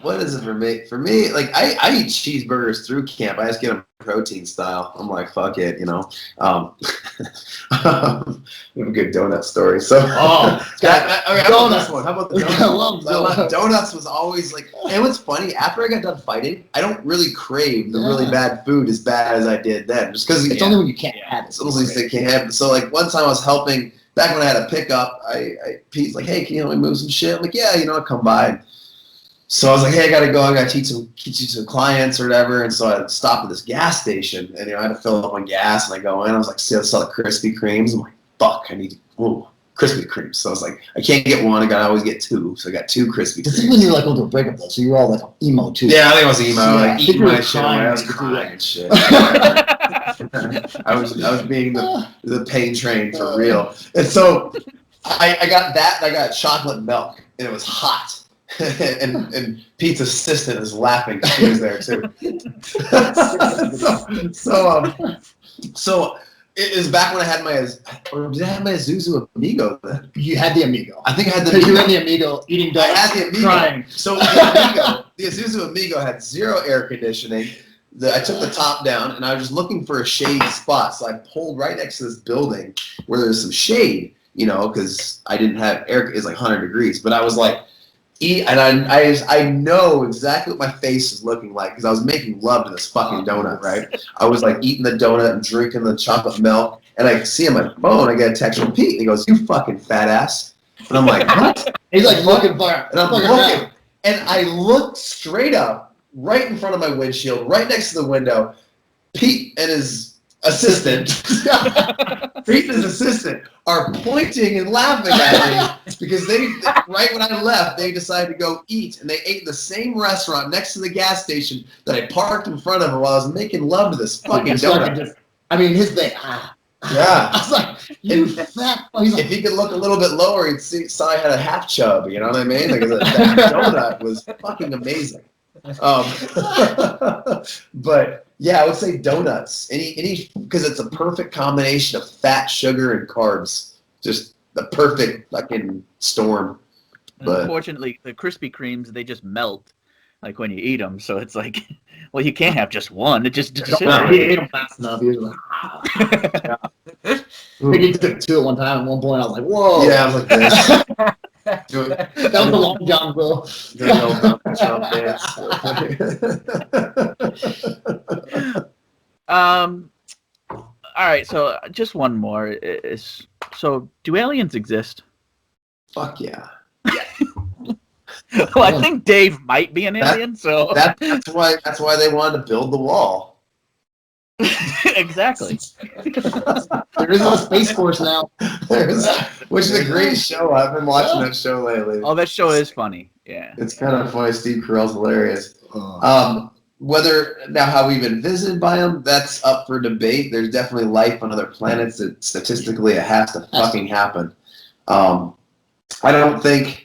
What is it for me? For me, like I eat cheeseburgers through camp. I just get them protein style. I'm like, fuck it, We have a good donut story. So, how about this one? How about the I love donuts? donuts. Donuts was always like, and what's funny, after I got done fighting, I don't really crave the really bad food as bad as I did then. Just because It's only when you can't have it. it's almost like they can't have it. So like one time I was helping back when I had a pickup, Pete's like, hey, can you help me move some shit? I'm like, yeah, I'll come by. So I was like, hey, I gotta go. I gotta teach some clients or whatever. And so I stopped at this gas station, and I had to fill up on gas. And I go in. I was like, see, I saw the Krispy Kremes. I'm like, fuck, I need Krispy Kremes. So I was like, I can't get one. I gotta always get two. So I got two Krispy This is when Kremes. you're like going through a breakup though, so you're all like emo too. Yeah, I think I was emo, Yeah, I like think eating you were my shit. crying. I was crying and shit. I was being the pain train for real. And so I got that, and I got chocolate milk, and it was hot. and Pete's assistant is laughing. She was there too. So it is back when I had did I have my Zuzu Amigo then? You had the Amigo. I think I had the Because you Amigo. had the Amigo eating I donuts, had the Amigo. crying. So the Isuzu Amigo had zero air conditioning. I took the top down, and I was just looking for a shady spot. So I pulled right next to this building where there's some shade, because I didn't have air. It's like 100 degrees. But I was like, and I know exactly what my face is looking like because I was making love to this fucking donut, right? I was like eating the donut and drinking the chocolate milk, and I see on my phone, I get a text from Pete, and he goes, "You fucking fat ass." And I'm like, what? He's like looking for it. And I'm looking, and I looked straight up, right in front of my windshield, right next to the window. Pete and his assistant, Creech's assistant, are pointing and laughing at me because they right when I left, they decided to go eat, and they ate in the same restaurant next to the gas station that I parked in front of while I was making love to this fucking donut. His thing. Yeah. I was like, you fat. If he could look a little bit lower, he'd saw I had a half chub. You know what I mean? Like that donut was fucking amazing. But yeah, I would say donuts. Any because it's a perfect combination of fat, sugar, and carbs. Just the perfect fucking storm. But unfortunately, the Krispy Kremes, they just melt like when you eat them. So it's like, well, you can't have just one. It just He ate them fast enough. He was like, I think he took two at one time. At one point, I was like, whoa. yeah, I was like this. That was the long John, bro. All right, so just one more so do aliens exist? Fuck yeah. Well, I think Dave might be an alien, so that's why they wanted to build the wall. exactly. There is no Space Force now. Which is a great show. I've been watching that show lately. Oh, that show is funny. Yeah. It's kind of funny. Steve Carell's hilarious. Whether now how we've been visited by them, that's up for debate. There's definitely life on other planets that statistically it has to fucking happen. I don't think.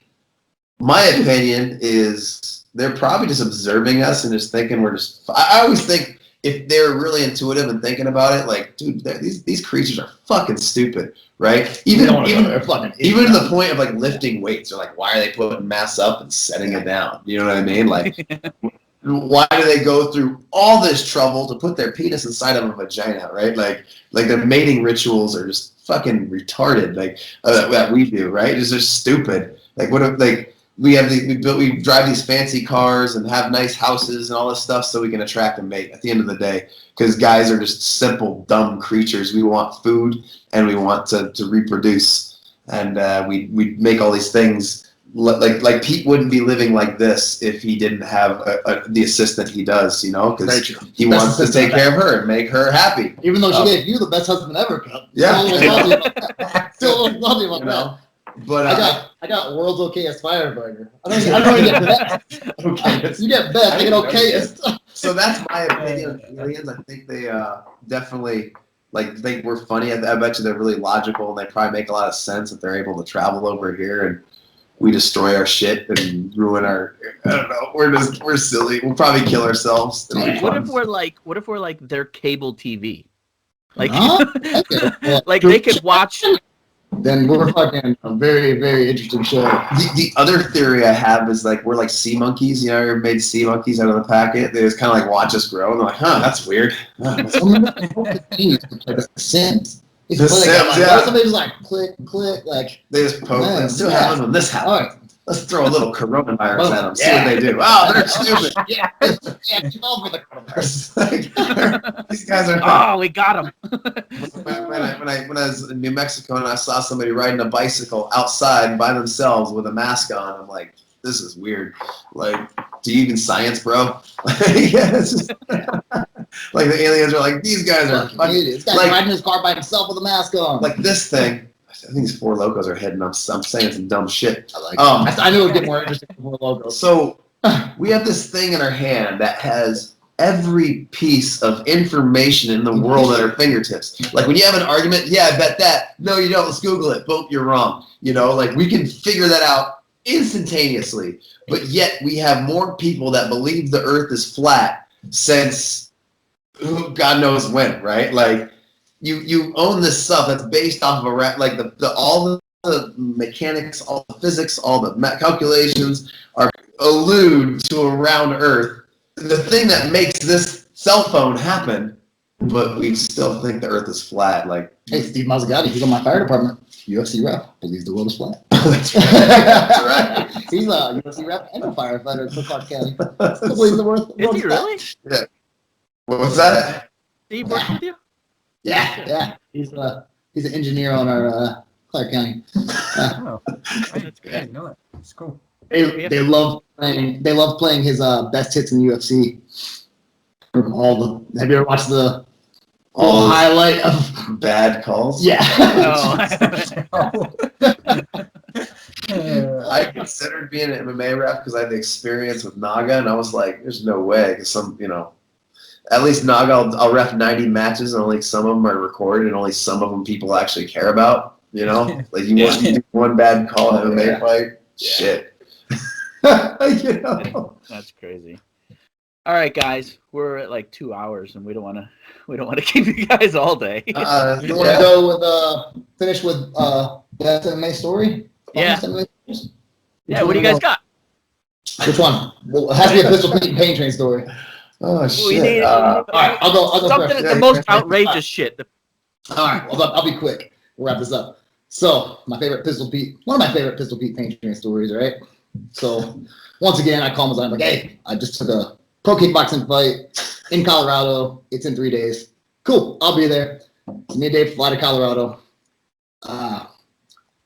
My opinion is they're probably just observing us and just thinking we're just. I always think if they're really intuitive and thinking about it, like, dude, these creatures are fucking stupid, right? Even to the point of like lifting weights. They're like, why are they putting mass up and setting it down? You know what I mean? Like, why do they go through all this trouble to put their penis inside of a vagina, right? Like their mating rituals are just fucking retarded, like that we do, right? It's just stupid. Like what if like. We drive these fancy cars and have nice houses and all this stuff so we can attract a mate at the end of the day. Because guys are just simple, dumb creatures. We want food and we want to reproduce. And we make all these things. Like Pete wouldn't be living like this if he didn't have the assistant he does, you know? Because he wants to take care of her and make her happy. Even though she gave you the best husband ever. Yeah. Still salty about that. But I got world's okayest Firefighter. I don't even get best. Okay, you get best. I get okayest. So that's my opinion of aliens. I think they definitely think we're funny. I bet you they're really logical and they probably make a lot of sense if they're able to travel over here and we destroy our shit and ruin our. I don't know. We're silly. We'll probably kill ourselves. What if we're like their cable TV? Like, Okay. like they could watch. Then we're fucking a very, very interesting show. The other theory I have is like we're like sea monkeys. You know, you made sea monkeys out of the packet. They just kind of like watch us grow, and they're like, "Huh, that's weird." Like The Sims. The Sims, yeah. Somebody's like click, click, like they just poke. Let's see what happens when this happens. All right. Let's throw a little coronavirus at them. See what they do. Oh, they're stupid. Yeah, over the coronavirus. These guys are. Oh, we got them. When I was in New Mexico and I saw somebody riding a bicycle outside by themselves with a mask on, I'm like, this is weird. Like, do you even science, bro? Yeah, it's just, like the aliens are like, these guys are fucking. This guy's riding his car by himself with a mask on. Like this thing. I think these four locos are hidden. I'm saying some dumb shit. I knew it would get more interesting with more logos. So we have this thing in our hand that has every piece of information in the world at our fingertips. Like when you have an argument, yeah, I bet that. No, you don't. Let's Google it. Boom, you're wrong. You know, like we can figure that out instantaneously. But yet we have more people that believe the earth is flat since God knows when, right? Like you own this stuff that's based off of like all the mechanics, all the physics, all the calculations are allude to a round earth. The thing that makes this cell phone happen, but we still think the earth is flat. Like, hey, Steve Mazany, he's on my fire department. UFC rep believes the world is flat. That's right. That's right. He's a UFC rep and a firefighter in Clark County. Still believes the world Is he really? Yeah. What was that? Steve works with you? Yeah. He's an engineer on our Clark County. Oh, that's great. I didn't know that. It's cool. They love playing his best hits in the UFC. Have you ever watched the all highlight of bad calls. Yeah. I considered being an MMA ref because I had the experience with Naga, and I was like, "There's no way." Because at least Naga, I'll ref 90 matches, and only some of them are recorded, and only some of them people actually care about. Like you do one bad call in an MMA fight, shit. That's crazy. All right, guys, we're at like 2 hours, and we don't want to keep you guys all day. You want to go with finish with that MMA story? Yeah. Yeah. What do you guys got? Which one? Well, it has to be a pistol pain train story. Oh shit! All right, I'll go something first. The most outrageous shit. All right, I'll be quick. We'll wrap this up. So, one of my favorite Pistol Pete pain train stories, right? So, once again, I call Mazany, I'm like, hey, I just took a pro kickboxing fight in Colorado. It's in 3 days. Cool, I'll be there. Me and Dave fly to Colorado.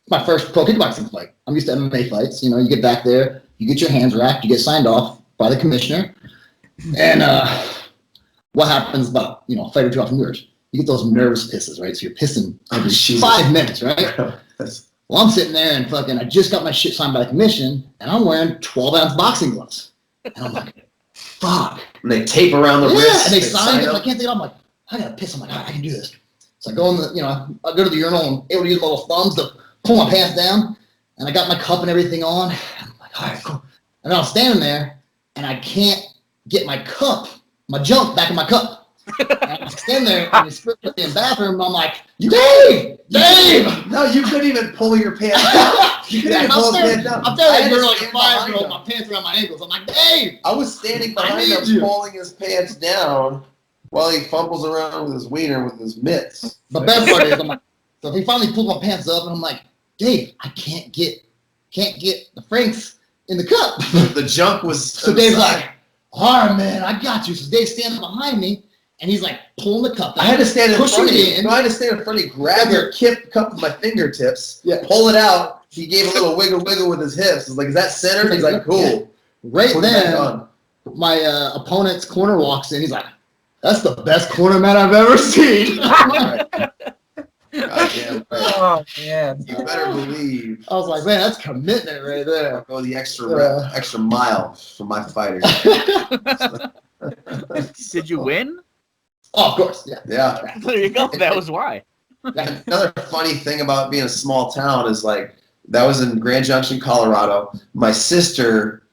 My first pro kickboxing fight. I'm used to MMA fights. You get back there, you get your hands racked, you get signed off by the commissioner. And what happens about, a fight or two afterwards? You get those nervous pisses, right? So you're pissing every 5 minutes, right? Well, I'm sitting there and I just got my shit signed by the commission, and I'm wearing 12-ounce boxing gloves. And I'm like, fuck. And they tape around the wrist. And they sign it. I can't think. I'm like, I gotta piss. I'm like, I can do this. So I go I go to the urinal and I'm able to use my little thumbs to pull my pants down, and I got my cup and everything on. And I'm like, all right, cool. And then I'm standing there, and I can't get my junk back in my cup. And I'm standing there and he's in the bathroom. And I'm like, Dave! No, you couldn't even pull your pants down. You couldn't even pull your pants down. I'm telling you, like a 5-year-old, my pants around my ankles. I'm like, Dave! I was standing behind him pulling his pants down while he fumbles around with his wiener with his mitts. The best part is, so he finally pulled my pants up, and I'm like, Dave, I can't get the Franks in the cup. The junk was. So Dave's like, all right, man, I got you. So Dave's standing behind me, and he's like pulling the cup down. I had to stand in front of you. No, I had to stand in front of you, grab your cup with my fingertips, yeah, pull it out. He gave a little wiggle with his hips. He's like, is that centered? He's like, cool. Yeah. Right then, my opponent's corner walks in. He's like, that's the best corner man I've ever seen. Goddamn, oh, man. You better believe. I was like, man, that's commitment right there. I'll go the extra mile for my fighters. Did you win? Oh, of course, yeah. Yeah. There you go. That was why. Another funny thing about being a small town is that was in Grand Junction, Colorado. My sister,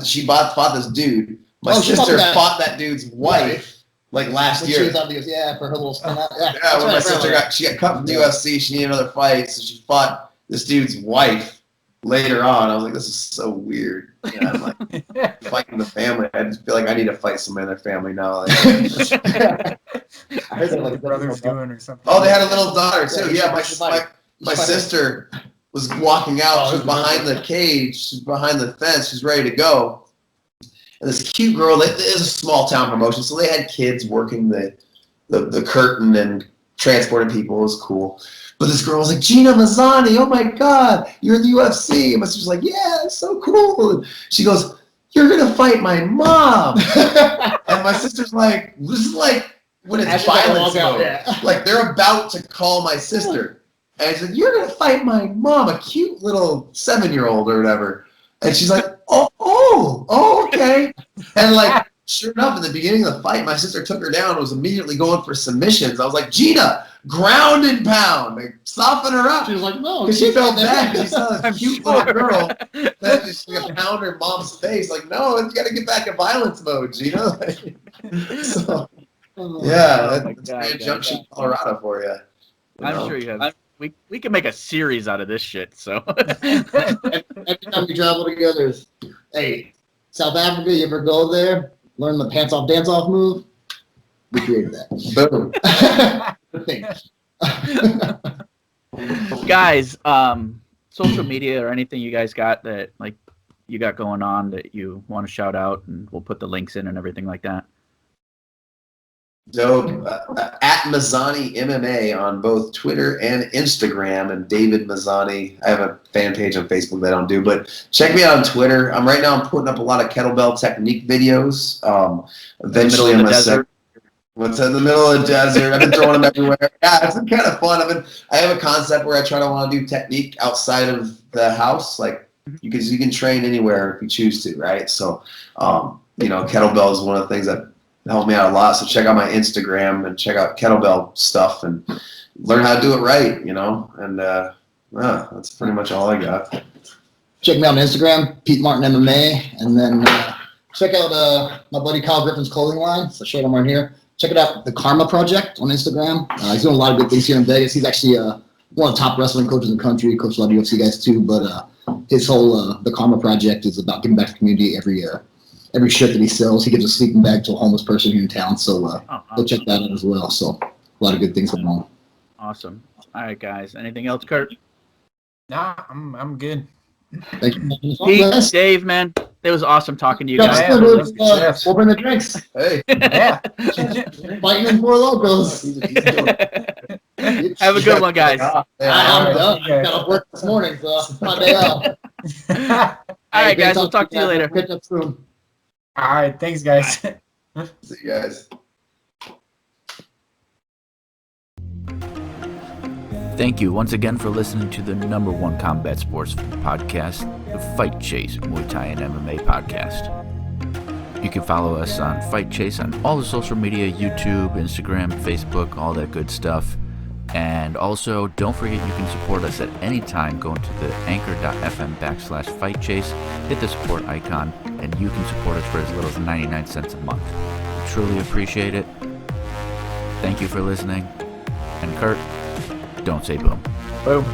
she fought this dude. My sister fought that dude's wife. Last year. She was on the, for her little spin out. Yeah, when my sister got cut from the UFC, she needed another fight, so she fought this dude's wife later on. I was like, this is so weird. I'm like, fighting the family. I just feel like I need to fight somebody in their family now. I heard that brother's doing or something. Oh, they had a little daughter too. Yeah, my sister was walking out. She was behind the cage. She's behind the fence. She's ready to go. And this cute girl, it is a small town promotion, so they had kids working the curtain and transporting people. It was cool. But this girl was like, Gina Mazany, oh my God, you're in the UFC. And my sister's like, yeah, it's so cool. And she goes, you're going to fight my mom. And my sister's like, this is like when it's violence mode. Like they're about to call my sister. And I said, you're going to fight my mom, a cute little 7-year-old or whatever. And she's like, oh, okay. And sure enough, in the beginning of the fight, my sister took her down and was immediately going for submissions. I was like, Gina, ground and pound. Soften her up. She was like, no. Because she felt bad. She saw this cute little girl that just pound her mom's face. Like, no, you got to get back in violence mode, Gina. So, yeah, that's Grand Junction, Colorado for you. I'm sure you have. We can make a series out of this shit. So every time we travel together, is, hey, South Africa, you ever go there? Learn the pants off, dance off move? We created that. Boom. Guys, social media or anything you guys got that you got going on that you want to shout out, and we'll put the links in and everything like that. Dope. At Mazany MMA on both Twitter and Instagram, and David Mazany. I have a fan page on Facebook that I don't do, but check me out on Twitter. I'm putting up a lot of kettlebell technique videos. Eventually, in the desert. What's in the middle of the desert? I've been throwing them everywhere. Yeah, it's been kind of fun. I have a concept where I try to want to do technique outside of the house, like because you can train anywhere if you choose to, right? So, kettlebell is one of the things that helped me out a lot. So check out my Instagram and check out kettlebell stuff and learn how to do it right, And that's pretty much all I got. Check me out on Instagram, Pete Martin MMA, and then check out my buddy Kyle Griffin's clothing line. So show them right here. Check it out, the Karma Project on Instagram. He's doing a lot of good things here in Vegas. He's actually one of the top wrestling coaches in the country. He coaches a lot of UFC guys too. But his whole the Karma Project is about giving back to the community. Every shirt that he sells, he gives a sleeping bag to a homeless person here in town. So go check that out as well. So a lot of good things going on. Awesome. All right, guys. Anything else, Kurt? Nah, I'm good. Thank you. Pete, Dave, man, it was awesome talking to you guys. We'll bring the drinks. Hey. Yeah. Fighting in Four Locos. Have a good one, guys. I'm done. I got off work this morning, so it's my day off. All right, guys. We'll talk to you later. Catch up soon. All right. Thanks, guys. See you guys. Thank you once again for listening to the #1 combat sports podcast, the Fight Chase Muay Thai and MMA podcast. You can follow us on Fight Chase on all the social media, YouTube, Instagram, Facebook, all that good stuff. And also, don't forget you can support us at any time going to the anchor.fm/FightChase, hit the support icon, and you can support us for as little as 99 cents a month. We truly appreciate it. Thank you for listening. And Kurt, don't say boom. Boom.